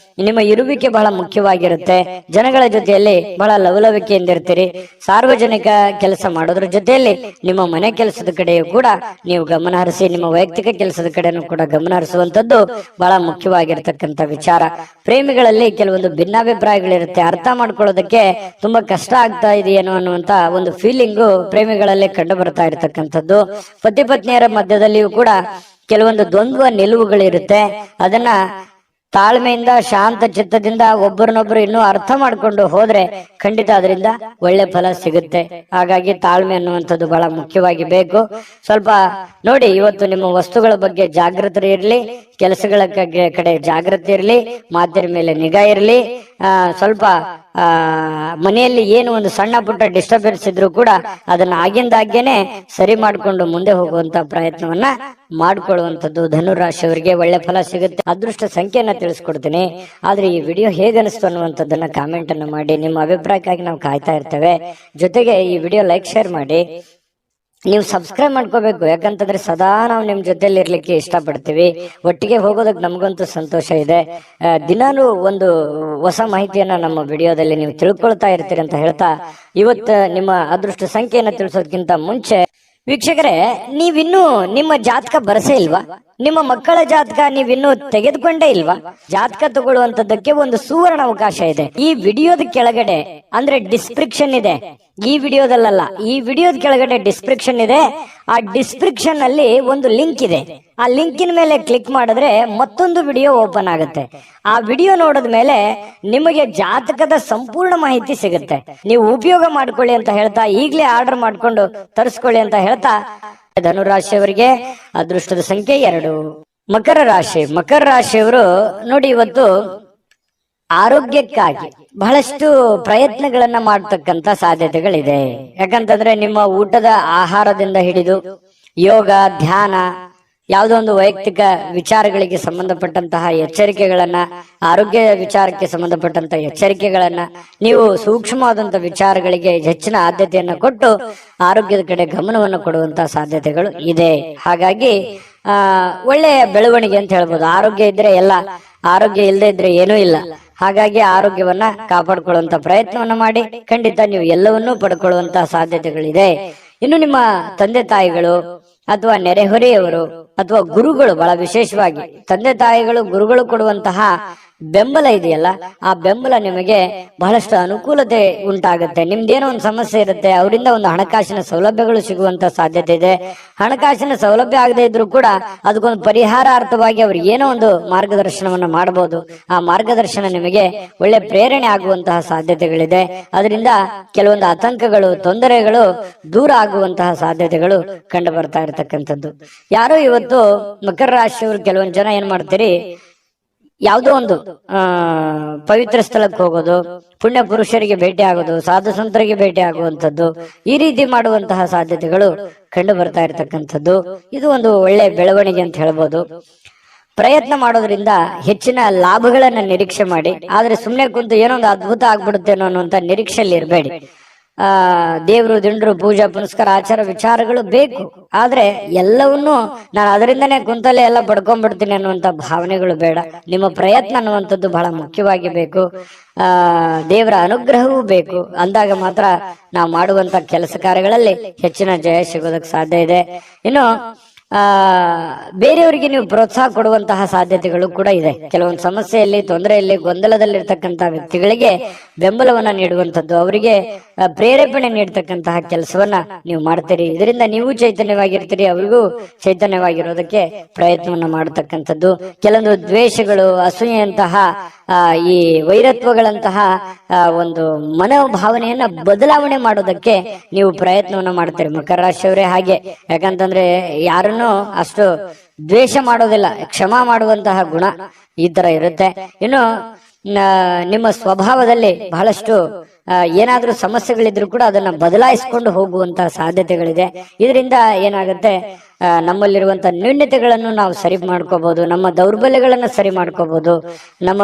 ನಿಮ್ಮ ಇರುವಿಕೆ ಬಹಳ ಮುಖ್ಯವಾಗಿರುತ್ತೆ. ಜನಗಳ ಜೊತೆಯಲ್ಲಿ ಬಹಳ ಲವಲವಿಕೆಯಿಂದ ಇರ್ತೀರಿ. ಸಾರ್ವಜನಿಕ ಕೆಲಸ ಮಾಡೋದ್ರ ಜೊತೆಯಲ್ಲಿ ನಿಮ್ಮ ಮನೆ ಕೆಲಸದ ಕಡೆಯೂ ಕೂಡ ನೀವು ಗಮನ ಹರಿಸಿ, ನಿಮ್ಮ ವೈಯಕ್ತಿಕ ಕೆಲಸದ ಕಡೆನೂ ಕೂಡ ಗಮನ ಹರಿಸುವಂತದ್ದು ಬಹಳ ಮುಖ್ಯವಾಗಿರ್ತಕ್ಕಂಥ ವಿಚಾರ. ಪ್ರೇಮಿಗಳಲ್ಲಿ ಕೆಲವೊಂದು ಭಿನ್ನಾಭಿಪ್ರಾಯಗಳಿರುತ್ತೆ, ಅರ್ಥ ಮಾಡ್ಕೊಳ್ಳೋದಕ್ಕೆ ತುಂಬಾ ಕಷ್ಟ ಆಗ್ತಾ ಇದೆಯೇನೋ ಅನ್ನುವಂತ ಒಂದು ಫೀಲಿಂಗು ಪ್ರೇಮಿಗಳಲ್ಲಿ ಕಂಡು ಬರ್ತಾ ಇರತಕ್ಕಂಥದ್ದು. ಪತಿ ಪತ್ನಿಯರ ಮಧ್ಯದಲ್ಲಿಯೂ ಕೂಡ ಕೆಲವೊಂದು ದ್ವಂದ್ವ ನಿಲುವುಗಳಿರುತ್ತೆ. ಅದನ್ನ ತಾಳ್ಮೆಯಿಂದ ಶಾಂತ ಚಿತ್ತದಿಂದ ಒಬ್ಬರನ್ನೊಬ್ರು ಇನ್ನೂ ಅರ್ಥ ಮಾಡ್ಕೊಂಡು ಹೋದ್ರೆ ಖಂಡಿತ ಅದರಿಂದ ಒಳ್ಳೆ ಫಲ ಸಿಗುತ್ತೆ. ಹಾಗಾಗಿ ತಾಳ್ಮೆ ಅನ್ನುವಂಥದ್ದು ಬಹಳ ಮುಖ್ಯವಾಗಿ ಬೇಕು. ಸ್ವಲ್ಪ ನೋಡಿ, ಇವತ್ತು ನಿಮ್ಮ ವಸ್ತುಗಳ ಬಗ್ಗೆ ಜಾಗೃತಿ ಇರಲಿ, ಕೆಲಸಗಳ ಕಡೆ ಜಾಗೃತಿ ಇರಲಿ, ಮಾತಿನ ಮೇಲೆ ನಿಗಾ ಇರಲಿ. ಸ್ವಲ್ಪ ಮನೆಯಲ್ಲಿ ಏನು ಒಂದು ಸಣ್ಣ ಪುಟ್ಟ ಡಿಸ್ಟರ್ಬೆನ್ಸ್ ಇದ್ರೂ ಕೂಡ ಅದನ್ನ ಆಗಿಂದಾಗೇನೆ ಸರಿ ಮಾಡಿಕೊಂಡು ಮುಂದೆ ಹೋಗುವಂತ ಪ್ರಯತ್ನವನ್ನ ಮಾಡ್ಕೊಳ್ಳುವಂಥದ್ದು. ಧನುರಾಶಿಯವರಿಗೆ ಒಳ್ಳೆ ಫಲ ಸಿಗುತ್ತೆ. ಅದೃಷ್ಟ ಸಂಖ್ಯೆಯನ್ನ ತಿಳಿಸ್ಕೊಡ್ತೀನಿ. ಆದ್ರೆ ಈ ವಿಡಿಯೋ ಹೇಗೆ ಅನಿಸ್ತು ಅನ್ನುವಂಥದ್ದನ್ನ ಕಾಮೆಂಟ್ ಅನ್ನು ಮಾಡಿ. ನಿಮ್ಮ ಅಭಿಪ್ರಾಯಕ್ಕಾಗಿ ನಾವು ಕಾಯ್ತಾ ಇರ್ತೇವೆ. ಜೊತೆಗೆ ಈ ವಿಡಿಯೋ ಲೈಕ್ ಶೇರ್ ಮಾಡಿ. ನೀವು ಸಬ್ಸ್ಕ್ರೈಬ್ ಮಾಡ್ಕೋಬೇಕು, ಯಾಕಂತಂದ್ರೆ ಸದಾ ನಾವು ನಿಮ್ ಜೊತೆಲಿ ಇರ್ಲಿಕ್ಕೆ ಇಷ್ಟಪಡ್ತೀವಿ. ಒಟ್ಟಿಗೆ ಹೋಗೋದಕ್ಕೆ ನಮಗಂತೂ ಸಂತೋಷ ಇದೆ. ದಿನಾನು ಒಂದು ಹೊಸ ಮಾಹಿತಿಯನ್ನ ನಮ್ಮ ವಿಡಿಯೋದಲ್ಲಿ ನೀವು ತಿಳ್ಕೊಳ್ತಾ ಇರ್ತೀರಿ ಅಂತ ಹೇಳ್ತಾ, ಇವತ್ತು ನಿಮ್ಮ ಅದೃಷ್ಟ ಸಂಖ್ಯೆಯನ್ನ ತಿಳಿಸೋದಕ್ಕಿಂತ ಮುಂಚೆ ವೀಕ್ಷಕರೇ, ನೀವಿನ್ನೂ ನಿಮ್ಮ ಜಾತಕ ಬರಸೇ ಇಲ್ವಾ? ನಿಮ್ಮ ಮಕ್ಕಳ ಜಾತಕ ನೀವಿನ್ನೂ ತೆಗೆದುಕೊಂಡೇ ಇಲ್ವಾ? ಜಾತಕ ತಗೊಳ್ಳುವಂತದ್ದಕ್ಕೆ ಒಂದು ಸುವರ್ಣ ಅವಕಾಶ ಇದೆ. ಈ ವಿಡಿಯೋದ ಕೆಳಗಡೆ ಅಂದ್ರೆ ಡಿಸ್ಕ್ರಿಪ್ಷನ್ ಇದೆ, ಈ ವಿಡಿಯೋದಲ್ಲ, ಈ ವಿಡಿಯೋದ ಕೆಳಗಡೆ ಡಿಸ್ಕ್ರಿಪ್ಷನ್ ಇದೆ. ಆ ಡಿಸ್ಕ್ರಿಪ್ಷನ್ ಅಲ್ಲಿ ಒಂದು ಲಿಂಕ್ ಇದೆ. ಆ ಲಿಂಕಿನ ಮೇಲೆ ಕ್ಲಿಕ್ ಮಾಡಿದ್ರೆ ಮತ್ತೊಂದು ವಿಡಿಯೋ ಓಪನ್ ಆಗುತ್ತೆ. ಆ ವಿಡಿಯೋ ನೋಡಿದ ಮೇಲೆ ನಿಮಗೆ ಜಾತಕದ ಸಂಪೂರ್ಣ ಮಾಹಿತಿ ಸಿಗುತ್ತೆ. ನೀವು ಉಪಯೋಗ ಮಾಡ್ಕೊಳ್ಳಿ ಅಂತ ಹೇಳ್ತಾ, ಈಗಲೇ ಆರ್ಡರ್ ಮಾಡ್ಕೊಂಡು ತರಿಸ್ಕೊಳ್ಳಿ ಅಂತ ಹೇಳ್ತಾ, ಧನುರಾಶಿಯವರಿಗೆ ಅದೃಷ್ಟದ ಸಂಖ್ಯೆ 2. ಮಕರ ರಾಶಿ. ಮಕರ ರಾಶಿಯವರು ನೋಡಿ, ಇವತ್ತು ಆರೋಗ್ಯಕ್ಕಾಗಿ ಬಹಳಷ್ಟು ಪ್ರಯತ್ನಗಳನ್ನ ಮಾಡತಕ್ಕಂತ ಸಾಧ್ಯತೆಗಳಿದೆ. ಯಾಕಂತಂದ್ರೆ ನಿಮ್ಮ ಊಟದ ಆಹಾರದಿಂದ ಹಿಡಿದು ಯೋಗ, ಧ್ಯಾನ, ಯಾವುದೋ ಒಂದು ವೈಯಕ್ತಿಕ ವಿಚಾರಗಳಿಗೆ ಸಂಬಂಧಪಟ್ಟಂತಹ ಎಚ್ಚರಿಕೆಗಳನ್ನ, ಆರೋಗ್ಯ ವಿಚಾರಕ್ಕೆ ಸಂಬಂಧಪಟ್ಟಂತಹ ಎಚ್ಚರಿಕೆಗಳನ್ನ, ನೀವು ಸೂಕ್ಷ್ಮವಾದಂತಹ ವಿಚಾರಗಳಿಗೆ ಹೆಚ್ಚಿನ ಆದ್ಯತೆಯನ್ನ ಕೊಟ್ಟು ಆರೋಗ್ಯದ ಕಡೆ ಗಮನವನ್ನು ಕೊಡುವಂತಹ ಸಾಧ್ಯತೆಗಳು ಇದೆ. ಹಾಗಾಗಿ ಒಳ್ಳೆಯ ಬೆಳವಣಿಗೆ ಅಂತ ಹೇಳ್ಬೋದು. ಆರೋಗ್ಯ ಇದ್ರೆ ಎಲ್ಲ, ಆರೋಗ್ಯ ಇಲ್ಲದೆ ಇದ್ರೆ ಏನೂ ಇಲ್ಲ. ಹಾಗಾಗಿ ಆರೋಗ್ಯವನ್ನ ಕಾಪಾಡಿಕೊಳ್ಳುವಂತ ಪ್ರಯತ್ನವನ್ನ ಮಾಡಿ. ಖಂಡಿತ ನೀವು ಎಲ್ಲವನ್ನೂ ಪಡ್ಕೊಳ್ಳುವಂತಹ ಸಾಧ್ಯತೆಗಳಿದೆ. ಇನ್ನು ನಿಮ್ಮ ತಂದೆ ತಾಯಿಗಳು ಅಥವಾ ನೆರೆಹೊರೆಯವರು ಅಥವಾ ಗುರುಗಳು, ಬಹಳ ವಿಶೇಷವಾಗಿ ತಂದೆ ತಾಯಿಗಳು, ಗುರುಗಳು ಕೊಡುವಂತಹ ಬೆಂಬಲ ಇದೆಯಲ್ಲ, ಆ ಬೆಂಬಲ ನಿಮಗೆ ಬಹಳಷ್ಟು ಅನುಕೂಲತೆ ಉಂಟಾಗುತ್ತೆ. ನಿಮ್ದೇನೋ ಒಂದು ಸಮಸ್ಯೆ ಇರುತ್ತೆ, ಅವರಿಂದ ಒಂದು ಹಣಕಾಸಿನ ಸೌಲಭ್ಯಗಳು ಸಿಗುವಂತ ಸಾಧ್ಯತೆ ಇದೆ. ಹಣಕಾಸಿನ ಸೌಲಭ್ಯ ಆಗದೆ ಇದ್ರೂ ಕೂಡ ಅದಕ್ಕೊಂದು ಪರಿಹಾರಾರ್ಥವಾಗಿ ಅವ್ರು ಏನೋ ಒಂದು ಮಾರ್ಗದರ್ಶನವನ್ನ ಮಾಡಬಹುದು. ಆ ಮಾರ್ಗದರ್ಶನ ನಿಮಗೆ ಒಳ್ಳೆ ಪ್ರೇರಣೆ ಆಗುವಂತಹ ಸಾಧ್ಯತೆಗಳಿದೆ. ಅದರಿಂದ ಕೆಲವೊಂದು ಆತಂಕಗಳು, ತೊಂದರೆಗಳು ದೂರ ಆಗುವಂತಹ ಸಾಧ್ಯತೆಗಳು ಕಂಡು ಬರ್ತಾ ಇರತಕ್ಕಂಥದ್ದು. ಯಾರೋ ಇವತ್ತು ಮಕರ ರಾಶಿಯವರು ಕೆಲವೊಂದು ಜನ ಏನ್ ಮಾಡ್ತೀರಿ, ಯಾವುದೋ ಒಂದು ಪವಿತ್ರ ಸ್ಥಳಕ್ಕೆ ಹೋಗೋದು, ಪುಣ್ಯ ಪುರುಷರಿಗೆ ಭೇಟಿ ಆಗೋದು, ಸಾಧು ಸಂತರಿಗೆ ಭೇಟಿ ಆಗುವಂಥದ್ದು, ಈ ರೀತಿ ಮಾಡುವಂತಹ ಸಾಧ್ಯತೆಗಳು ಕಂಡು ಬರ್ತಾ ಇರತಕ್ಕಂಥದ್ದು. ಇದು ಒಂದು ಒಳ್ಳೆ ಬೆಳವಣಿಗೆ ಅಂತ ಹೇಳ್ಬೋದು. ಪ್ರಯತ್ನ ಮಾಡೋದ್ರಿಂದ ಹೆಚ್ಚಿನ ಲಾಭಗಳನ್ನ ನಿರೀಕ್ಷೆ ಮಾಡಿ. ಆದ್ರೆ ಸುಮ್ಮನೆ ಕುಂತು ಏನೊಂದು ಅದ್ಭುತ ಆಗ್ಬಿಡುತ್ತೇನೋ ಅನ್ನುವಂತ ನಿರೀಕ್ಷೆಯಲ್ಲಿ ಇರಬೇಡಿ. ದೇವರು, ದಿಂಡ್ರು, ಪೂಜಾ ಪುನಸ್ಕಾರ, ಆಚಾರ ವಿಚಾರಗಳು ಬೇಕು. ಆದ್ರೆ ಎಲ್ಲವನ್ನೂ ನಾನು ಅದರಿಂದನೇ ಕುಂತಲ್ಲೇ ಎಲ್ಲ ಪಡ್ಕೊಂಡ್ಬಿಡ್ತೀನಿ ಅನ್ನುವಂತ ಭಾವನೆಗಳು ಬೇಡ. ನಿಮ್ಮ ಪ್ರಯತ್ನ ಅನ್ನುವಂಥದ್ದು ಬಹಳ ಮುಖ್ಯವಾಗಿ ಬೇಕು. ದೇವರ ಅನುಗ್ರಹವೂ ಬೇಕು. ಅಂದಾಗ ಮಾತ್ರ ನಾವು ಮಾಡುವಂತ ಕೆಲಸ ಕಾರ್ಯಗಳಲ್ಲಿ ಹೆಚ್ಚಿನ ಜಯ ಸಿಗೋದಕ್ಕೆ ಸಾಧ್ಯ ಇದೆ. ಇನ್ನು ಆ ಬೇರೆಯವರಿಗೆ ನೀವು ಪ್ರೋತ್ಸಾಹ ಕೊಡುವಂತಹ ಸಾಧ್ಯತೆಗಳು ಕೂಡ ಇದೆ. ಕೆಲವೊಂದು ಸಮಸ್ಯೆಯಲ್ಲಿ, ತೊಂದರೆಯಲ್ಲಿ, ಗೊಂದಲದಲ್ಲಿರ್ತಕ್ಕಂತಹ ವ್ಯಕ್ತಿಗಳಿಗೆ ಬೆಂಬಲವನ್ನ ನೀಡುವಂಥದ್ದು, ಅವರಿಗೆ ಪ್ರೇರೇಪಣೆ ನೀಡ್ತಕ್ಕಂತಹ ಕೆಲಸವನ್ನ ನೀವು ಮಾಡ್ತೀರಿ. ಇದರಿಂದ ನೀವು ಚೈತನ್ಯವಾಗಿರ್ತೀರಿ, ಅವರಿಗೂ ಚೈತನ್ಯವಾಗಿರೋದಕ್ಕೆ ಪ್ರಯತ್ನವನ್ನ ಮಾಡತಕ್ಕಂಥದ್ದು. ಕೆಲವೊಂದು ದ್ವೇಷಗಳು, ಅಸೂಯೆಯಂತಹ ಈ ವೈರತ್ವಗಳಂತಹ ಒಂದು ಮನೋಭಾವನೆಯನ್ನ ಬದಲಾವಣೆ ಮಾಡೋದಕ್ಕೆ ನೀವು ಪ್ರಯತ್ನವನ್ನ ಮಾಡ್ತೀರಿ ಮಕರ ರಾಶಿಯವರೇ. ಹಾಗೆ ಯಾಕಂತಂದ್ರೆ ಯಾರನ್ನು ಅಷ್ಟು ದ್ವೇಷ ಮಾಡೋದಿಲ್ಲ, ಕ್ಷಮಾ ಮಾಡುವಂತಹ ಗುಣ ಈ ತರ ಇರುತ್ತೆ. ಇನ್ನು ನಿಮ್ಮ ಸ್ವಭಾವದಲ್ಲಿ ಬಹಳಷ್ಟು ಏನಾದ್ರೂ ಸಮಸ್ಯೆಗಳಿದ್ರು ಕೂಡ ಅದನ್ನ ಬದಲಾಯಿಸಿಕೊಂಡು ಹೋಗುವಂತಹ ಸಾಧ್ಯತೆಗಳಿದೆ. ಇದರಿಂದ ಏನಾಗುತ್ತೆ, ನಮ್ಮಲ್ಲಿರುವಂತಹ ನ್ಯೂನ್ಯತೆಗಳನ್ನು ನಾವು ಸರಿ ಮಾಡ್ಕೋಬಹುದು, ನಮ್ಮ ದೌರ್ಬಲ್ಯಗಳನ್ನು ಸರಿ ಮಾಡ್ಕೋಬಹುದು, ನಮ್ಮ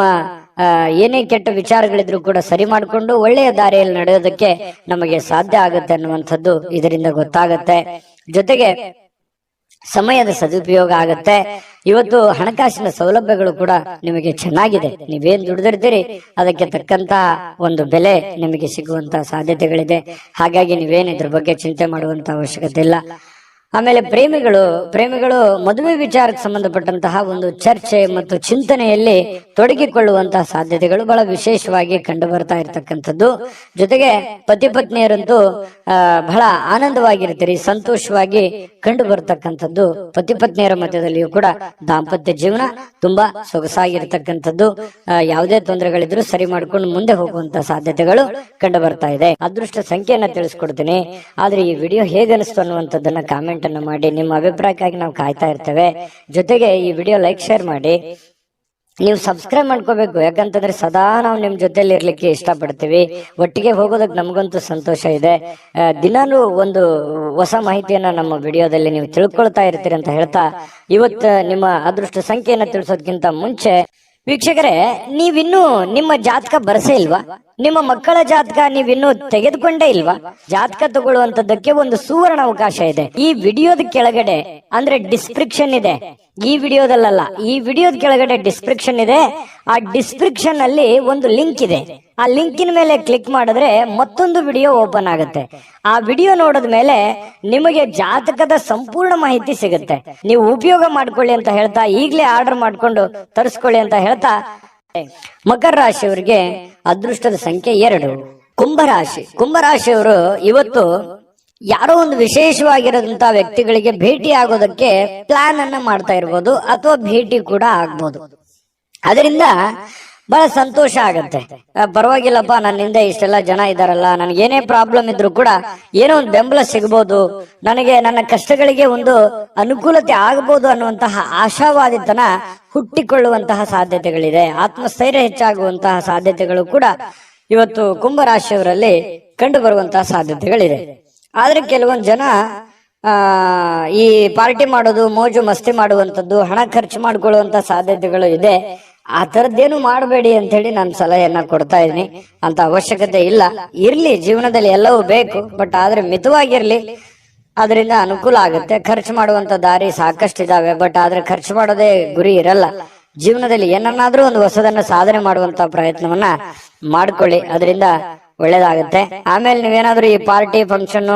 ಏನೇ ಕೆಟ್ಟ ವಿಚಾರಗಳಿದ್ರು ಕೂಡ ಸರಿ ಮಾಡಿಕೊಂಡು ಒಳ್ಳೆಯ ದಾರಿಯಲ್ಲಿ ನಡೆಯೋದಕ್ಕೆ ನಮಗೆ ಸಾಧ್ಯ ಆಗುತ್ತೆ ಅನ್ನುವಂಥದ್ದು ಇದರಿಂದ ಗೊತ್ತಾಗತ್ತೆ. ಜೊತೆಗೆ ಸಮಯದ ಸದುಪಯೋಗ ಆಗತ್ತೆ. ಇವತ್ತು ಹಣಕಾಸಿನ ಸೌಲಭ್ಯಗಳು ಕೂಡ ನಿಮಗೆ ಚೆನ್ನಾಗಿದೆ. ನೀವೇನ್ ದುಡಿದಿರ್ತೀರಿ ಅದಕ್ಕೆ ತಕ್ಕಂತ ಒಂದು ಬೆಲೆ ನಿಮಗೆ ಸಿಗುವಂತಹ ಸಾಧ್ಯತೆಗಳಿದೆ. ಹಾಗಾಗಿ ನೀವೇನು ಇದ್ರ ಬಗ್ಗೆ ಚಿಂತೆ ಮಾಡುವಂತ ಅವಶ್ಯಕತೆ ಇಲ್ಲ. ಆಮೇಲೆ ಪ್ರೇಮಿಗಳು ಮದುವೆ ವಿಚಾರಕ್ಕೆ ಸಂಬಂಧಪಟ್ಟಂತಹ ಒಂದು ಚರ್ಚೆ ಮತ್ತು ಚಿಂತನೆಯಲ್ಲಿ ತೊಡಗಿಕೊಳ್ಳುವಂತಹ ಸಾಧ್ಯತೆಗಳು ಬಹಳ ವಿಶೇಷವಾಗಿ ಕಂಡು ಬರ್ತಾ ಇರ್ತಕ್ಕಂಥದ್ದು. ಜೊತೆಗೆ ಪತಿ ಪತ್ನಿಯರಂತೂ ಬಹಳ ಆನಂದವಾಗಿರ್ತೀರಿ, ಸಂತೋಷವಾಗಿ ಕಂಡು ಬರ್ತಕ್ಕಂಥದ್ದು. ಪತಿ ಪತ್ನಿಯರ ಮಧ್ಯದಲ್ಲಿಯೂ ಕೂಡ ದಾಂಪತ್ಯ ಜೀವನ ತುಂಬಾ ಸೊಗಸಾಗಿರ್ತಕ್ಕಂಥದ್ದು. ಯಾವುದೇ ತೊಂದರೆಗಳಿದ್ರು ಸರಿ ಮಾಡ್ಕೊಂಡು ಮುಂದೆ ಹೋಗುವಂತ ಸಾಧ್ಯತೆಗಳು ಕಂಡು ಬರ್ತಾ ಇದೆ. ಅದೃಷ್ಟ ಸಂಖ್ಯೆಯನ್ನ ತಿಳಿಸ್ಕೊಡ್ತೀನಿ, ಆದ್ರೆ ಈ ವಿಡಿಯೋ ಹೇಗನಿಸ್ತು ಅನ್ನುವಂಥದ್ದನ್ನ ಕಾಮೆಂಟ್ ಅನ್ನು ಮಾಡಿ. ನಿಮ್ಮ ಅಭಿಪ್ರಾಯಕ್ಕಾಗಿ ನಾವು ಕಾಯ್ತಾ ಇರ್ತೇವೆ. ಜೊತೆಗೆ ಈ ವಿಡಿಯೋ ಲೈಕ್, ಶೇರ್ ಮಾಡಿ. ನೀವು ಸಬ್ಸ್ಕ್ರೈಬ್ ಮಾಡ್ಕೋಬೇಕು, ಯಾಕಂತಂದ್ರೆ ಸದಾ ನಾವು ನಿಮ್ ಜೊತೆಲಿ ಇರ್ಲಿಕ್ಕೆ ಇಷ್ಟಪಡ್ತೀವಿ. ಒಟ್ಟಿಗೆ ಹೋಗೋದಕ್ಕೆ ನಮಗಂತೂ ಸಂತೋಷ ಇದೆ. ದಿನಾನು ಒಂದು ಹೊಸ ಮಾಹಿತಿಯನ್ನ ನಮ್ಮ ವಿಡಿಯೋದಲ್ಲಿ ನೀವು ತಿಳ್ಕೊಳ್ತಾ ಇರ್ತೀರಿ ಅಂತ ಹೇಳ್ತಾ, ಇವತ್ತು ನಿಮ್ಮ ಅದೃಷ್ಟ ಸಂಖ್ಯೆಯನ್ನ ತಿಳಿಸೋದಕ್ಕಿಂತ ಮುಂಚೆ ವೀಕ್ಷಕರೇ, ನೀವಿನ್ನೂ ನಿಮ್ಮ ಜಾತಕ ಬರಸೇ ಇಲ್ವಾ? ನಿಮ್ಮ ಮಕ್ಕಳ ಜಾತಕ ನೀವಿನ್ನೂ ತೆಗೆದುಕೊಂಡೇ ಇಲ್ವಾ? ಜಾತಕ ತಗೊಳ್ಳುವಂತದ್ದಕ್ಕೆ ಒಂದು ಸುವರ್ಣ ಅವಕಾಶ ಇದೆ. ಈ ವಿಡಿಯೋದ ಕೆಳಗಡೆ ಅಂದ್ರೆ ಡಿಸ್ಕ್ರಿಪ್ಷನ್ ಇದೆ, ಈ ವಿಡಿಯೋದಲ್ಲ, ಈ ವಿಡಿಯೋದ ಕೆಳಗಡೆ ಡಿಸ್ಕ್ರಿಪ್ಷನ್ ಇದೆ. ಆ ಡಿಸ್ಕ್ರಿಪ್ಷನ್ ಅಲ್ಲಿ ಒಂದು ಲಿಂಕ್ ಇದೆ. ಆ ಲಿಂಕಿನ ಮೇಲೆ ಕ್ಲಿಕ್ ಮಾಡಿದ್ರೆ ಮತ್ತೊಂದು ವಿಡಿಯೋ ಓಪನ್ ಆಗುತ್ತೆ. ಆ ವಿಡಿಯೋ ನೋಡಿದ ಮೇಲೆ ನಿಮಗೆ ಜಾತಕದ ಸಂಪೂರ್ಣ ಮಾಹಿತಿ ಸಿಗುತ್ತೆ. ನೀವು ಉಪಯೋಗ ಮಾಡ್ಕೊಳ್ಳಿ ಅಂತ ಹೇಳ್ತಾ, ಈಗಲೇ ಆರ್ಡರ್ ಮಾಡ್ಕೊಂಡು ತರಿಸ್ಕೊಳ್ಳಿ ಅಂತ ಹೇಳ್ತಾ, ಮಕರ ರಾಶಿಯವರಿಗೆ ಅದೃಷ್ಟದ ಸಂಖ್ಯೆ 2. ಕುಂಭರಾಶಿಯವರು ಇವತ್ತು ಯಾರೋ ಒಂದು ವಿಶೇಷವಾಗಿರೋದಂತ ವ್ಯಕ್ತಿಗಳಿಗೆ ಭೇಟಿ ಆಗೋದಕ್ಕೆ ಪ್ಲಾನ್ ಅನ್ನ ಮಾಡ್ತಾ ಇರ್ಬೋದು, ಅಥವಾ ಭೇಟಿ ಕೂಡ ಆಗ್ಬೋದು. ಅದರಿಂದ ಬಹಳ ಸಂತೋಷ ಆಗತ್ತೆ. ಪರವಾಗಿಲ್ಲಪ್ಪ, ನನ್ನಿಂದ ಇಷ್ಟೆಲ್ಲ ಜನ ಇದಾರಲ್ಲ, ನನಗೇನೇ ಪ್ರಾಬ್ಲಮ್ ಇದ್ರು ಕೂಡ ಏನೋ ಒಂದು ಬೆಂಬಲ ಸಿಗಬಹುದು, ನನಗೆ ನನ್ನ ಕಷ್ಟಗಳಿಗೆ ಒಂದು ಅನುಕೂಲತೆ ಆಗಬಹುದು ಅನ್ನುವಂತಹ ಆಶಾವಾದಿತನ ಹುಟ್ಟಿಕೊಳ್ಳುವಂತಹ ಸಾಧ್ಯತೆಗಳಿದೆ. ಆತ್ಮಸ್ಥೈರ್ಯ ಹೆಚ್ಚಾಗುವಂತಹ ಸಾಧ್ಯತೆಗಳು ಕೂಡ ಇವತ್ತು ಕುಂಭರಾಶಿಯವರಲ್ಲಿ ಕಂಡು ಬರುವಂತಹ ಸಾಧ್ಯತೆಗಳಿದೆ. ಆದ್ರೆ ಕೆಲವೊಂದು ಜನ ಈ ಪಾರ್ಟಿ ಮಾಡೋದು, ಮೋಜು ಮಸ್ತಿ ಮಾಡುವಂತದ್ದು, ಹಣ ಖರ್ಚು ಮಾಡ್ಕೊಳ್ಳುವಂತ ಸಾಧ್ಯತೆಗಳು ಇದೆ. ಆ ತರದ್ದೇನು ಮಾಡಬೇಡಿ ಅಂತ ಹೇಳಿ ನಾನು ಸಲಹೆಯನ್ನ ಕೊಡ್ತಾ ಇದ್ದೀನಿ. ಅಂತ ಅವಶ್ಯಕತೆ ಇಲ್ಲ. ಇರ್ಲಿ, ಜೀವನದಲ್ಲಿ ಎಲ್ಲವೂ ಬೇಕು, ಬಟ್ ಆದ್ರೆ ಮಿತವಾಗಿರ್ಲಿ, ಅದರಿಂದ ಅನುಕೂಲ ಆಗುತ್ತೆ. ಖರ್ಚು ಮಾಡುವಂತ ದಾರಿ ಸಾಕಷ್ಟು ಇದಾವೆ, ಬಟ್ ಆದ್ರೆ ಖರ್ಚು ಮಾಡೋದೇ ಗುರಿ ಇರಲ್ಲ. ಜೀವನದಲ್ಲಿ ಏನನ್ನಾದ್ರೂ ಒಂದು ಹೊಸದನ್ನ ಸಾಧನೆ ಮಾಡುವಂತ ಪ್ರಯತ್ನವನ್ನ ಮಾಡ್ಕೊಳ್ಳಿ, ಅದರಿಂದ ಒಳ್ಳೇದಾಗತ್ತೆ. ಆಮೇಲೆ ನೀವೇನಾದ್ರೂ ಈ ಪಾರ್ಟಿ, ಫಂಕ್ಷನ್,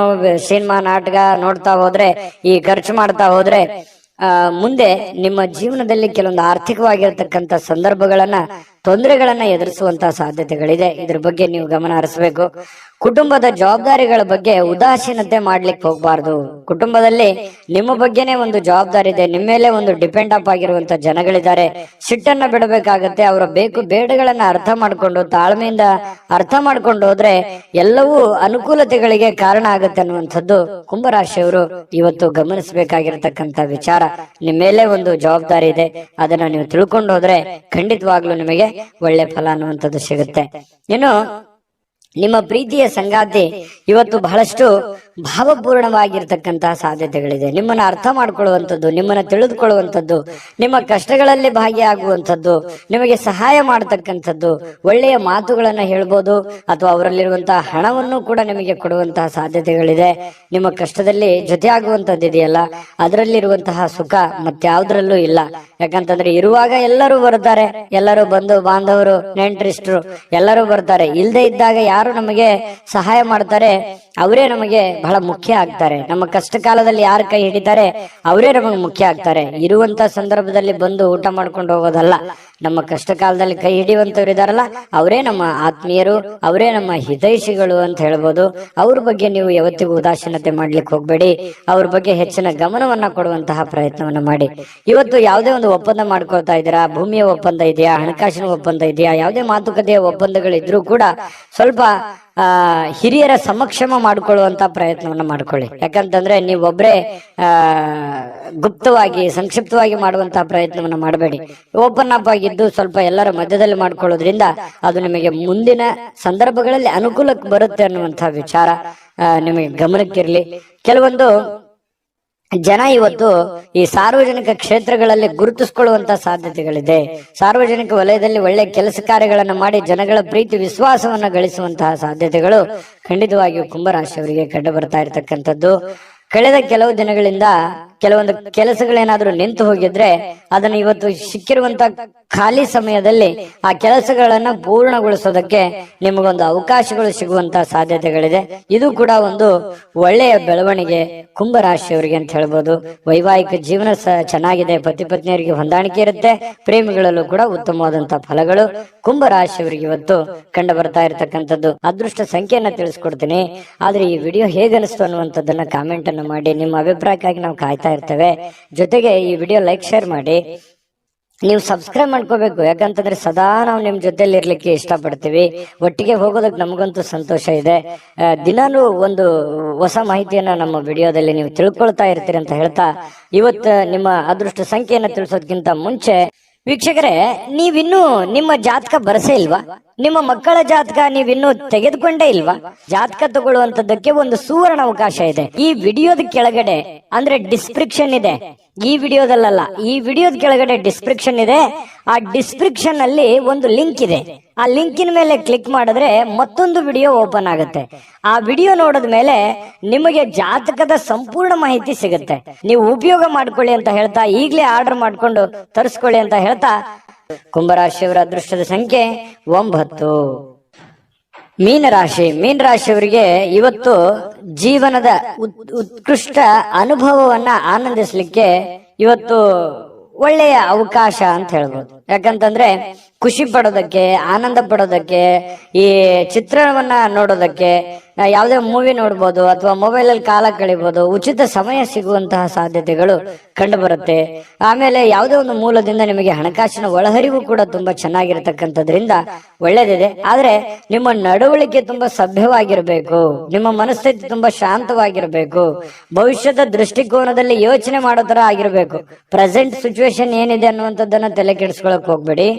ಸಿನಿಮಾ, ನಾಟಕ ನೋಡ್ತಾ ಹೋದ್ರೆ, ಈ ಖರ್ಚು ಮಾಡ್ತಾ ಹೋದ್ರೆ ಮುಂದೆ ನಿಮ್ಮ ಜೀವನದಲ್ಲಿ ಕೆಲವೊಂದು ಆರ್ಥಿಕವಾಗಿರ್ತಕ್ಕಂಥ ಸಂದರ್ಭಗಳನ್ನ, ತೊಂದರೆಗಳನ್ನ ಎದುರಿಸುವಂತಹ ಸಾಧ್ಯತೆಗಳಿದೆ. ಇದ್ರ ಬಗ್ಗೆ ನೀವು ಗಮನ ಹರಿಸಬೇಕು. ಕುಟುಂಬದ ಜವಾಬ್ದಾರಿಗಳ ಬಗ್ಗೆ ಉದಾಸೀನತೆ ಮಾಡ್ಲಿಕ್ಕೆ ಹೋಗ್ಬಾರ್ದು. ಕುಟುಂಬದಲ್ಲಿ ನಿಮ್ಮ ಬಗ್ಗೆನೇ ಒಂದು ಜವಾಬ್ದಾರಿ ಇದೆ, ನಿಮ್ಮ ಮೇಲೆ ಒಂದು ಡಿಪೆಂಡ್ ಅಪ್ ಆಗಿರುವಂತ ಜನಗಳಿದ್ದಾರೆ. ಸಿಟ್ಟನ್ನ ಬಿಡಬೇಕಾಗತ್ತೆ. ಅವರ ಬೇಕು ಬೇಡಗಳನ್ನ ಅರ್ಥ ಮಾಡ್ಕೊಂಡು, ತಾಳ್ಮೆಯಿಂದ ಅರ್ಥ ಮಾಡ್ಕೊಂಡು ಹೋದ್ರೆ ಎಲ್ಲವೂ ಅನುಕೂಲತೆಗಳಿಗೆ ಕಾರಣ ಆಗತ್ತೆ ಅನ್ನುವಂಥದ್ದು ಕುಂಭರಾಶಿಯವರು ಇವತ್ತು ಗಮನಿಸಬೇಕಾಗಿರ್ತಕ್ಕಂಥ ವಿಚಾರ. ನಿಮ್ಮ ಮೇಲೆ ಒಂದು ಜವಾಬ್ದಾರಿ ಇದೆ, ಅದನ್ನ ನೀವು ತಿಳ್ಕೊಂಡು ಹೋದ್ರೆ ಖಂಡಿತವಾಗ್ಲೂ ನಿಮಗೆ ಒಳ್ಳೆ ಫಲ ಅನ್ನುವಂಥದ್ದು ಸಿಗುತ್ತೆ. ಇನ್ನು ನಿಮ್ಮ ಪ್ರೀತಿಯ ಸಂಗಾತಿ ಇವತ್ತು ಬಹಳಷ್ಟು ಭಾವಪೂರ್ಣವಾಗಿರ್ತಕ್ಕಂತಹ ಸಾಧ್ಯತೆಗಳಿದೆ. ನಿಮ್ಮನ್ನ ಅರ್ಥ ಮಾಡ್ಕೊಳ್ಳುವಂಥದ್ದು, ನಿಮ್ಮನ್ನ ತಿಳಿದುಕೊಳ್ಳುವಂಥದ್ದು, ನಿಮ್ಮ ಕಷ್ಟಗಳಲ್ಲಿ ಭಾಗಿಯಾಗುವಂಥದ್ದು, ನಿಮಗೆ ಸಹಾಯ ಮಾಡತಕ್ಕಂಥದ್ದು, ಒಳ್ಳೆಯ ಮಾತುಗಳನ್ನ ಹೇಳ್ಬೋದು, ಅಥವಾ ಅವರಲ್ಲಿರುವಂತಹ ಹಣವನ್ನು ಕೂಡ ನಿಮಗೆ ಕೊಡುವಂತಹ ಸಾಧ್ಯತೆಗಳಿದೆ. ನಿಮ್ಮ ಕಷ್ಟದಲ್ಲಿ ಜೊತೆ ಆಗುವಂಥದ್ದು ಇದೆಯಲ್ಲ, ಅದರಲ್ಲಿರುವಂತಹ ಸುಖ ಮತ್ಯಾವುದ್ರಲ್ಲೂ ಇಲ್ಲ. ಯಾಕಂತಂದ್ರೆ ಇರುವಾಗ ಎಲ್ಲರೂ ಬರ್ತಾರೆ, ಎಲ್ಲರೂ ಬಂಧು ಬಾಂಧವರು, ನೆಂಟರಿಷ್ಟರು ಎಲ್ಲರೂ ಬರ್ತಾರೆ. ಇಲ್ಲದೆ ಇದ್ದಾಗ ಯಾರು ನಮಗೆ ಸಹಾಯ ಮಾಡ್ತಾರೆ ಅವರೇ ನಮಗೆ ಬಹಳ ಮುಖ್ಯ ಆಗ್ತಾರೆ. ನಮ್ಮ ಕಷ್ಟ ಕಾಲದಲ್ಲಿ ಯಾರು ಕೈ ಹಿಡಿತಾರೆ ಅವರೇ ನಮಗೆ ಮುಖ್ಯ ಆಗ್ತಾರೆ. ಇರುವಂತ ಸಂದರ್ಭದಲ್ಲಿ ಬಂದು ಊಟ ಮಾಡ್ಕೊಂಡು ಹೋಗೋದಲ್ಲ. ನಮ್ಮ ಕಷ್ಟ ಕಾಲದಲ್ಲಿ ಕೈ ಹಿಡಿಯುವಂತವ್ರು ಇದಾರಲ್ಲ ಅವರೇ ನಮ್ಮ ಆತ್ಮೀಯರು, ಅವರೇ ನಮ್ಮ ಹಿತೈಷಿಗಳು ಅಂತ ಹೇಳ್ಬೋದು. ಅವ್ರ ಬಗ್ಗೆ ನೀವು ಯಾವತ್ತಿಗೂ ಉದಾಸೀನತೆ ಮಾಡ್ಲಿಕ್ಕೆ ಹೋಗ್ಬೇಡಿ. ಅವ್ರ ಬಗ್ಗೆ ಹೆಚ್ಚಿನ ಗಮನವನ್ನ ಕೊಡುವಂತಹ ಪ್ರಯತ್ನವನ್ನ ಮಾಡಿ. ಇವತ್ತು ಯಾವುದೇ ಒಂದು ಒಪ್ಪಂದ ಮಾಡ್ಕೊಳ್ತಾ ಇದ್ದೀರಾ, ಭೂಮಿಯ ಒಪ್ಪಂದ ಇದೆಯಾ, ಹಣಕಾಸಿನ ಒಪ್ಪಂದ ಇದೆಯಾ, ಯಾವುದೇ ಮಾತುಕತೆಯ ಒಪ್ಪಂದಗಳಿದ್ರೂ ಕೂಡ ಸ್ವಲ್ಪ ಹಿರಿಯರ ಸಮಕ್ಷಮ ಮಾಡಿಕೊಳ್ಳುವಂತ ಪ್ರಯತ್ನವನ್ನ ಮಾಡ್ಕೊಳ್ಳಿ. ಯಾಕಂತಂದ್ರೆ ನೀವೊಬ್ರೇ ಗುಪ್ತವಾಗಿ ಸಂಕ್ಷಿಪ್ತವಾಗಿ ಮಾಡುವಂತಹ ಪ್ರಯತ್ನವನ್ನ ಮಾಡಬೇಡಿ. ಓಪನ್ ಅಪ್ ಆಗಿದ್ದು ಸ್ವಲ್ಪ ಎಲ್ಲರ ಮಧ್ಯದಲ್ಲಿ ಮಾಡ್ಕೊಳ್ಳೋದ್ರಿಂದ ಅದು ನಿಮಗೆ ಮುಂದಿನ ಸಂದರ್ಭಗಳಲ್ಲಿ ಅನುಕೂಲಕ್ಕೆ ಬರುತ್ತೆ ಅನ್ನುವಂತಹ ವಿಚಾರ ನಿಮಗೆ ಗಮನಕ್ಕಿರ್ಲಿ. ಕೆಲವೊಂದು ಜನ ಇವತ್ತು ಈ ಸಾರ್ವಜನಿಕ ಕ್ಷೇತ್ರಗಳಲ್ಲಿ ಗುರುತಿಸಿಕೊಳ್ಳುವಂತ ಸಾಧ್ಯತೆಗಳಿದೆ. ಸಾರ್ವಜನಿಕ ವಲಯದಲ್ಲಿ ಒಳ್ಳೆ ಕೆಲಸ ಕಾರ್ಯಗಳನ್ನು ಮಾಡಿ ಜನಗಳ ಪ್ರೀತಿ ವಿಶ್ವಾಸವನ್ನ ಗಳಿಸುವಂತಹ ಸಾಧ್ಯತೆಗಳು ಖಂಡಿತವಾಗಿಯೂ ಕುಂಭರಾಶಿಯವರಿಗೆ ಕಂಡು ಬರ್ತಾ ಇರತಕ್ಕಂಥದ್ದು. ಕಳೆದ ಕೆಲವು ದಿನಗಳಿಂದ ಕೆಲವೊಂದು ಕೆಲಸಗಳೇನಾದ್ರೂ ನಿಂತು ಹೋಗಿದ್ರೆ ಅದನ್ನ ಇವತ್ತು ಸಿಕ್ಕಿರುವಂತ ಖಾಲಿ ಸಮಯದಲ್ಲಿ ಆ ಕೆಲಸಗಳನ್ನ ಪೂರ್ಣಗೊಳಿಸೋದಕ್ಕೆ ನಿಮಗೊಂದು ಅವಕಾಶಗಳು ಸಿಗುವಂತ ಸಾಧ್ಯತೆಗಳಿದೆ. ಇದು ಕೂಡ ಒಂದು ಒಳ್ಳೆಯ ಬೆಳವಣಿಗೆ ಕುಂಭರಾಶಿಯವರಿಗೆ ಅಂತ ಹೇಳ್ಬೋದು. ವೈವಾಹಿಕ ಜೀವನ ಚೆನ್ನಾಗಿದೆ, ಪತಿ ಪತ್ನಿಯರಿಗೆ ಹೊಂದಾಣಿಕೆ ಇರುತ್ತೆ, ಪ್ರೇಮಿಗಳಲ್ಲೂ ಕೂಡ ಉತ್ತಮವಾದಂತಹ ಫಲಗಳು ಕುಂಭರಾಶಿಯವರಿಗೆ ಇವತ್ತು ಕಂಡು ಬರ್ತಾ ಇರತಕ್ಕಂಥದ್ದು. ಅದೃಷ್ಟ ಸಂಖ್ಯೆಯನ್ನ ತಿಳಿಸ್ಕೊಡ್ತೀನಿ. ಆದ್ರೆ ಈ ವಿಡಿಯೋ ಹೇಗನಿಸ್ತು ಅನ್ನುವಂಥದ್ದನ್ನ ಕಾಮೆಂಟ್ ಅನ್ನು ಮಾಡಿ. ನಿಮ್ಮ ಅಭಿಪ್ರಾಯಕ್ಕಾಗಿ ನಾವು ಕಾಯ್ತಾ ಇರ್ತೇವೆ. ಜೊತೆಗೆ ಈ ವಿಡಿಯೋ ಲೈಕ್ ಶೇರ್ ಮಾಡಿ. ನೀವು ಸಬ್ಸ್ಕ್ರೈಬ್ ಮಾಡ್ಕೋಬೇಕು. ಯಾಕಂತಂದ್ರೆ ಸದಾ ನಾವು ನಿಮ್ ಜೊತೆಲಿ ಇರ್ಲಿಕ್ಕೆ ಇಷ್ಟಪಡ್ತೀವಿ. ಒಟ್ಟಿಗೆ ಹೋಗೋದಕ್ಕೆ ನಮಗಂತೂ ಸಂತೋಷ ಇದೆ. ದಿನಾನು ಒಂದು ಹೊಸ ಮಾಹಿತಿಯನ್ನ ನಮ್ಮ ವಿಡಿಯೋದಲ್ಲಿ ನೀವು ತಿಳ್ಕೊಳ್ತಾ ಇರ್ತೀರಿ ಅಂತ ಹೇಳ್ತಾ, ಇವತ್ತು ನಿಮ್ಮ ಅದೃಷ್ಟ ಸಂಖ್ಯೆಯನ್ನ ತಿಳಿಸೋದಕ್ಕಿಂತ ಮುಂಚೆ ವೀಕ್ಷಕರೇ, ನೀವಿನ್ನೂ ನಿಮ್ಮ ಜಾತಕ ಬರಸೇ ಇಲ್ವಾ? ನಿಮ್ಮ ಮಕ್ಕಳ ಜಾತಕ ನೀವಿನ್ನೂ ತೆಗೆದುಕೊಂಡೇ ಇಲ್ವಾ? ಜಾತಕ ತಗೊಳ್ಳುವಂತದ್ದಕ್ಕೆ ಒಂದು ಸುವರ್ಣ ಅವಕಾಶ ಇದೆ. ಈ ವಿಡಿಯೋದ ಕೆಳಗಡೆ ಅಂದ್ರೆ ಡಿಸ್ಕ್ರಿಪ್ಷನ್ ಇದೆ. ಈ ವಿಡಿಯೋದಲ್ಲ, ಈ ವಿಡಿಯೋದ ಕೆಳಗಡೆ ಡಿಸ್ಕ್ರಿಪ್ಷನ್ ಇದೆ. ಆ ಡಿಸ್ಕ್ರಿಪ್ಷನ್ ಅಲ್ಲಿ ಒಂದು ಲಿಂಕ್ ಇದೆ. ಆ ಲಿಂಕಿನ ಮೇಲೆ ಕ್ಲಿಕ್ ಮಾಡಿದ್ರೆ ಮತ್ತೊಂದು ವಿಡಿಯೋ ಓಪನ್ ಆಗುತ್ತೆ. ಆ ವಿಡಿಯೋ ನೋಡಿದ ಮೇಲೆ ನಿಮಗೆ ಜಾತಕದ ಸಂಪೂರ್ಣ ಮಾಹಿತಿ ಸಿಗುತ್ತೆ. ನೀವು ಉಪಯೋಗ ಮಾಡ್ಕೊಳ್ಳಿ ಅಂತ ಹೇಳ್ತಾ, ಈಗಲೇ ಆರ್ಡರ್ ಮಾಡ್ಕೊಂಡು ತರಿಸ್ಕೊಳ್ಳಿ ಅಂತ ಹೇಳ್ತಾ, ಕುಂಭರಾಶಿಯವರ ಅದೃಷ್ಟದ ಸಂಖ್ಯೆ 9. ಮೀನರಾಶಿಯವರಿಗೆ ಇವತ್ತು ಜೀವನದ ಉತ್ಕೃಷ್ಟ ಅನುಭವವನ್ನ ಆನಂದಿಸ್ಲಿಕ್ಕೆ ಇವತ್ತು ಒಳ್ಳೆಯ ಅವಕಾಶ ಅಂತ ಹೇಳ್ಬೋದು. ಯಾಕಂತಂದ್ರೆ ಖುಷಿ ಪಡೋದಕ್ಕೆ, ಆನಂದ ಪಡೋದಕ್ಕೆ, ಈ ಚಿತ್ರಣವನ್ನ ನೋಡೋದಕ್ಕೆ, ಯಾವುದೇ ಮೂವಿ ನೋಡ್ಬೋದು ಅಥವಾ ಮೊಬೈಲ್ ಅಲ್ಲಿ ಕಾಲ ಕಳಿಬಹುದು. ಉಚಿತ ಸಮಯ ಸಿಗುವಂತಹ ಸಾಧ್ಯತೆಗಳು ಕಂಡು ಬರುತ್ತೆ. ಆಮೇಲೆ ಯಾವುದೇ ಒಂದು ಮೂಲದಿಂದ ನಿಮಗೆ ಹಣಕಾಸಿನ ಒಳಹರಿವು ಕೂಡ ತುಂಬಾ ಚೆನ್ನಾಗಿರತಕ್ಕಂಥದ್ರಿಂದ ಒಳ್ಳೇದಿದೆ. ಆದ್ರೆ ನಿಮ್ಮ ನಡವಳಿಕೆ ತುಂಬಾ ಸಭ್ಯವಾಗಿರ್ಬೇಕು, ನಿಮ್ಮ ಮನಸ್ಥಿತಿ ತುಂಬಾ ಶಾಂತವಾಗಿರ್ಬೇಕು, ಭವಿಷ್ಯದ ದೃಷ್ಟಿಕೋನದಲ್ಲಿ ಯೋಚನೆ ಮಾಡೋ ತರ ಆಗಿರ್ಬೇಕು. ಪ್ರೆಸೆಂಟ್ ಸಿಚುವೇಶನ್ ಏನಿದೆ ಅನ್ನುವಂಥದ್ದನ್ನ ತಲೆ ಕೆಡಿಸ್ಕೊಳಕ್ ಹೋಗ್ಬೇಡಿ.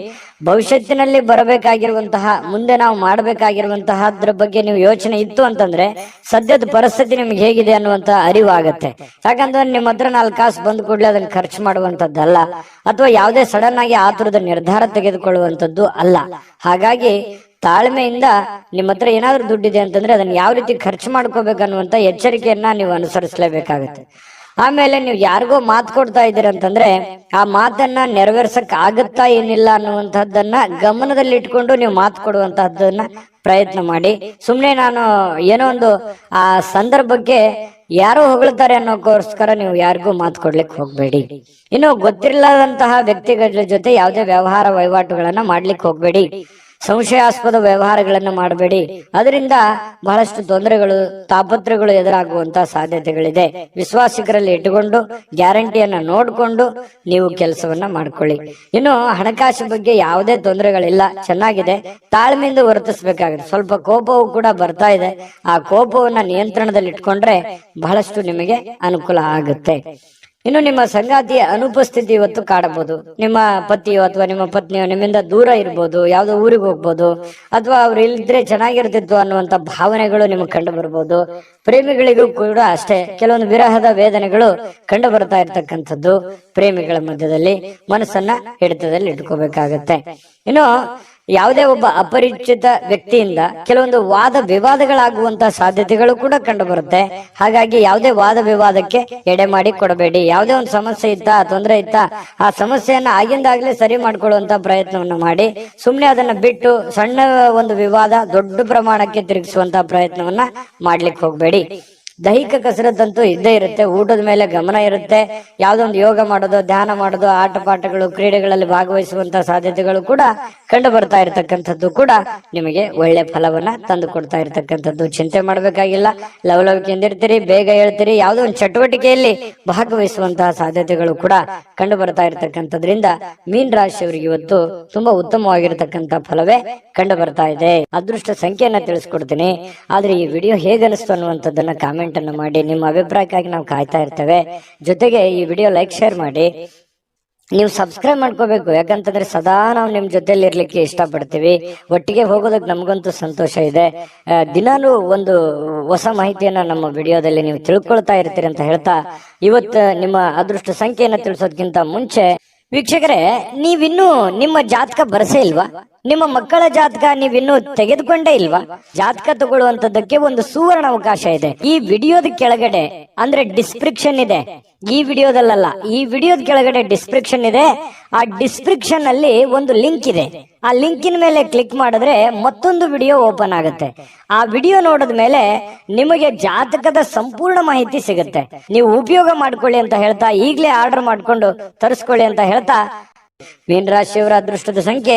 ಭವಿಷ್ಯತ್ತಿನಲ್ಲಿ ಬರಬೇಕಾಗಿರುವಂತಹ, ಮುಂದೆ ನಾವು ಮಾಡಬೇಕಾಗಿರುವಂತಹದ್ರ ಬಗ್ಗೆ ನೀವು ಯೋಚನೆ ಇತ್ತು ಅಂತಂದ್ರೆ ಸದ್ಯದ ಪರಿಸ್ಥಿತಿ ನಿಮ್ಗೆ ಹೇಗಿದೆ ಅನ್ನುವಂತ ಅರಿವಾಗತ್ತೆ. ಯಾಕಂದ್ರೆ ನಿಮ್ಮ ಹತ್ರ 4 ಕಾಸು ಬಂದ್ ಕೂಡಲೇ ಅದನ್ನ ಖರ್ಚು ಮಾಡುವಂತದ್ದಲ್ಲ, ಅಥವಾ ಯಾವುದೇ ಸಡನ್ ಆಗಿ ಆತುರದ ನಿರ್ಧಾರ ತೆಗೆದುಕೊಳ್ಳುವಂತದ್ದು ಅಲ್ಲ. ಹಾಗಾಗಿ ತಾಳ್ಮೆಯಿಂದ ನಿಮ್ಮ ಹತ್ರ ಏನಾದ್ರೂ ದುಡ್ಡಿದೆ ಅಂತಂದ್ರೆ ಅದನ್ನ ಯಾವ ರೀತಿ ಖರ್ಚು ಮಾಡ್ಕೋಬೇಕನ್ನುವಂತ ಎಚ್ಚರಿಕೆಯನ್ನ ನೀವು ಅನುಸರಿಸಲೇಬೇಕಾಗತ್ತೆ. ಆಮೇಲೆ ನೀವು ಯಾರಿಗೋ ಮಾತು ಕೊಡ್ತಾ ಇದ್ದೀರ ಅಂತಂದ್ರೆ ಆ ಮಾತನ್ನ ನೆರವೇರ್ಸಕ್ ಆಗತ್ತಾ ಏನಿಲ್ಲ ಅನ್ನುವಂಥದ್ದನ್ನ ಗಮನದಲ್ಲಿ ಇಟ್ಕೊಂಡು ನೀವು ಮಾತು ಕೊಡುವಂತಹದ್ದನ್ನ ಪ್ರಯತ್ನ ಮಾಡಿ. ಸುಮ್ನೆ ನಾನು ಏನೋ ಒಂದು ಆ ಸಂದರ್ಭಕ್ಕೆ ಯಾರೋ ಹೊಗಳ್ತಾರೆ ಅನ್ನೋಕ್ಕೋಸ್ಕರ ನೀವು ಯಾರಿಗೂ ಮಾತು ಕೊಡ್ಲಿಕ್ಕೆ ಹೋಗ್ಬೇಡಿ. ಇನ್ನು ಗೊತ್ತಿರಲಾದಂತಹ ವ್ಯಕ್ತಿಗಳ ಜೊತೆ ಯಾವುದೇ ವ್ಯವಹಾರ ವಹಿವಾಟುಗಳನ್ನ ಮಾಡ್ಲಿಕ್ಕೆ ಹೋಗ್ಬೇಡಿ. ಸಂಶಯಾಸ್ಪದ ವ್ಯವಹಾರಗಳನ್ನು ಮಾಡಬೇಡಿ. ಅದರಿಂದ ಬಹಳಷ್ಟು ತೊಂದರೆಗಳು, ತಾಪತ್ರಗಳು ಎದುರಾಗುವಂತಹ ಸಾಧ್ಯತೆಗಳಿದೆ. ವಿಶ್ವಾಸಿಕರಲ್ಲಿ ಇಟ್ಟುಕೊಂಡು ಗ್ಯಾರಂಟಿಯನ್ನ ನೋಡಿಕೊಂಡು ನೀವು ಕೆಲಸವನ್ನ ಮಾಡ್ಕೊಳ್ಳಿ. ಇನ್ನು ಹಣಕಾಸು ಬಗ್ಗೆ ಯಾವುದೇ ತೊಂದರೆಗಳಿಲ್ಲ, ಚೆನ್ನಾಗಿದೆ. ತಾಳ್ಮೆಯಿಂದ ವರ್ತಿಸಬೇಕಾಗುತ್ತೆ. ಸ್ವಲ್ಪ ಕೋಪವೂ ಕೂಡ ಬರ್ತಾ ಇದೆ. ಆ ಕೋಪವನ್ನ ನಿಯಂತ್ರಣದಲ್ಲಿ ಇಟ್ಕೊಂಡ್ರೆ ಬಹಳಷ್ಟು ನಿಮಗೆ ಅನುಕೂಲ ಆಗುತ್ತೆ. ಇನ್ನು ನಿಮ್ಮ ಸಂಗಾತಿಯ ಅನುಪಸ್ಥಿತಿ ಇವತ್ತು ಕಾಡಬಹುದು. ನಿಮ್ಮ ಪತಿಯೋ ಅಥವಾ ನಿಮ್ಮ ಪತ್ನಿಯೋ ನಿಮ್ಮಿಂದ ದೂರ ಇರ್ಬೋದು, ಯಾವ್ದೋ ಊರಿಗೆ ಹೋಗ್ಬೋದು, ಅಥವಾ ಅವ್ರು ಇಲ್ಲಿದ್ರೆ ಚೆನ್ನಾಗಿರ್ತಿತ್ತು ಅನ್ನುವಂತ ಭಾವನೆಗಳು ನಿಮಗೆ ಕಂಡು ಬರ್ಬೋದು. ಪ್ರೇಮಿಗಳಿಗೂ ಕೂಡ ಅಷ್ಟೇ ಕೆಲವೊಂದು ವಿರಹದ ವೇದನೆಗಳು ಕಂಡು ಬರ್ತಾ ಇರ್ತಕ್ಕಂಥದ್ದು. ಪ್ರೇಮಿಗಳ ಮಧ್ಯದಲ್ಲಿ ಮನಸ್ಸನ್ನ ಹಿಡಿತದಲ್ಲಿ ಇಟ್ಕೋಬೇಕಾಗತ್ತೆ. ಇನ್ನು ಯಾವುದೇ ಒಬ್ಬ ಅಪರಿಚಿತ ವ್ಯಕ್ತಿಯಿಂದ ಕೆಲವೊಂದು ವಾದ ವಿವಾದಗಳಾಗುವಂತಹ ಸಾಧ್ಯತೆಗಳು ಕೂಡ ಕಂಡು ಬರುತ್ತೆ. ಹಾಗಾಗಿ ಯಾವುದೇ ವಾದ ವಿವಾದಕ್ಕೆ ಎಡೆ ಮಾಡಿ ಕೊಡಬೇಡಿ. ಯಾವುದೇ ಒಂದು ಸಮಸ್ಯೆ ಇತ್ತಾ, ತೊಂದರೆ ಇತ್ತಾ, ಆ ಸಮಸ್ಯೆಯನ್ನ ಆಗಿಂದಾಗ್ಲೇ ಸರಿ ಮಾಡ್ಕೊಳ್ಳುವಂತ ಪ್ರಯತ್ನವನ್ನ ಮಾಡಿ. ಸುಮ್ನೆ ಅದನ್ನ ಬಿಟ್ಟು ಸಣ್ಣ ಒಂದು ವಿವಾದ ದೊಡ್ಡ ಪ್ರಮಾಣಕ್ಕೆ ತಿರುಗಿಸುವಂತ ಪ್ರಯತ್ನವನ್ನ ಮಾಡ್ಲಿಕ್ಕೆ ಹೋಗ್ಬೇಡಿ. ದೈಹಿಕ ಕಸರತ್ತಂತೂ ಇದ್ದೇ ಇರುತ್ತೆ, ಊಟದ ಮೇಲೆ ಗಮನ ಇರುತ್ತೆ, ಯಾವ್ದೊಂದು ಯೋಗ ಮಾಡೋದು, ಧ್ಯಾನ ಮಾಡೋದು, ಆಟ ಪಾಠಗಳು, ಕ್ರೀಡೆಗಳಲ್ಲಿ ಭಾಗವಹಿಸುವಂತಹ ಸಾಧ್ಯತೆಗಳು ಕೂಡ ಕಂಡು ಬರ್ತಾ ಇರತಕ್ಕಂಥದ್ದು ಕೂಡ ನಿಮಗೆ ಒಳ್ಳೆ ಫಲವನ್ನ ತಂದು ಕೊಡ್ತಾ ಇರತಕ್ಕಂಥದ್ದು. ಚಿಂತೆ ಮಾಡ್ಬೇಕಾಗಿಲ್ಲ, ಲವಲವಿಕೆಯಿಂದ ಇರ್ತೀರಿ, ಬೇಗ ಹೇಳ್ತೀರಿ, ಯಾವುದೋ ಒಂದು ಚಟುವಟಿಕೆಯಲ್ಲಿ ಭಾಗವಹಿಸುವಂತಹ ಸಾಧ್ಯತೆಗಳು ಕೂಡ ಕಂಡು ಬರ್ತಾ ಇರತಕ್ಕಂಥದ್ರಿಂದ ಮೀನ ರಾಶಿಯವರಿಗೆ ಇವತ್ತು ತುಂಬಾ ಉತ್ತಮವಾಗಿರತಕ್ಕಂತ ಫಲವೇ ಕಂಡು ಬರ್ತಾ ಇದೆ. ಅದೃಷ್ಟ ಸಂಖ್ಯೆಯನ್ನ ತಿಳಿಸ್ಕೊಡ್ತೀನಿ, ಆದ್ರೆ ಈ ವಿಡಿಯೋ ಹೇಗನಿಸ್ತು ಅನ್ನುವಂಥದ್ದನ್ನ ಕಾಮೆಂಟ್ ಅನ್ನು ಮಾಡಿ. ನಿಮ್ಮ ಅಭಿಪ್ರಾಯಕ್ಕಾಗಿ ನಾವು ಕಾಯ್ತಾ ಇರ್ತೇವೆ. ಜೊತೆಗೆ ಈ ವಿಡಿಯೋ ಲೈಕ್, ಶೇರ್ ಮಾಡಿ. ನೀವು ಸಬ್ಸ್ಕ್ರೈಬ್ ಮಾಡ್ಕೋಬೇಕು, ಯಾಕಂತಂದ್ರೆ ಸದಾ ನಾವು ನಿಮ್ ಜೊತೆಲಿ ಇರ್ಲಿಕ್ಕೆ ಇಷ್ಟಪಡ್ತೀವಿ. ಒಟ್ಟಿಗೆ ಹೋಗೋದಕ್ಕೆ ನಮಗಂತೂ ಸಂತೋಷ ಇದೆ. ದಿನಾನು ಒಂದು ಹೊಸ ಮಾಹಿತಿಯನ್ನ ನಮ್ಮ ವಿಡಿಯೋದಲ್ಲಿ ನೀವು ತಿಳ್ಕೊಳ್ತಾ ಇರ್ತೀರಿ ಅಂತ ಹೇಳ್ತಾ, ಇವತ್ತು ನಿಮ್ಮ ಅದೃಷ್ಟ ಸಂಖ್ಯೆಯನ್ನ ತಿಳಿಸೋದಕ್ಕಿಂತ ಮುಂಚೆ ವೀಕ್ಷಕರೇ, ನೀವಿನ್ನೂ ನಿಮ್ಮ ಜಾತಕ ಬರಸೇ ಇಲ್ವಾ? ನಿಮ್ಮ ಮಕ್ಕಳ ಜಾತಕ ನೀವಿನ್ನೂ ತೆಗೆದುಕೊಂಡೇ ಇಲ್ವಾ? ಜಾತಕ ತಗೊಳ್ಳುವಂತದ್ದಕ್ಕೆ ಒಂದು ಸುವರ್ಣ ಅವಕಾಶ ಇದೆ. ಈ ವಿಡಿಯೋದ ಕೆಳಗಡೆ ಅಂದ್ರೆ ಡಿಸ್ಕ್ರಿಪ್ಷನ್ ಇದೆ, ಈ ವಿಡಿಯೋದಲ್ಲ, ಈ ವಿಡಿಯೋದ ಕೆಳಗಡೆ ಡಿಸ್ಕ್ರಿಪ್ಷನ್ ಇದೆ. ಆ ಡಿಸ್ಕ್ರಿಪ್ಷನ್ ಅಲ್ಲಿ ಒಂದು ಲಿಂಕ್ ಇದೆ. ಆ ಲಿಂಕಿನ ಮೇಲೆ ಕ್ಲಿಕ್ ಮಾಡಿದ್ರೆ ಮತ್ತೊಂದು ವಿಡಿಯೋ ಓಪನ್ ಆಗುತ್ತೆ. ಆ ವಿಡಿಯೋ ನೋಡಿದ ಮೇಲೆ ನಿಮಗೆ ಜಾತಕದ ಸಂಪೂರ್ಣ ಮಾಹಿತಿ ಸಿಗುತ್ತೆ. ನೀವು ಉಪಯೋಗ ಮಾಡ್ಕೊಳ್ಳಿ ಅಂತ ಹೇಳ್ತಾ, ಈಗಲೇ ಆರ್ಡರ್ ಮಾಡ್ಕೊಂಡು ತರಿಸ್ಕೊಳ್ಳಿ ಅಂತ ಹೇಳ್ತಾ, ಮೀನ ರಾಶಿಯವರ ಅದೃಷ್ಟದ ಸಂಖ್ಯೆ